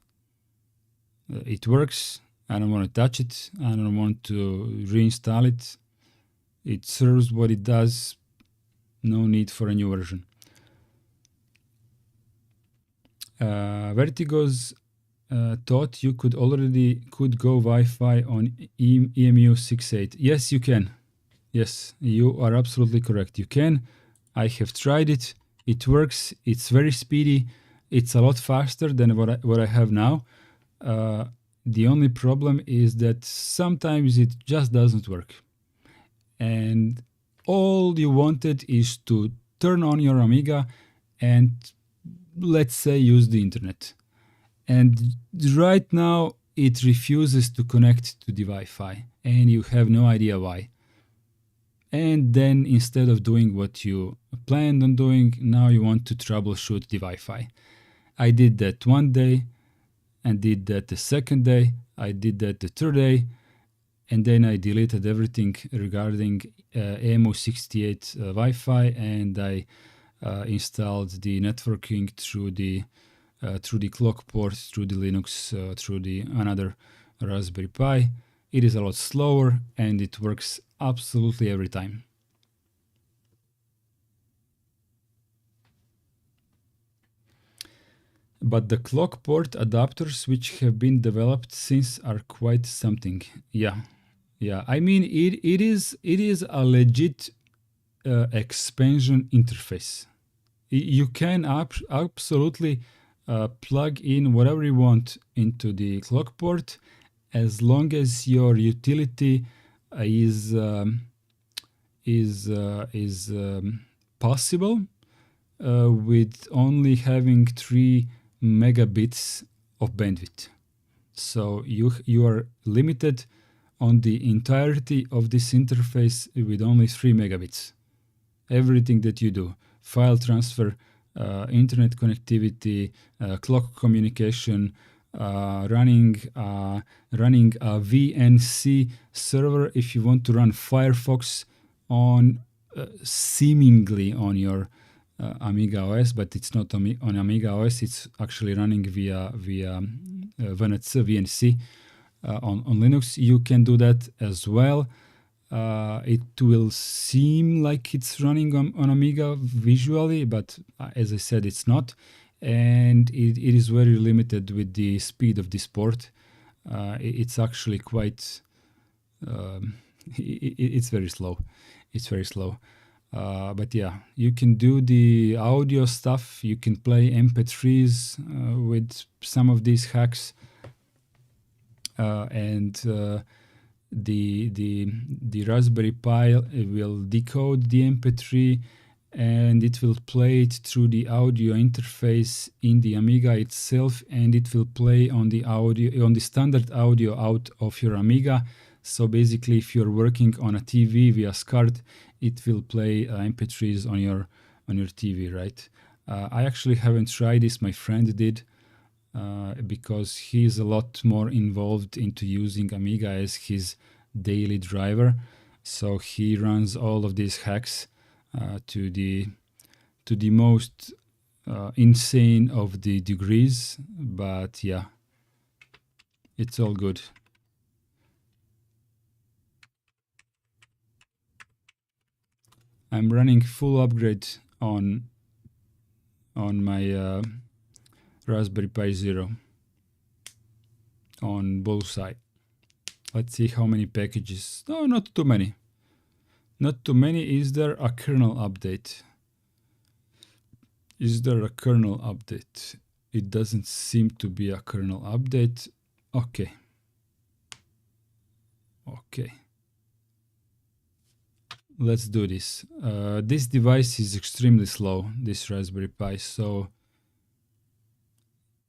It works. I don't want to touch it. I don't want to reinstall it. It serves what it does. No need for a new version. Vertigo's thought you could go Wi-Fi on EMU 6.8. Yes, you can. Yes, you are absolutely correct. You can. I have tried it. It works. It's very speedy. It's a lot faster than what I have now. The only problem is that sometimes it just doesn't work. And all you wanted is to turn on your Amiga and, let's say, use the internet. And right now it refuses to connect to the Wi-Fi, and you have no idea why. And then instead of doing what you planned on doing, now you want to troubleshoot the Wi-Fi. I did that one day, and did that the second day, I did that the third day, and then I deleted everything regarding EMU68 Wi-Fi, and I installed the networking through the clock port, through the Linux, through the another Raspberry Pi. It is a lot slower and it works absolutely every time. But the clock port adapters which have been developed since are quite something. Yeah. I mean, it is a legit expansion interface. You can absolutely plug in whatever you want into the clock port, as long as your utility is possible with only having 3 megabits of bandwidth. So you are limited on the entirety of this interface with only 3 megabits. Everything that you do, file transfer, internet connectivity, clock communication, running a VNC server if you want to run Firefox on seemingly on your Amiga OS, but it's not on Amiga OS. It's actually running via VNC on Linux. You can do that as well. It will seem like it's running on Amiga visually, but as I said, it's not. And it is very limited with the speed of this port. It's actually quite... it's very slow. It's very slow. But yeah, you can do the audio stuff. You can play MP3s with some of these hacks. And the Raspberry Pi will decode the MP3 and it will play it through the audio interface in the Amiga itself, and it will play on the standard audio out of your Amiga. So basically, if you're working on a TV via SCART, it will play MP3s on your TV, right? I actually haven't tried this. My friend did. Because he's a lot more involved into using Amiga as his daily driver. So he runs all of these hacks to the most insane of the degrees. But yeah, it's all good. I'm running full upgrade on my Raspberry Pi Zero on Bullseye. Let's see how many packages. No, not too many. Not too many. Is there a kernel update? Is there a kernel update? It doesn't seem to be a kernel update. Okay. Okay. Let's do this. This device is extremely slow, this Raspberry Pi, so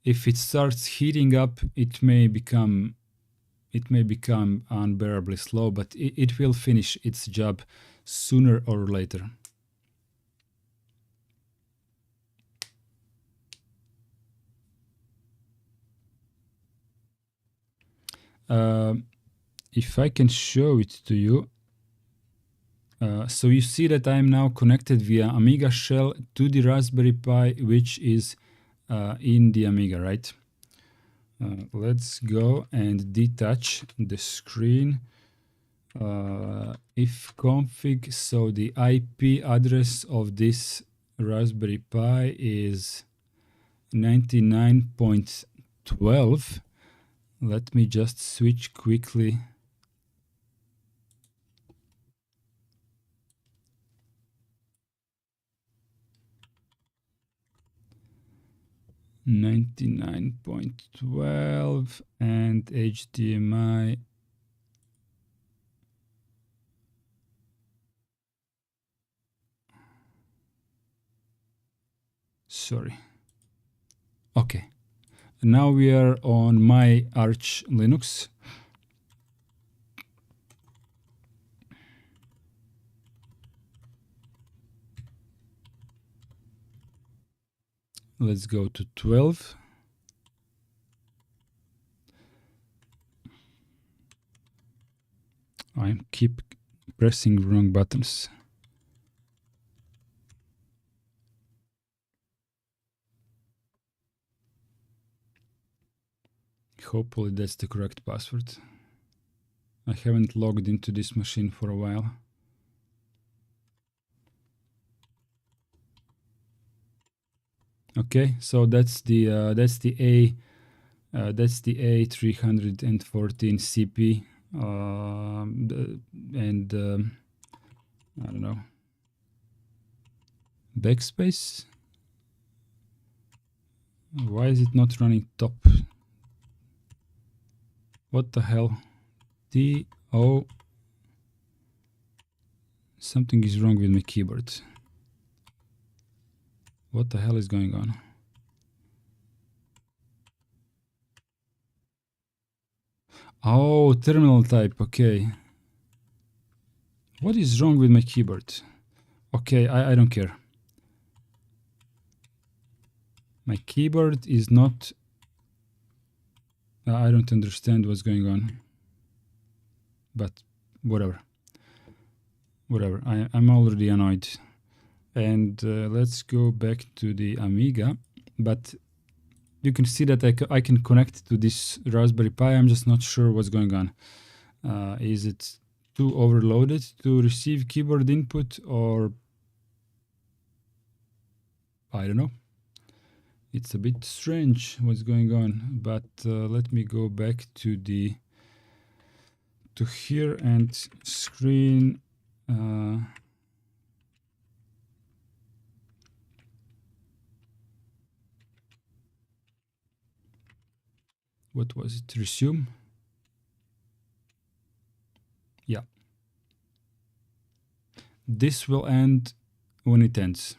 if it starts heating up, it may become unbearably slow, but it will finish its job sooner or later. If I can show it to you, so you see that I'm now connected via Amiga shell to the Raspberry Pi, which is in the Amiga, right? Let's go and detach the screen. If config, so the IP address of this Raspberry Pi is 99.12. Let me just switch quickly. .12 and HDMI. Sorry. Okay. Now we are on my Arch Linux. Let's go to 12. I keep pressing wrong buttons. Hopefully that's the correct password. I haven't logged into this machine for a while. Okay, so that's the A314 CP, and I don't know, backspace. Why is it not running top? What the hell? O. Something is wrong with my keyboard. What the hell is going on? Oh, terminal type, okay. What is wrong with my keyboard? Okay, I don't care. My keyboard is not... I don't understand what's going on. But whatever. Whatever, I'm already annoyed. And let's go back to the Amiga. But you can see that I can connect to this Raspberry Pi. I'm just not sure what's going on. Is it too overloaded to receive keyboard input, or I don't know. It's a bit strange what's going on, but let me go back to here and screen. What was it? Resume. Yeah. This will end when it ends.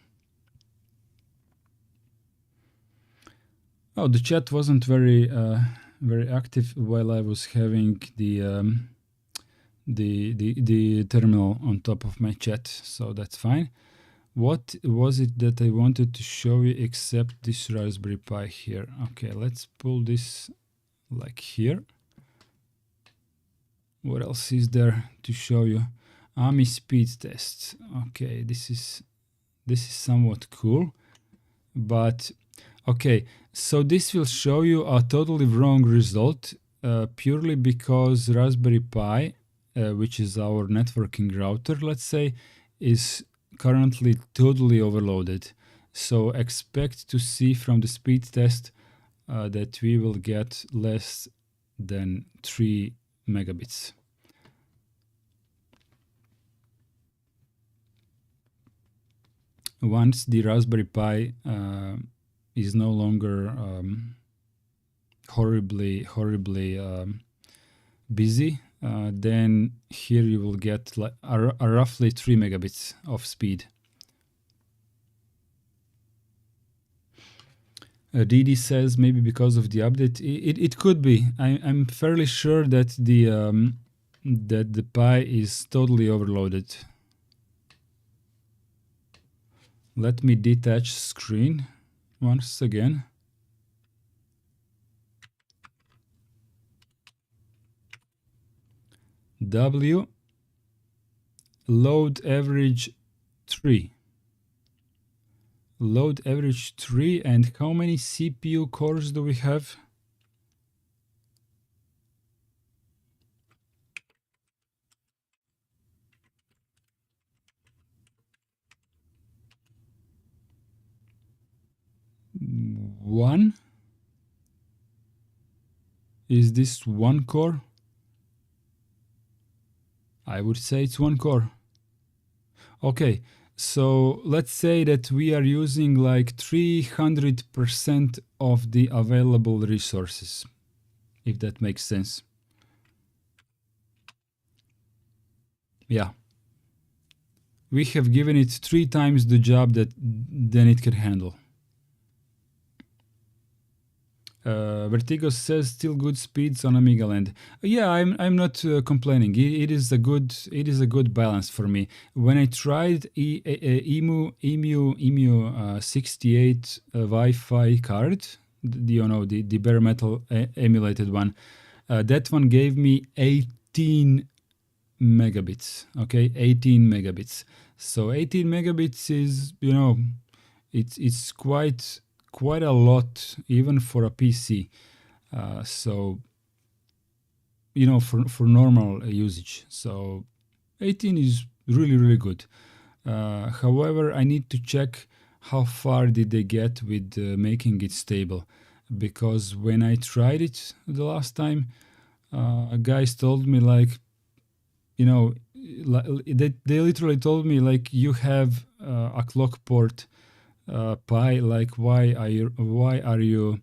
Oh, the chat wasn't very active while I was having the terminal on top of my chat, so that's fine. What was it that I wanted to show you except this Raspberry Pi here? Okay, let's pull this like here. What else is there to show you? AMI speed test. Okay, this is somewhat cool, but okay, so this will show you a totally wrong result purely because Raspberry Pi, which is our networking router, let's say, is currently totally overloaded. So expect to see from the speed test that we will get less than 3 megabits. Once the Raspberry Pi is no longer horribly busy, then here you will get like a roughly 3 megabits of speed. Didi says maybe because of the update. It could be. I'm fairly sure that the Pi is totally overloaded. Let me detach screen once again. W load average 3. Load average 3, and how many CPU cores do we have? One? Is this one core? I would say it's one core. Okay, so let's say that we are using like 300% of the available resources, if that makes sense. Yeah. We have given it 3 times the job than it can handle. Vertigo says still good speeds on Amiga Land. Yeah, I'm not complaining. It is a good balance for me. When I tried EMU 68 Wi-Fi card, the bare metal emulated one, that one gave me 18 megabits. Okay, 18 megabits. So 18 megabits is, it's quite a lot even for a PC. So, for normal usage. So 18 is really good. However, I need to check how far did they get with making it stable, because when I tried it the last time, guys told me like, they literally told me like, you have a clock port Pi, like why are you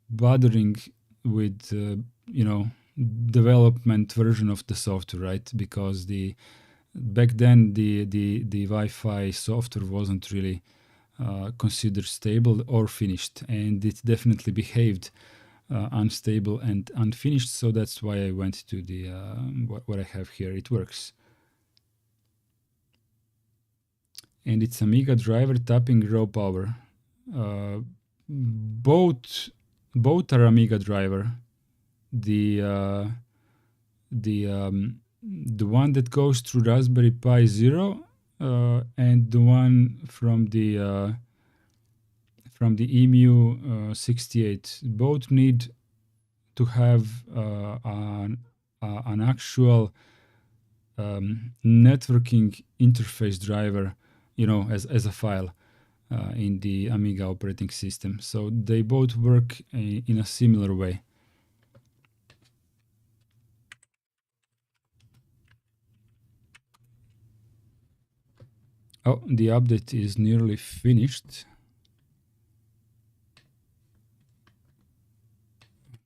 bothering with development version of the software, right? Because back then the Wi-Fi software wasn't really considered stable or finished, and it definitely behaved unstable and unfinished. So that's why I went to the what I have here. It works. And it's Amiga driver tapping raw power. Both are Amiga driver. The one that goes through Raspberry Pi Zero and the one from the EMU 68. Both need to have an actual networking interface driver, as a file in the Amiga operating system. So they both work in a similar way. Oh, the update is nearly finished.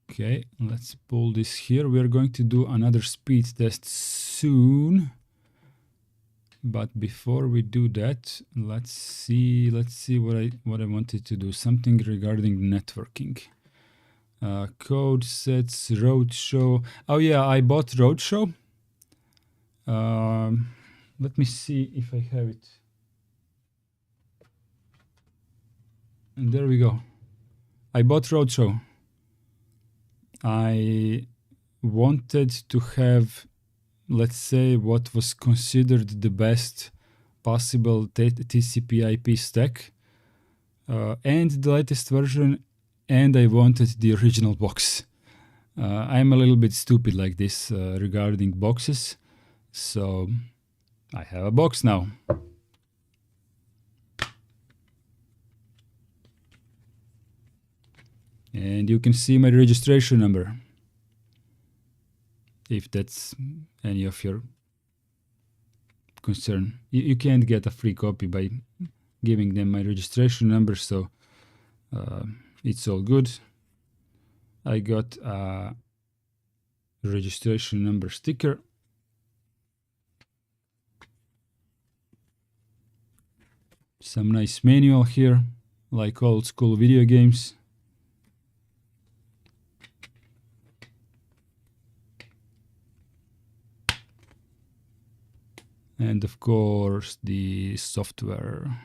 Okay, let's pull this here. We're going to do another speed test soon. But before we do that, let's see what I wanted to do. Something regarding networking. Code sets, Roadshow. Oh yeah, I bought Roadshow. Let me see if I have it. And there we go. I bought Roadshow. I wanted to have, let's say, what was considered the best possible TCP/IP stack, and the latest version, and I wanted the original box. I'm a little bit stupid like this regarding boxes, so I have a box now. And you can see my registration number. if that's any of your concern. You can't get a free copy by giving them my registration number, so it's all good. I got a registration number sticker. Some nice manual here, like old school video games. And of course the software.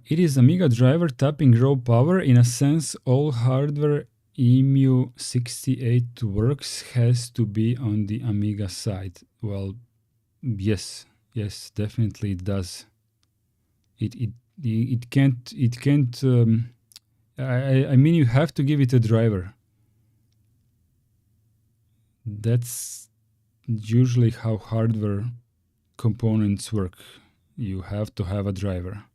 It is Amiga driver tapping raw power. In a sense, all hardware EMU68 works has to be on the Amiga side. Well, yes, definitely it does. It can't. I mean, you have to give it a driver. That's usually how hardware components work. You have to have a driver.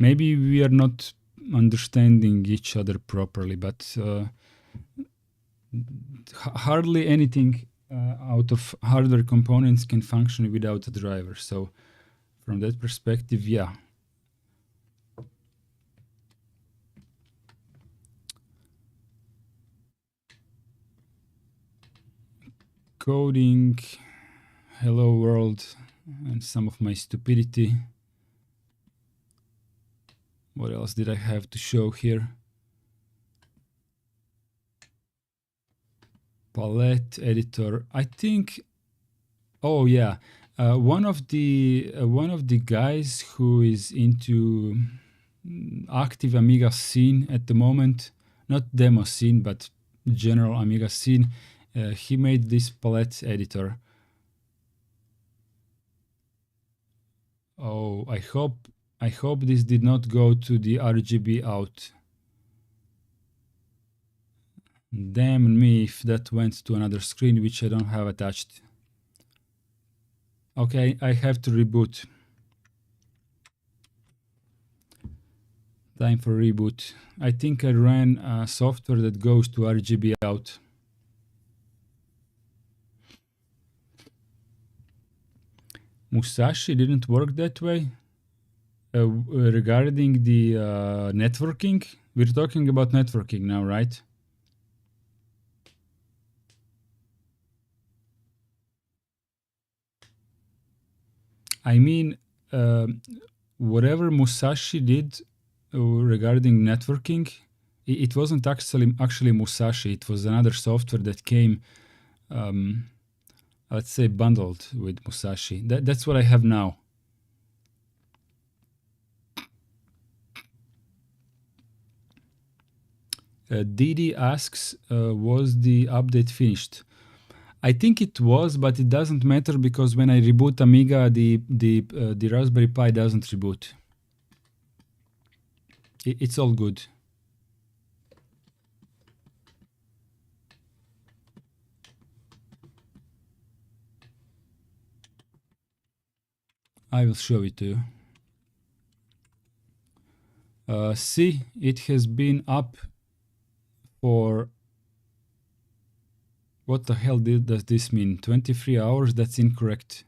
Maybe we are not understanding each other properly, but hardly anything out of hardware components can function without a driver. So from that perspective, yeah. Coding, hello world, and some of my stupidity. What else did I have to show here? Palette editor. I think. Oh yeah, one of the guys who is into active Amiga scene at the moment, not demo scene, but general Amiga scene. He made this palette editor. Oh, I hope this did not go to the RGB out. Damn me if that went to another screen which I don't have attached. Okay, I have to reboot. Time for reboot. I think I ran a software that goes to RGB out. Musashi didn't work that way. Regarding the networking, we're talking about networking now, right? I mean, whatever Musashi did regarding networking, it wasn't actually Musashi. It was another software that came, let's say, bundled with Musashi. That's what I have now. Didi asks, was the update finished? I think it was, but it doesn't matter because when I reboot Amiga, the Raspberry Pi doesn't reboot. It's all good. I will show it to you. See, it has been up for... What the hell does this mean? 23 hours? That's incorrect.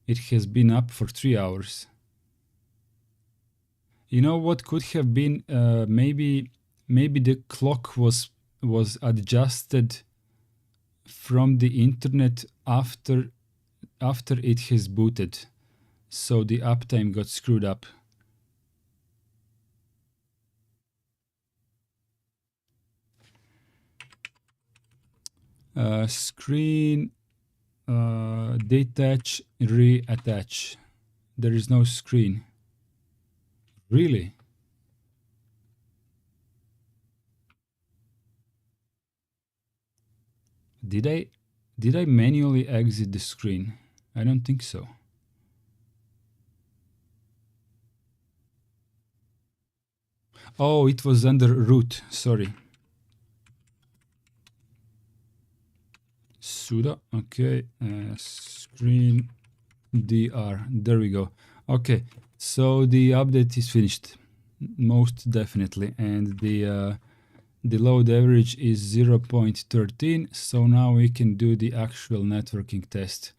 It has been up for 3 hours. You know what could have been? Maybe the clock was adjusted from the internet after it has booted, so the uptime got screwed up. Screen detach, reattach. There is no screen. Really? Did I manually exit the screen? I don't think so. Oh, it was under root. Sorry. Sudo. Okay. Screen dr. There we go. Okay. So the update is finished, most definitely, and the load average is 0.13. So now we can do the actual networking test.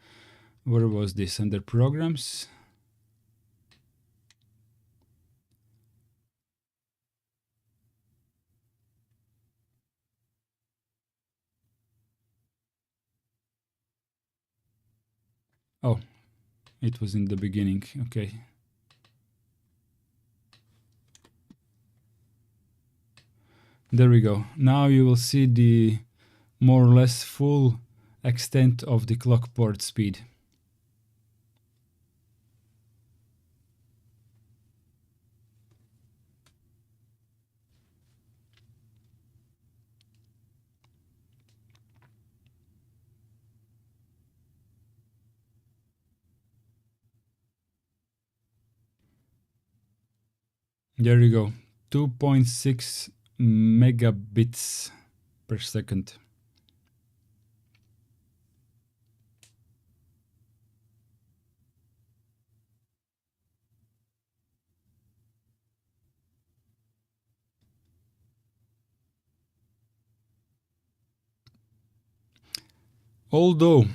Where was this? Under programs. Oh, it was in the beginning. Okay. There we go. Now you will see the more or less full extent of the clock port speed. There you go. 2.6 megabits per second. Although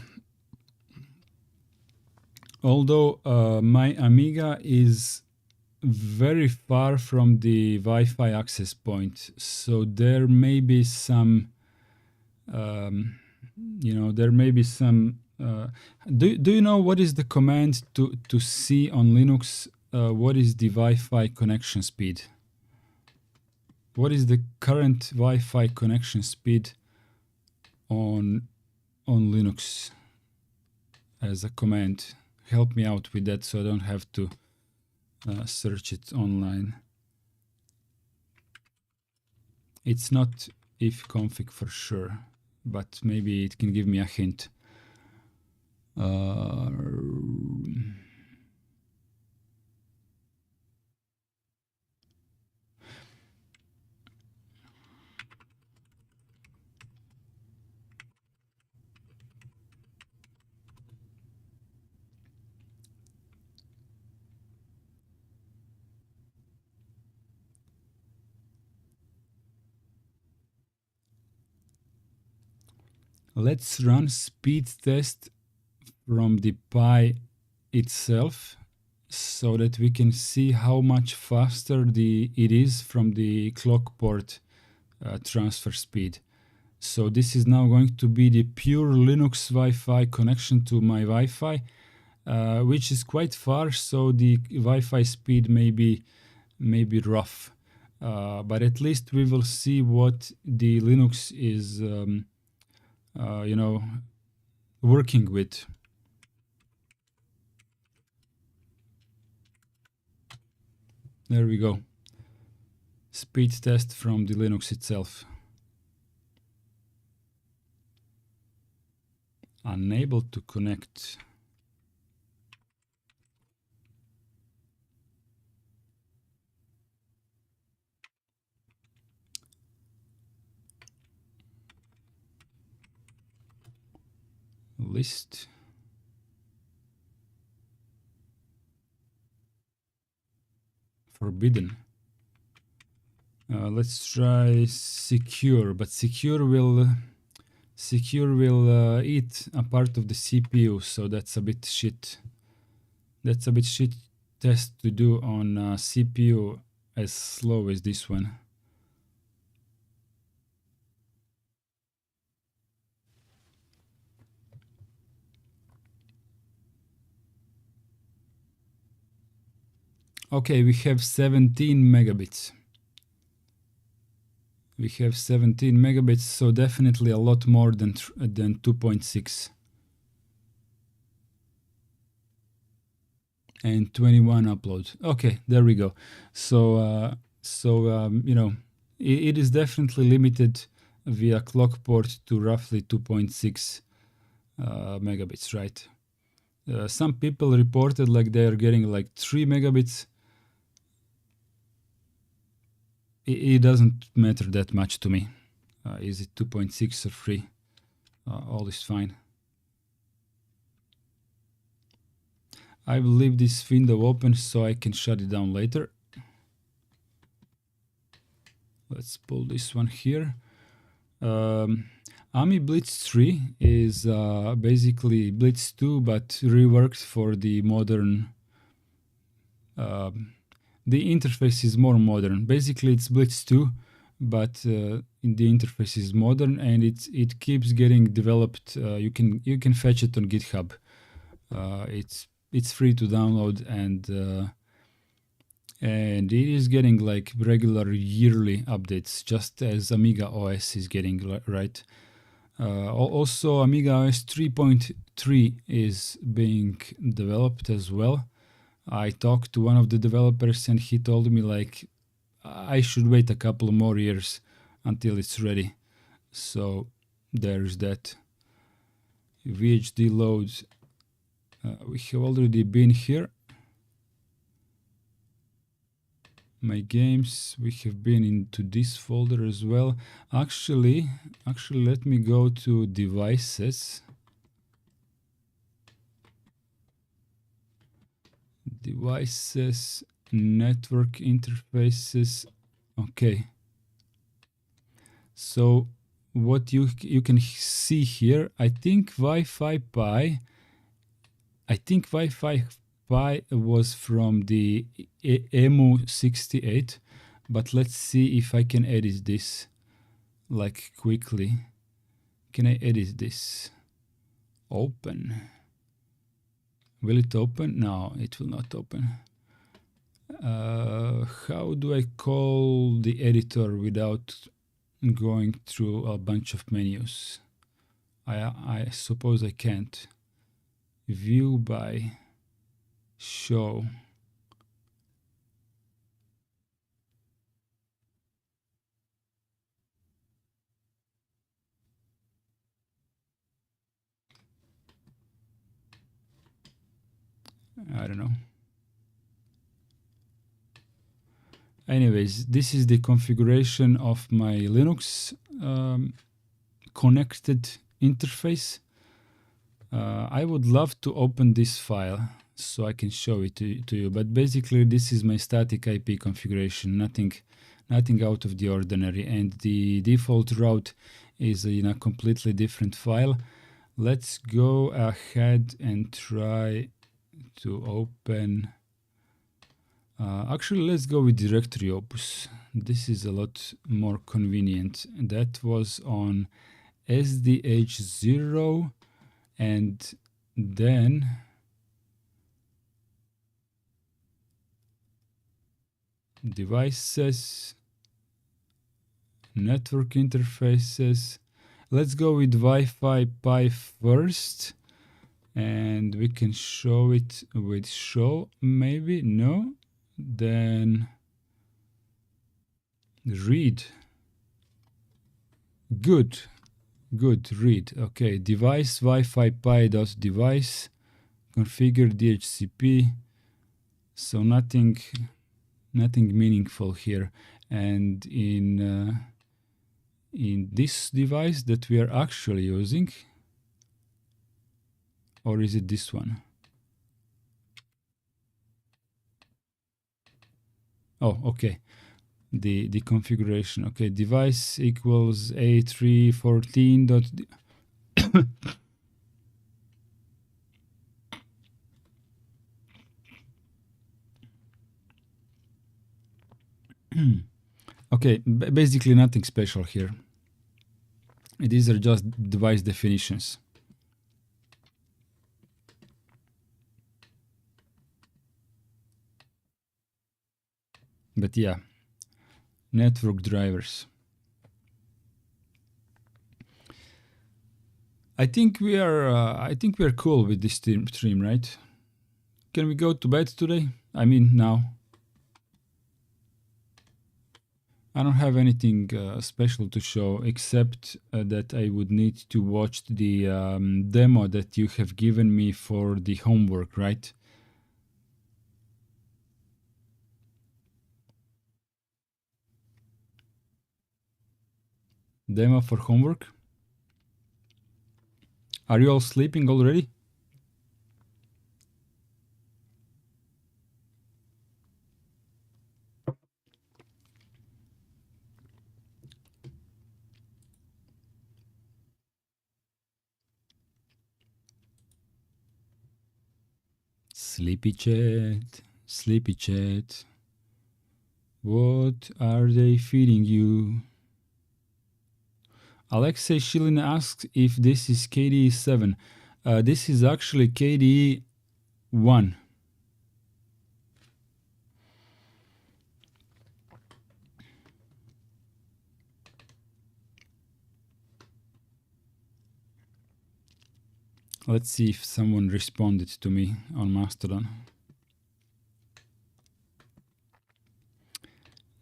my Amiga is very far from the Wi-Fi access point, so there may be some, there may be some. Do you know what is the command to see on Linux? What is the Wi-Fi connection speed? What is the current Wi-Fi connection speed on Linux as a command? Help me out with that so I don't have to search it online. It's not ifconfig for sure, but maybe it can give me a hint. Let's run speed test from the Pi itself so that we can see how much faster it is from the clock port transfer speed. So this is now going to be the pure Linux Wi-Fi connection to my Wi-Fi, which is quite far, so the Wi-Fi speed may be rough. But at least we will see what the Linux is working with. There we go. Speed test from the Linux itself. Unable to connect. List. Forbidden. Let's try secure, but secure will eat a part of the CPU, so that's a bit shit. That's a bit shit test to do on a CPU as slow as this one. Okay, we have 17 megabits. We have 17 megabits, so definitely a lot more than 2.6. And 21 upload. Okay, there we go. So, it is definitely limited via clock port to roughly 2.6 megabits, right? Some people reported like they are getting like 3 megabits. it doesn't matter that much to me. Is it 2.6 or 3? All is fine. I will leave this window open so I can shut it down later. Let's pull this one here. Ami Blitz 3 is basically Blitz 2 but reworked for the modern. The interface is more modern. Basically it's Blitz 2, but the interface is modern and it keeps getting developed. You can fetch it on GitHub. It's free to download and it is getting like regular yearly updates, just as Amiga OS is getting, right? Also, Amiga OS 3.3 is being developed as well. I talked to one of the developers and he told me like I should wait a couple more years until it's ready. So there's that. VHD loads. We have already been here. My games, we have been into this folder as well. Actually, let me go to devices. Devices, network interfaces. Okay. So what you can see here, I think Wi-Fi Pi was from the EMU68, but let's see if I can edit this like quickly. Can I edit this? Open. Will it open? No, it will not open. How do I call the editor without going through a bunch of menus? I suppose I can't. View by show. I don't know. Anyways, this is the configuration of my Linux connected interface. I would love to open this file so I can show it to you, but basically this is my static IP configuration, nothing out of the ordinary, and the default route is in a completely different file. Let's go ahead and try to open. Actually, let's go with directory opus. This is a lot more convenient. That was on SDH0 and then devices, network interfaces. Let's go with Wi-Fi Pi first, and we can show it with show, maybe, no? Then read. Good, read. Okay, device Wi-Fi Pi dot device, configure DHCP. So nothing meaningful here. And in this device that we are actually using, or is it this one? Oh, okay. The configuration. Okay, device equals A314 dot. Okay, basically nothing special here. These are just device definitions. But yeah, network drivers. I think we are cool with this stream, right? Can we go to bed today? I mean, now. I don't have anything special to show except that I would need to watch the demo that you have given me for the homework, right? Demo for homework. Are you all sleeping already? Sleepy chat, sleepy chat. What are they feeding you? Alexei Shilin asks if this is KDE 7. This is actually KDE 1. Let's see if someone responded to me on Mastodon.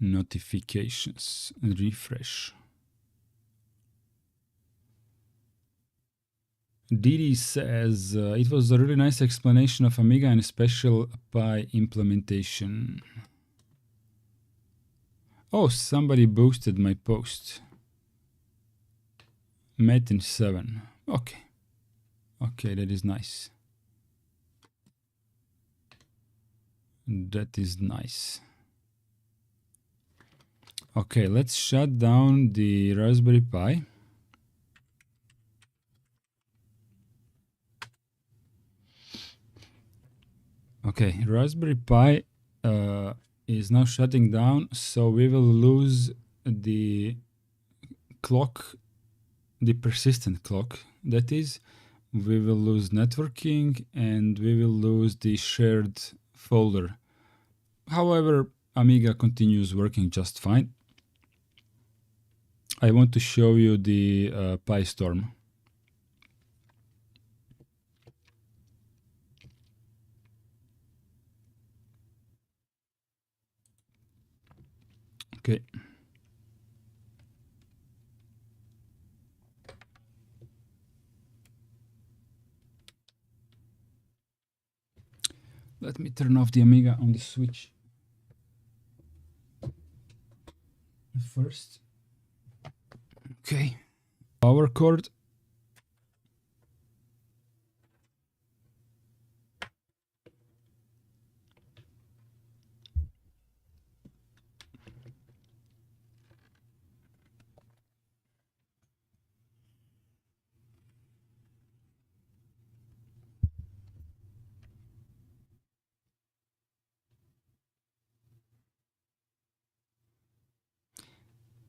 Notifications, refresh. Didi says, it was a really nice explanation of Amiga and Special Pi implementation. Oh, somebody boosted my post. Metin 7. Okay. Okay, that is nice. That is nice. Okay, let's shut down the Raspberry Pi. Okay, Raspberry Pi is now shutting down, so we will lose the clock, the persistent clock, that is. We will lose networking and we will lose the shared folder. However, Amiga continues working just fine. I want to show you the PyStorm. Okay. Let me turn off the Amiga on the switch first. Okay. Power cord.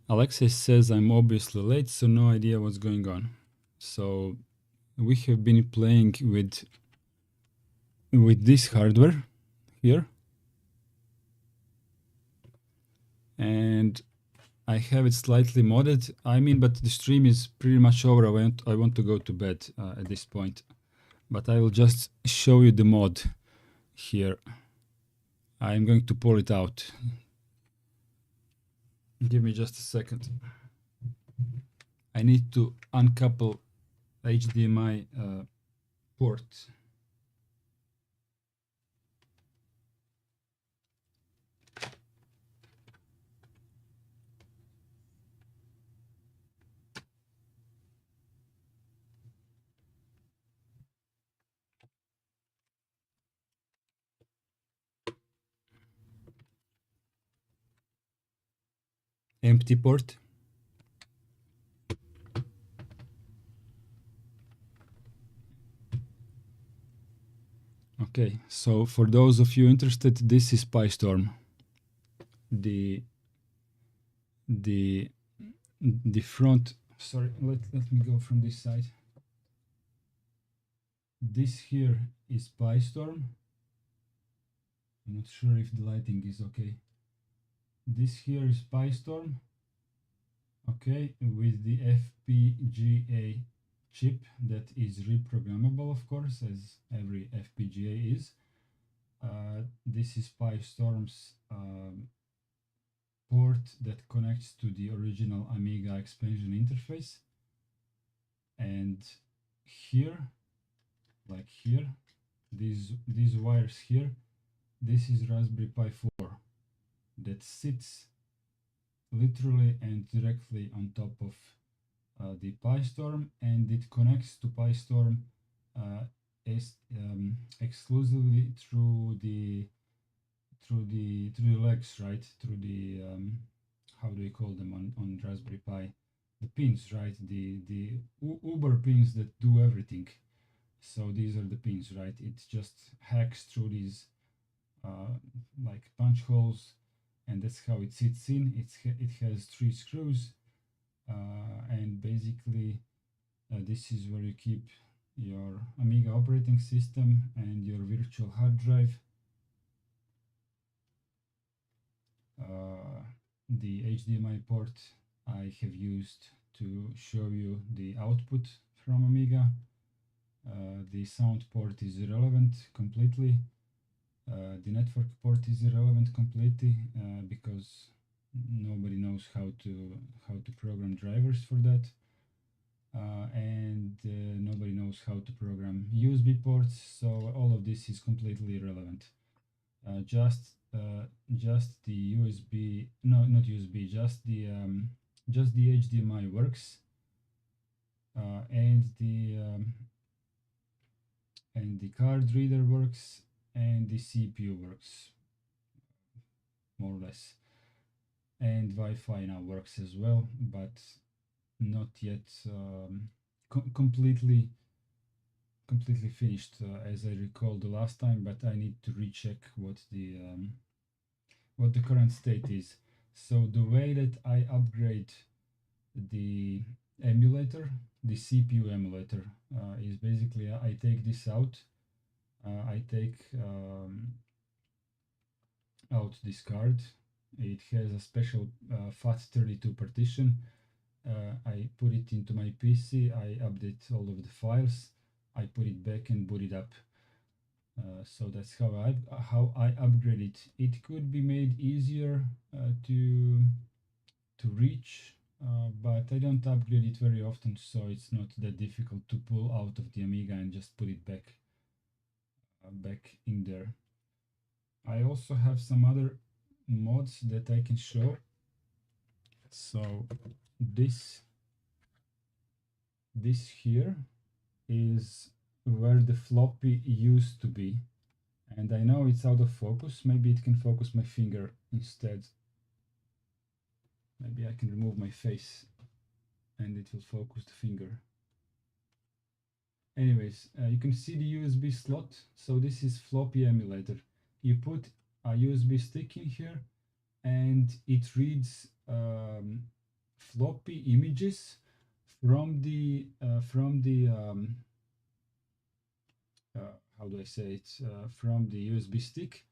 Alexei says I'm obviously late, so no idea what's going on. So we have been playing with this hardware here. And I have it slightly modded. I mean, but the stream is pretty much over. I want to go to bed at this point. But I will just show you the mod here. I'm going to pull it out. Give me just a second. I need to uncouple HDMI port. Empty port. Okay, so for those of you interested, this is PyStorm. The front, sorry, let me go from this side. This here is PyStorm. I'm not sure if the lighting is okay. This here is PyStorm, okay, with the FPGA chip that is reprogrammable, of course, as every FPGA is. This is PyStorm's port that connects to the original Amiga expansion interface. And here, like here, these wires here, this is Raspberry Pi 4 that sits literally and directly on top of the PyStorm, and it connects to PyStorm exclusively through the legs, right? Through the how do you call them on Raspberry Pi? The pins, right? The Uber pins that do everything. So these are the pins, right? It just hacks through these like punch holes, and that's how it sits in. It has 3 screws, and basically this is where you keep your Amiga operating system and your virtual hard drive. The HDMI port I have used to show you the output from Amiga. The sound port is irrelevant completely. The network port is irrelevant completely because nobody knows how to program drivers for that. And nobody knows how to program USB ports, so all of this is completely irrelevant. Just the USB, no, not USB, just the HDMI works, and the card reader works, and the CPU works, more or less, and Wi-Fi now works as well, but not yet completely finished, as I recall the last time, but I need to recheck what the current state is. So the way that I upgrade the emulator, the CPU emulator, is basically I take this out. I take out this card. It has a special FAT32 partition. I put it into my PC. I update all of the files. I put it back and boot it up. So that's how I upgrade it. It could be made easier to reach, but I don't upgrade it very often, so it's not that difficult to pull out of the Amiga and just put it back in there. I also have some other mods that I can show. So this here is where the floppy used to be, and I know it's out of focus. Maybe it can focus my finger instead. Maybe I can remove my face and it will focus the finger. Anyways, you can see the USB slot. So this is floppy emulator. You put a USB stick in here and it reads floppy images from the how do I say it, from the USB stick,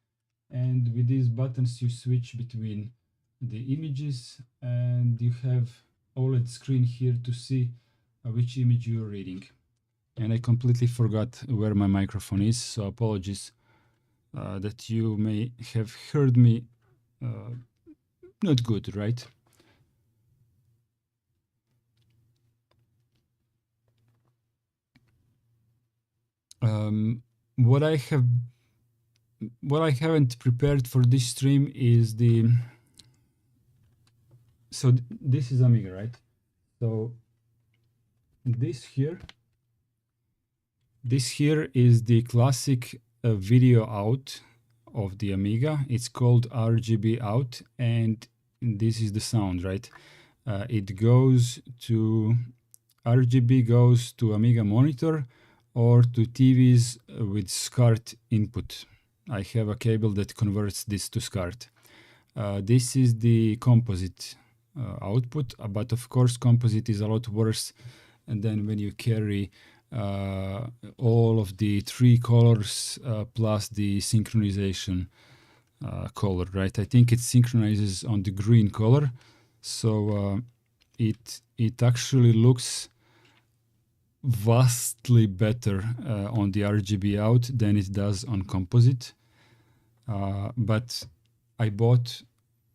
and with these buttons you switch between the images, and you have OLED screen here to see which image you're reading. And I completely forgot where my microphone is, so apologies that you may have heard me not good, right? What I haven't prepared for this stream is so this is Amiga, right? So this here is the classic video out of the Amiga. It's called RGB out, and this is the sound, right? It goes to RGB goes to Amiga monitor or to TVs with SCART input. I have a cable that converts this to SCART. This is the composite output, but of course composite is a lot worse than when you carry all of the 3 colors plus the synchronization color, right? I think it synchronizes on the green color, so it actually looks vastly better on the RGB out than it does on composite. But I bought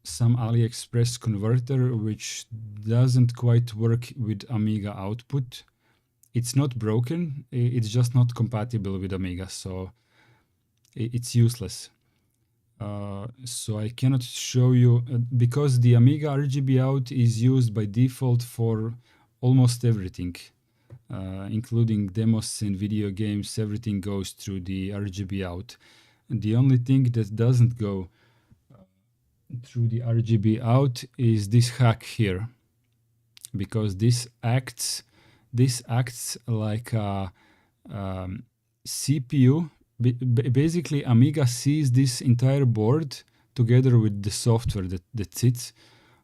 some AliExpress converter which doesn't quite work with Amiga output. It's not broken, it's just not compatible with Amiga, so it's useless. So I cannot show you because the Amiga RGB out is used by default for almost everything, including demos and video games. Everything goes through the RGB out. And the only thing that doesn't go through the RGB out is this hack here, because this acts like a CPU. Basically, Amiga sees this entire board together with the software that sits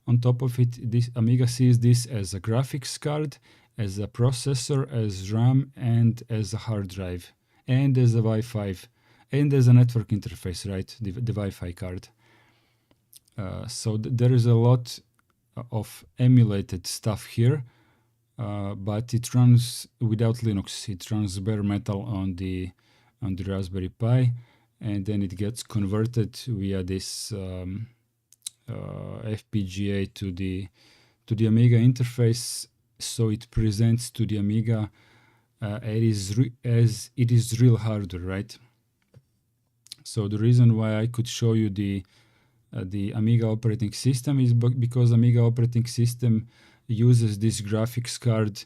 on top of it. This Amiga sees this as a graphics card, as a processor, as RAM, and as a hard drive, and as a Wi-Fi, and as a network interface, right? The Wi-Fi card. So there is a lot of emulated stuff here, but it runs without Linux. It runs bare metal on the Raspberry Pi, and then it gets converted via this FPGA to the Amiga interface. So it presents to the Amiga as it is real hardware, right? So the reason why I could show you the Amiga operating system is because Amiga operating system uses this graphics card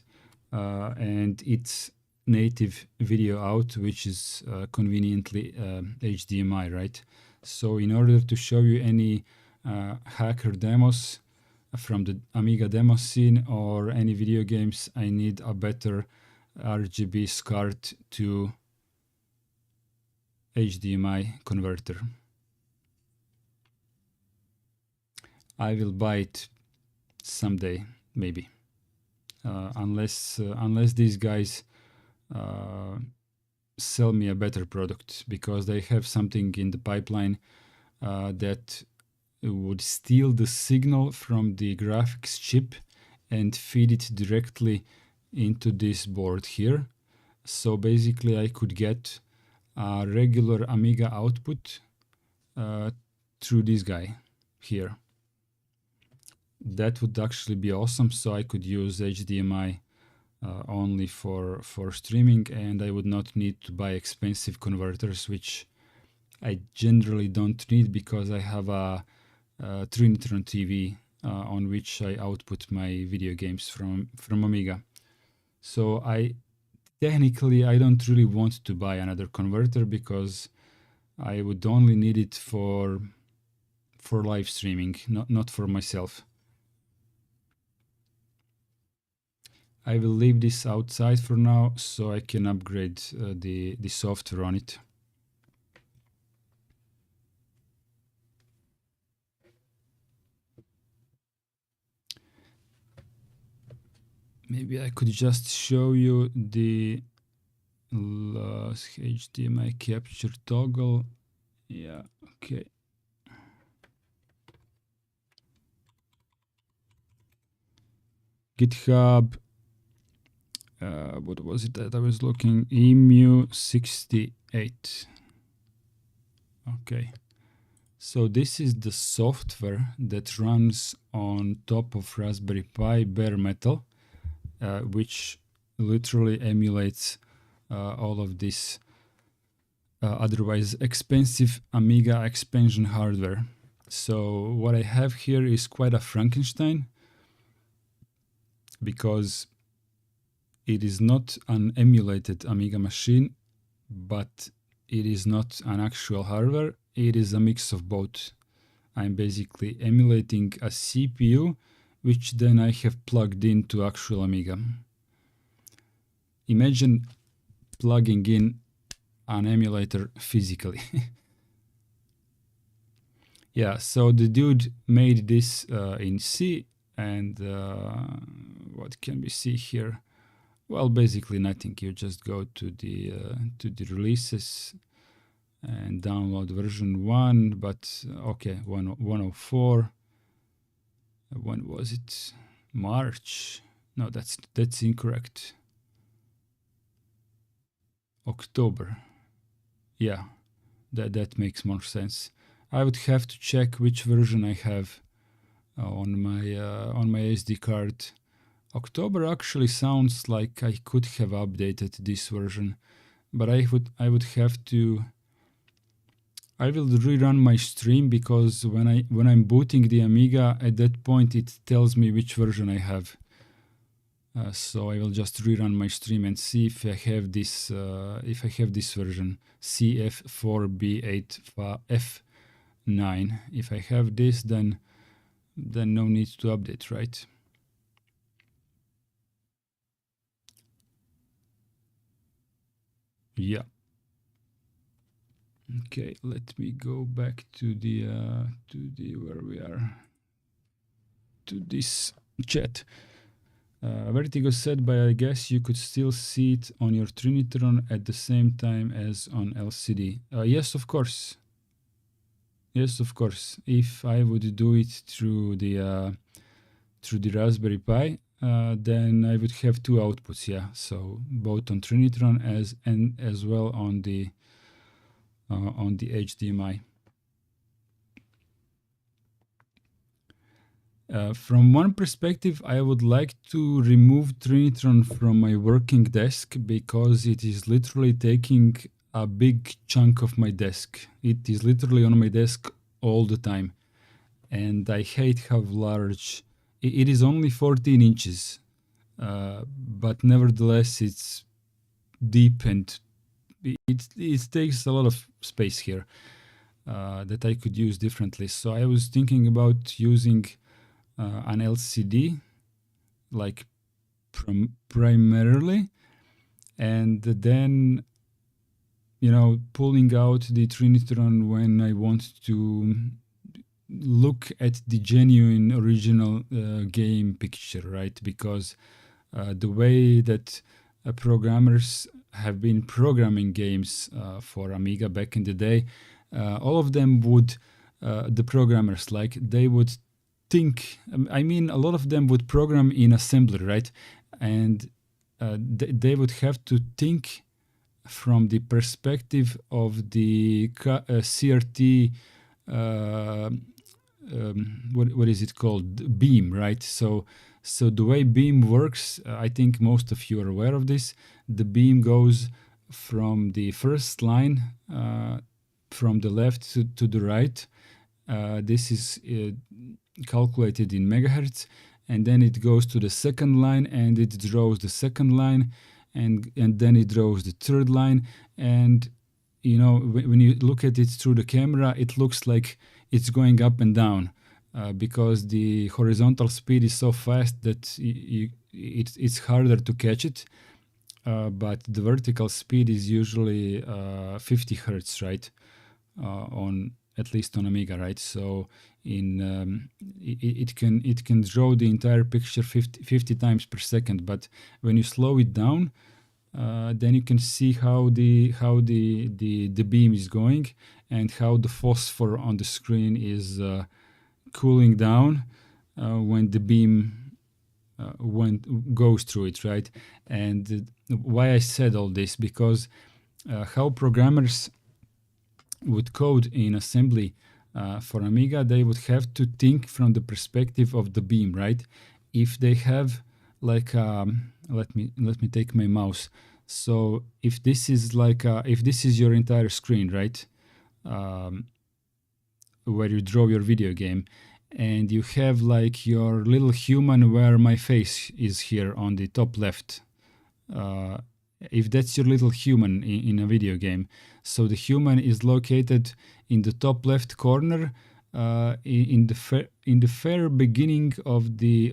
and its native video out, which is conveniently HDMI, right? So in order to show you any hacker demos from the Amiga demo scene or any video games, I need a better RGB SCART to HDMI converter. I will buy it someday, maybe, unless these guys sell me a better product, because they have something in the pipeline that would steal the signal from the graphics chip and feed it directly into this board here. So basically I could get a regular Amiga output through this guy here. That would actually be awesome. So I could use HDMI only for streaming, and I would not need to buy expensive converters, which I generally don't need because I have a Trinitron TV on which I output my video games from Amiga. So technically I don't really want to buy another converter, because I would only need it for live streaming, not for myself. I will leave this outside for now so I can upgrade the software on it. Maybe I could just show you the HDMI capture toggle. Yeah, okay. GitHub. What was it that I was looking? EMU68. Okay. So this is the software that runs on top of Raspberry Pi bare metal, which literally emulates all of this otherwise expensive Amiga expansion hardware. So what I have here is quite a Frankenstein, because it is not an emulated Amiga machine, but it is not an actual hardware. It is a mix of both. I'm basically emulating a CPU, which then I have plugged into actual Amiga. Imagine plugging in an emulator physically. Yeah, so the dude made this in C, and what can we see here? Well, basically nothing. You just go to the releases and download version 1, but okay, 104. When was it? March? No, that's incorrect. October. Yeah, that makes more sense. I would have to check which version I have on my SD card. October actually sounds like I could have updated this version, but I would have to. I will rerun my stream, because when I'm booting the Amiga, at that point it tells me which version I have. So I will just rerun my stream and see if I have this version CF4B8F9. If I have this, then no need to update, right? Yeah. Okay, let me go back to the where we are, to this chat. Vertigo said, but I guess you could still see it on your Trinitron at the same time as on LCD. Yes, of course. Yes, of course. If I would do it through the Raspberry Pi, then I would have two outputs. Yeah, so both on Trinitron as well on the HDMI. From one perspective, I would like to remove Trinitron from my working desk because it is literally taking a big chunk of my desk. It is literally on my desk all the time. And I hate how large it is. Only 14 inches, but nevertheless, it's deep and it takes a lot of space here that I could use differently. So I was thinking about using an LCD, like primarily, and then pulling out the Trinitron when I want to look at the genuine original game picture, right? Because the way that programmers have been programming games for Amiga back in the day, all of them would, the programmers, like, they would think, I mean, a lot of them would program in assembly, right? And they would have to think from the perspective of the CRT, what is it called? Beam, right? So the way beam works, I think most of you are aware of this. The beam goes from the first line, from the left to the right. This is calculated in megahertz, and then it goes to the second line and it draws the second line, and then it draws the third line. And when you look at it through the camera, it looks like it's going up and down because the horizontal speed is so fast that it's harder to catch it. But the vertical speed is usually 50 hertz, right? At least on Amiga, right? So it can draw the entire picture 50 times per second. But when you slow it down, then you can see how the beam is going and how the phosphor on the screen is cooling down when the beam goes through it, right? And why I said all this, because how programmers would code in assembly for Amiga, they would have to think from the perspective of the beam, right? If they have like let me take my mouse. So if this is if this is your entire screen, right, where you draw your video game, and you have like your little human where my face is here on the top left. If that's your little human in a video game, so the human is located in the top left corner, in the fair beginning of the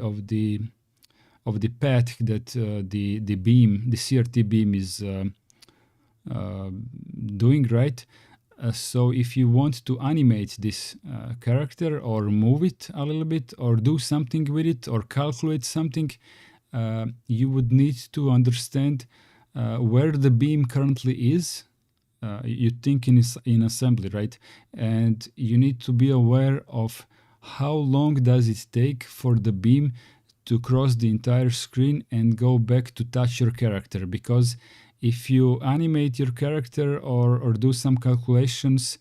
path that the CRT beam is doing, right? So if you want to animate this character or move it a little bit or do something with it or calculate something, you would need to understand where the beam currently is. You think in assembly, right? And you need to be aware of how long does it take for the beam to cross the entire screen and go back to touch your character. Because if you animate your character or do some calculations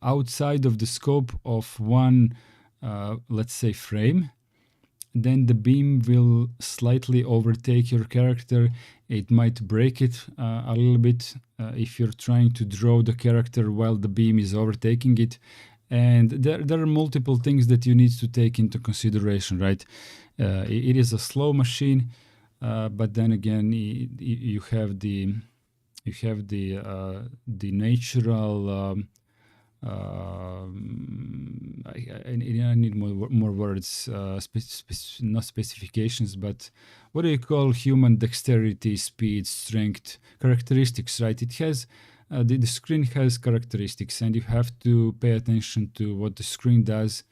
outside of the scope of one, let's say, frame, then the beam will slightly overtake your character. It might break it a little bit if you're trying to draw the character while the beam is overtaking it. And there are multiple things that you need to take into consideration, right? It is a slow machine, but then again, you have the natural. I need more words, not specifications, but what do you call human dexterity, speed, strength characteristics, right? It has the screen has characteristics, and you have to pay attention to what the screen does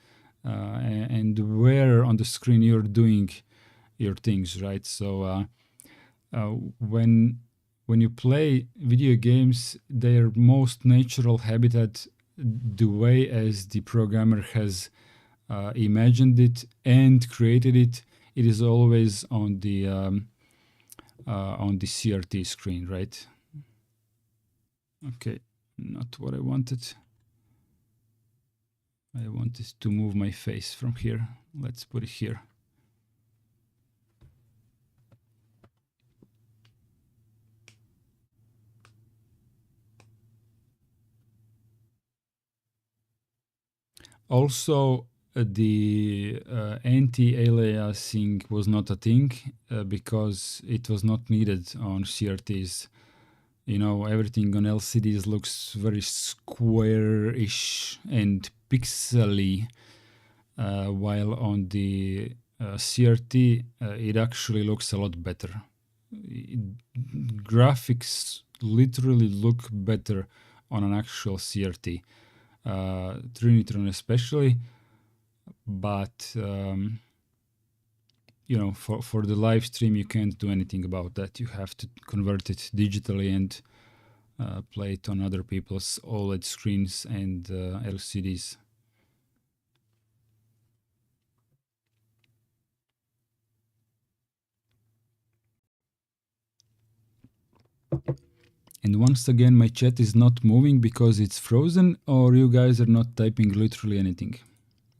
and where on the screen you're doing your things, right? So uh, when when you play video games, their most natural habitat, the way as the programmer has imagined it and created it, it is always on the CRT screen, right? Okay, not what I wanted. I wanted to move my face from here. Let's put it here. Also, the anti-aliasing was not a thing because it was not needed on CRTs. You know, everything on LCDs looks very square-ish and pixely, while on the CRT, it actually looks a lot better. Graphics literally look better on an actual CRT. Trinitron especially, but for the live stream you can't do anything about that. You have to convert it digitally and play it on other people's OLED screens and LCDs. And once again, my chat is not moving because it's frozen, or you guys are not typing literally anything.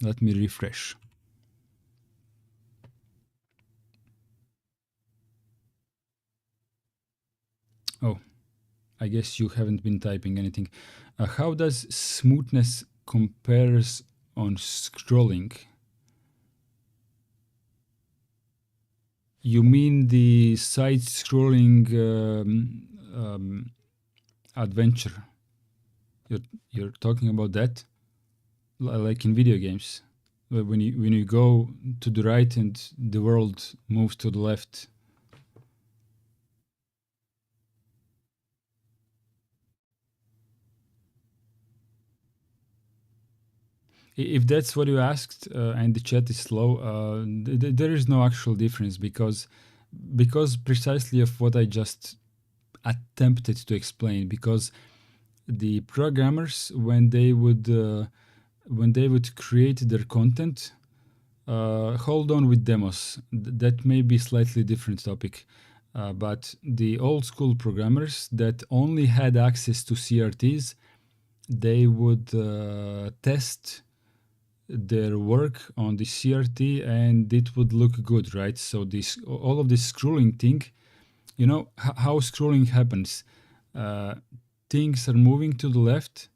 Let me refresh. Oh, I guess you haven't been typing anything. How does smoothness compares on scrolling? You mean the side-scrolling adventure? You're talking about that, like in video games, when you go to the right and the world moves to the left. If that's what you asked, and the chat is slow, there is no actual difference because precisely of what I just attempted to explain. Because the programmers, when they would create their content, hold on with demos. That may be slightly different topic. But the old school programmers that only had access to CRTs, they would test their work on the CRT and it would look good, right? So all of this scrolling thing, you know how scrolling happens. Things are moving to the left,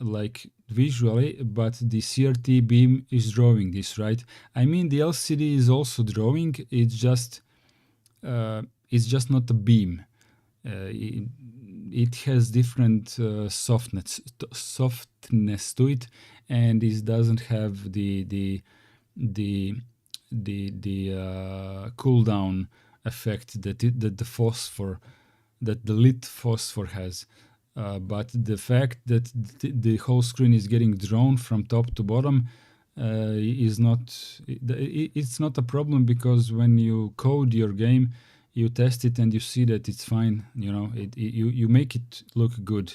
like visually, but the CRT beam is drawing this, right? I mean, the LCD is also drawing. It's just not a beam. It has different softness to it, and it doesn't have the cool down effect that the lit phosphor has. But the fact that the whole screen is getting drawn from top to bottom is not. It's not a problem, because when you code your game, you test it and you see that it's fine. You make it look good.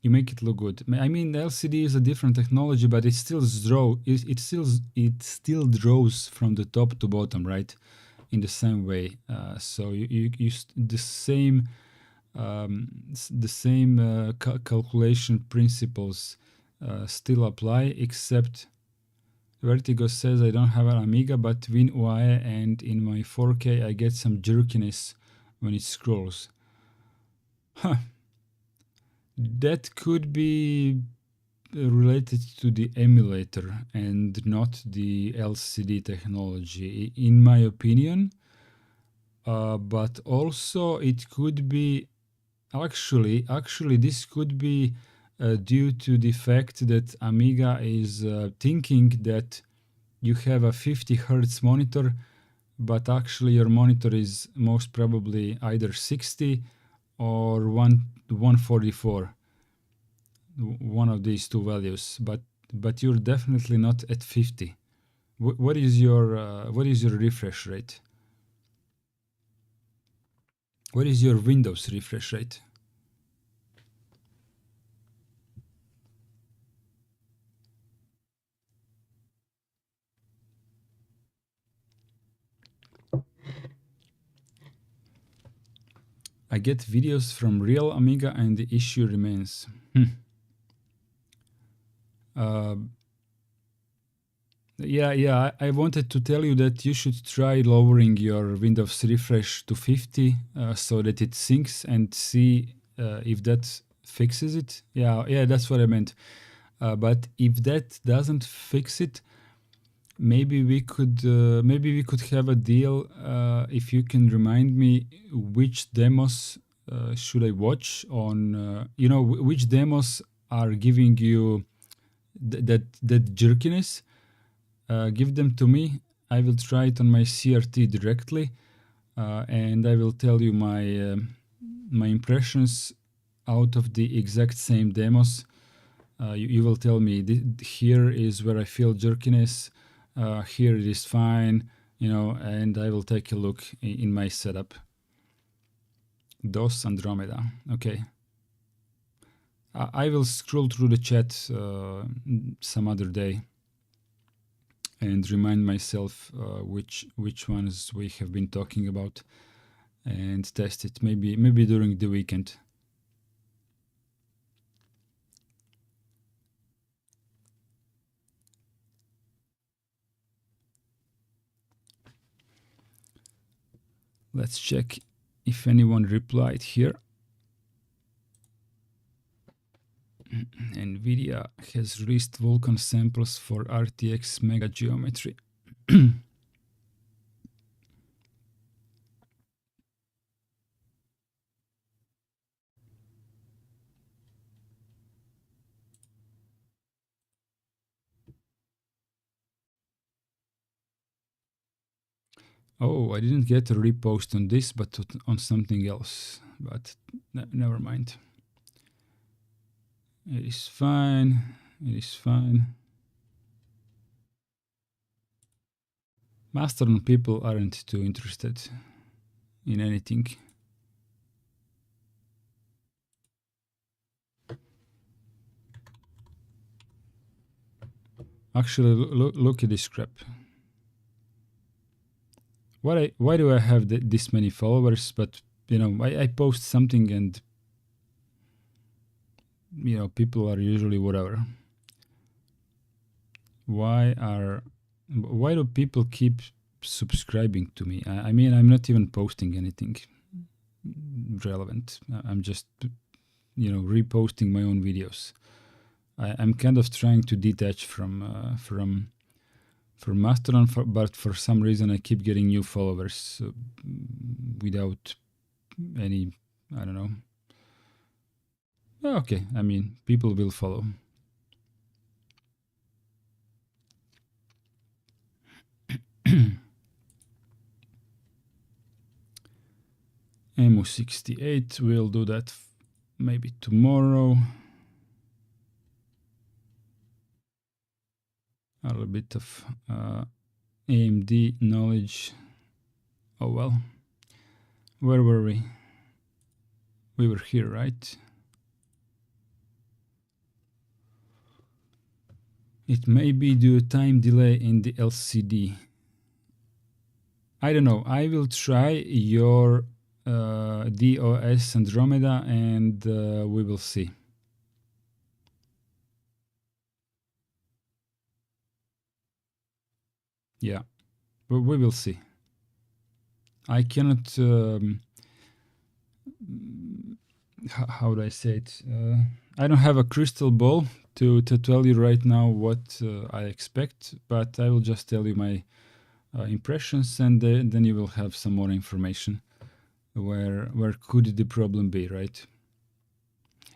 You make it look good. I mean, LCD is a different technology, but it still draws from the top to bottom, right? In the same way. So the same calculation principles still apply, except Vertigo says I don't have an Amiga, but WinUI, and in my 4K I get some jerkiness when it scrolls. Huh. That could be related to the emulator and not the LCD technology, in my opinion. But also it could be actually this could be due to the fact that Amiga is thinking that you have a 50 hertz monitor, but actually your monitor is most probably either 60 or 144, one of these two values, but you're definitely not at 50. What is your refresh rate? What is your Windows refresh rate? I get videos from real Amiga and the issue remains. Uh, yeah, I wanted to tell you that you should try lowering your Windows refresh to 50 so that it syncs and see if that fixes it. Yeah, that's what I meant. But if that doesn't fix it, maybe we could have a deal if you can remind me which demos should I watch on which demos are giving you that jerkiness. Give them to me. I will try it on my CRT directly, and I will tell you my impressions out of the exact same demos. You will tell me here is where I feel jerkiness. Here it is fine, and I will take a look in my setup. DOS Andromeda. Okay. I will scroll through the chat some other day and remind myself which ones we have been talking about and test it maybe during the weekend. Let's check if anyone replied here. NVIDIA has released Vulkan samples for RTX Mega Geometry. Oh, I didn't get a repost on this, but on something else. But never mind. It is fine. It is fine. Mastodon people aren't too interested in anything. Actually, look at this crap. Why do I have this many followers? But I post something and people are usually whatever. Why do people keep subscribing to me? I mean, I'm not even posting anything relevant. I'm just reposting my own videos. I'm kind of trying to detach from Mastodon, but for some reason I keep getting new followers without any, I don't know. Okay, I mean, people will follow. EMU68, we'll do that maybe tomorrow. A little bit of AMD knowledge. Oh well. Where were we? We were here, right? It may be due to time delay in the LCD. I don't know. I will try your DOS Andromeda and we will see. Yeah, but we will see. I cannot how do I say it? I don't have a crystal ball to tell you right now what I expect, but I will just tell you my impressions, and then you will have some more information. Where could the problem be, right?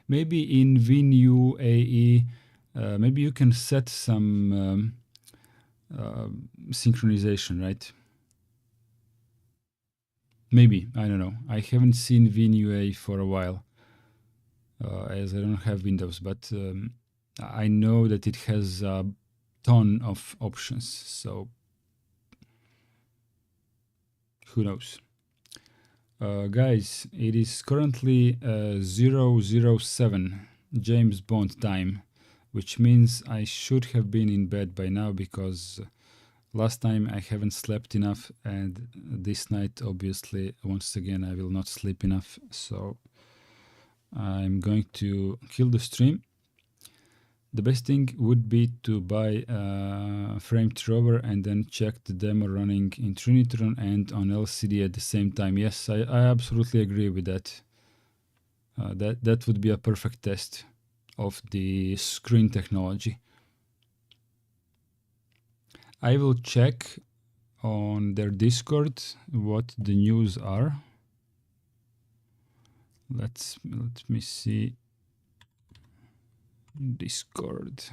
Maybe in Vinu AE, maybe you can set some synchronization, right? Maybe, I don't know. I haven't seen Vinu AE for a while, as I don't have Windows, but I know that it has a ton of options, so who knows? Guys, it is currently 007 James Bond time, which means I should have been in bed by now because last time I haven't slept enough, and this night, obviously, once again, I will not sleep enough. So I'm going to kill the stream. The best thing would be to buy a frame thrower and then check the demo running in Trinitron and on LCD at the same time. Yes, I absolutely agree with that. That would be a perfect test of the screen technology. I will check on their Discord what the news are. Let me see. Discord.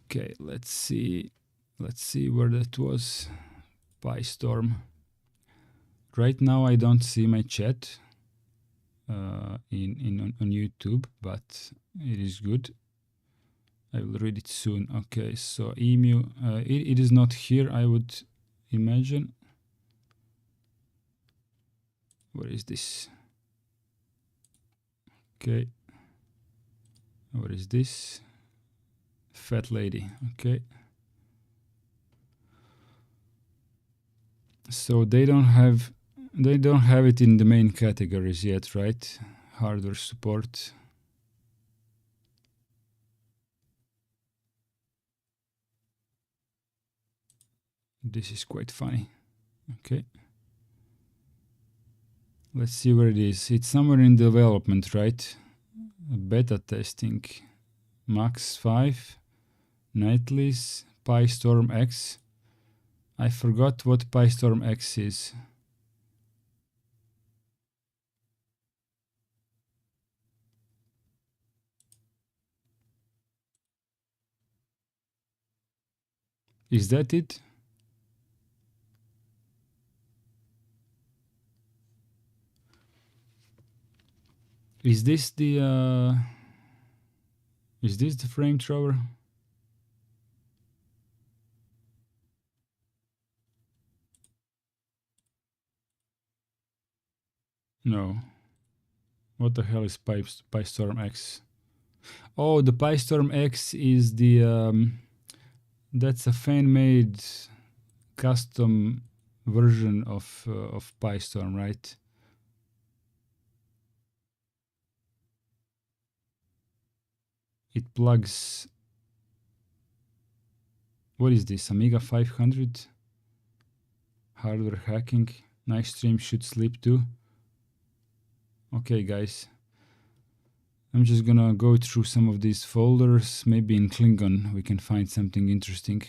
Okay, let's see where that was. PyStorm. Right now I don't see my chat on YouTube, but it is good. I will read it soon. Okay, so emu, it is not here, I would imagine. Where is this? Okay. What is this? Fat lady. Okay. So they don't have it in the main categories yet, right? Hardware support. This is quite funny. Okay. Let's see where it is. It's somewhere in development, right? Beta testing. Max 5. Nightlies. PyStorm X. I forgot what PyStorm X is. Is that it? Is this the frame thrower? No. What the hell is PyStorm X? Oh, the PyStorm X is the that's a fan-made custom version of PyStorm, right? It plugs. What is this? Amiga 500? Hardware hacking. Nice stream, should sleep too. Okay, guys. I'm just gonna go through some of these folders. Maybe in Klingon we can find something interesting.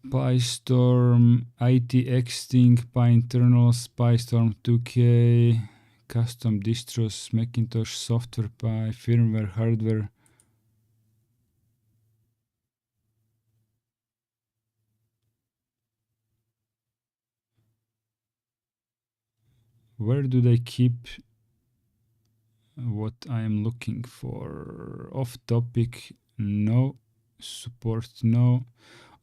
PyStorm, ITXting, PyInternals, PyStorm 2K, custom distros, Macintosh, software Pi, firmware, hardware. Where do they keep what I am looking for? Off topic, no. Support, no.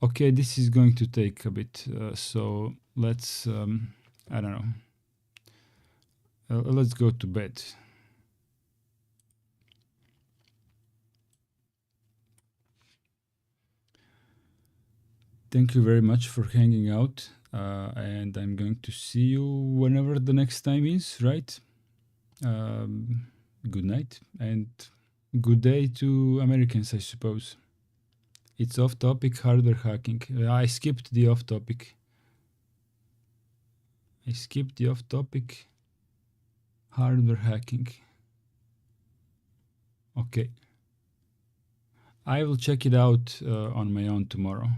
Okay, this is going to take a bit, so let's, I don't know. Let's go to bed. Thank you very much for hanging out, and I'm going to see you whenever the next time is, right? Good night and good day to Americans, I suppose. It's off topic, hardware hacking. I skipped the off topic. Hardware hacking. Okay. I will check it out on my own tomorrow.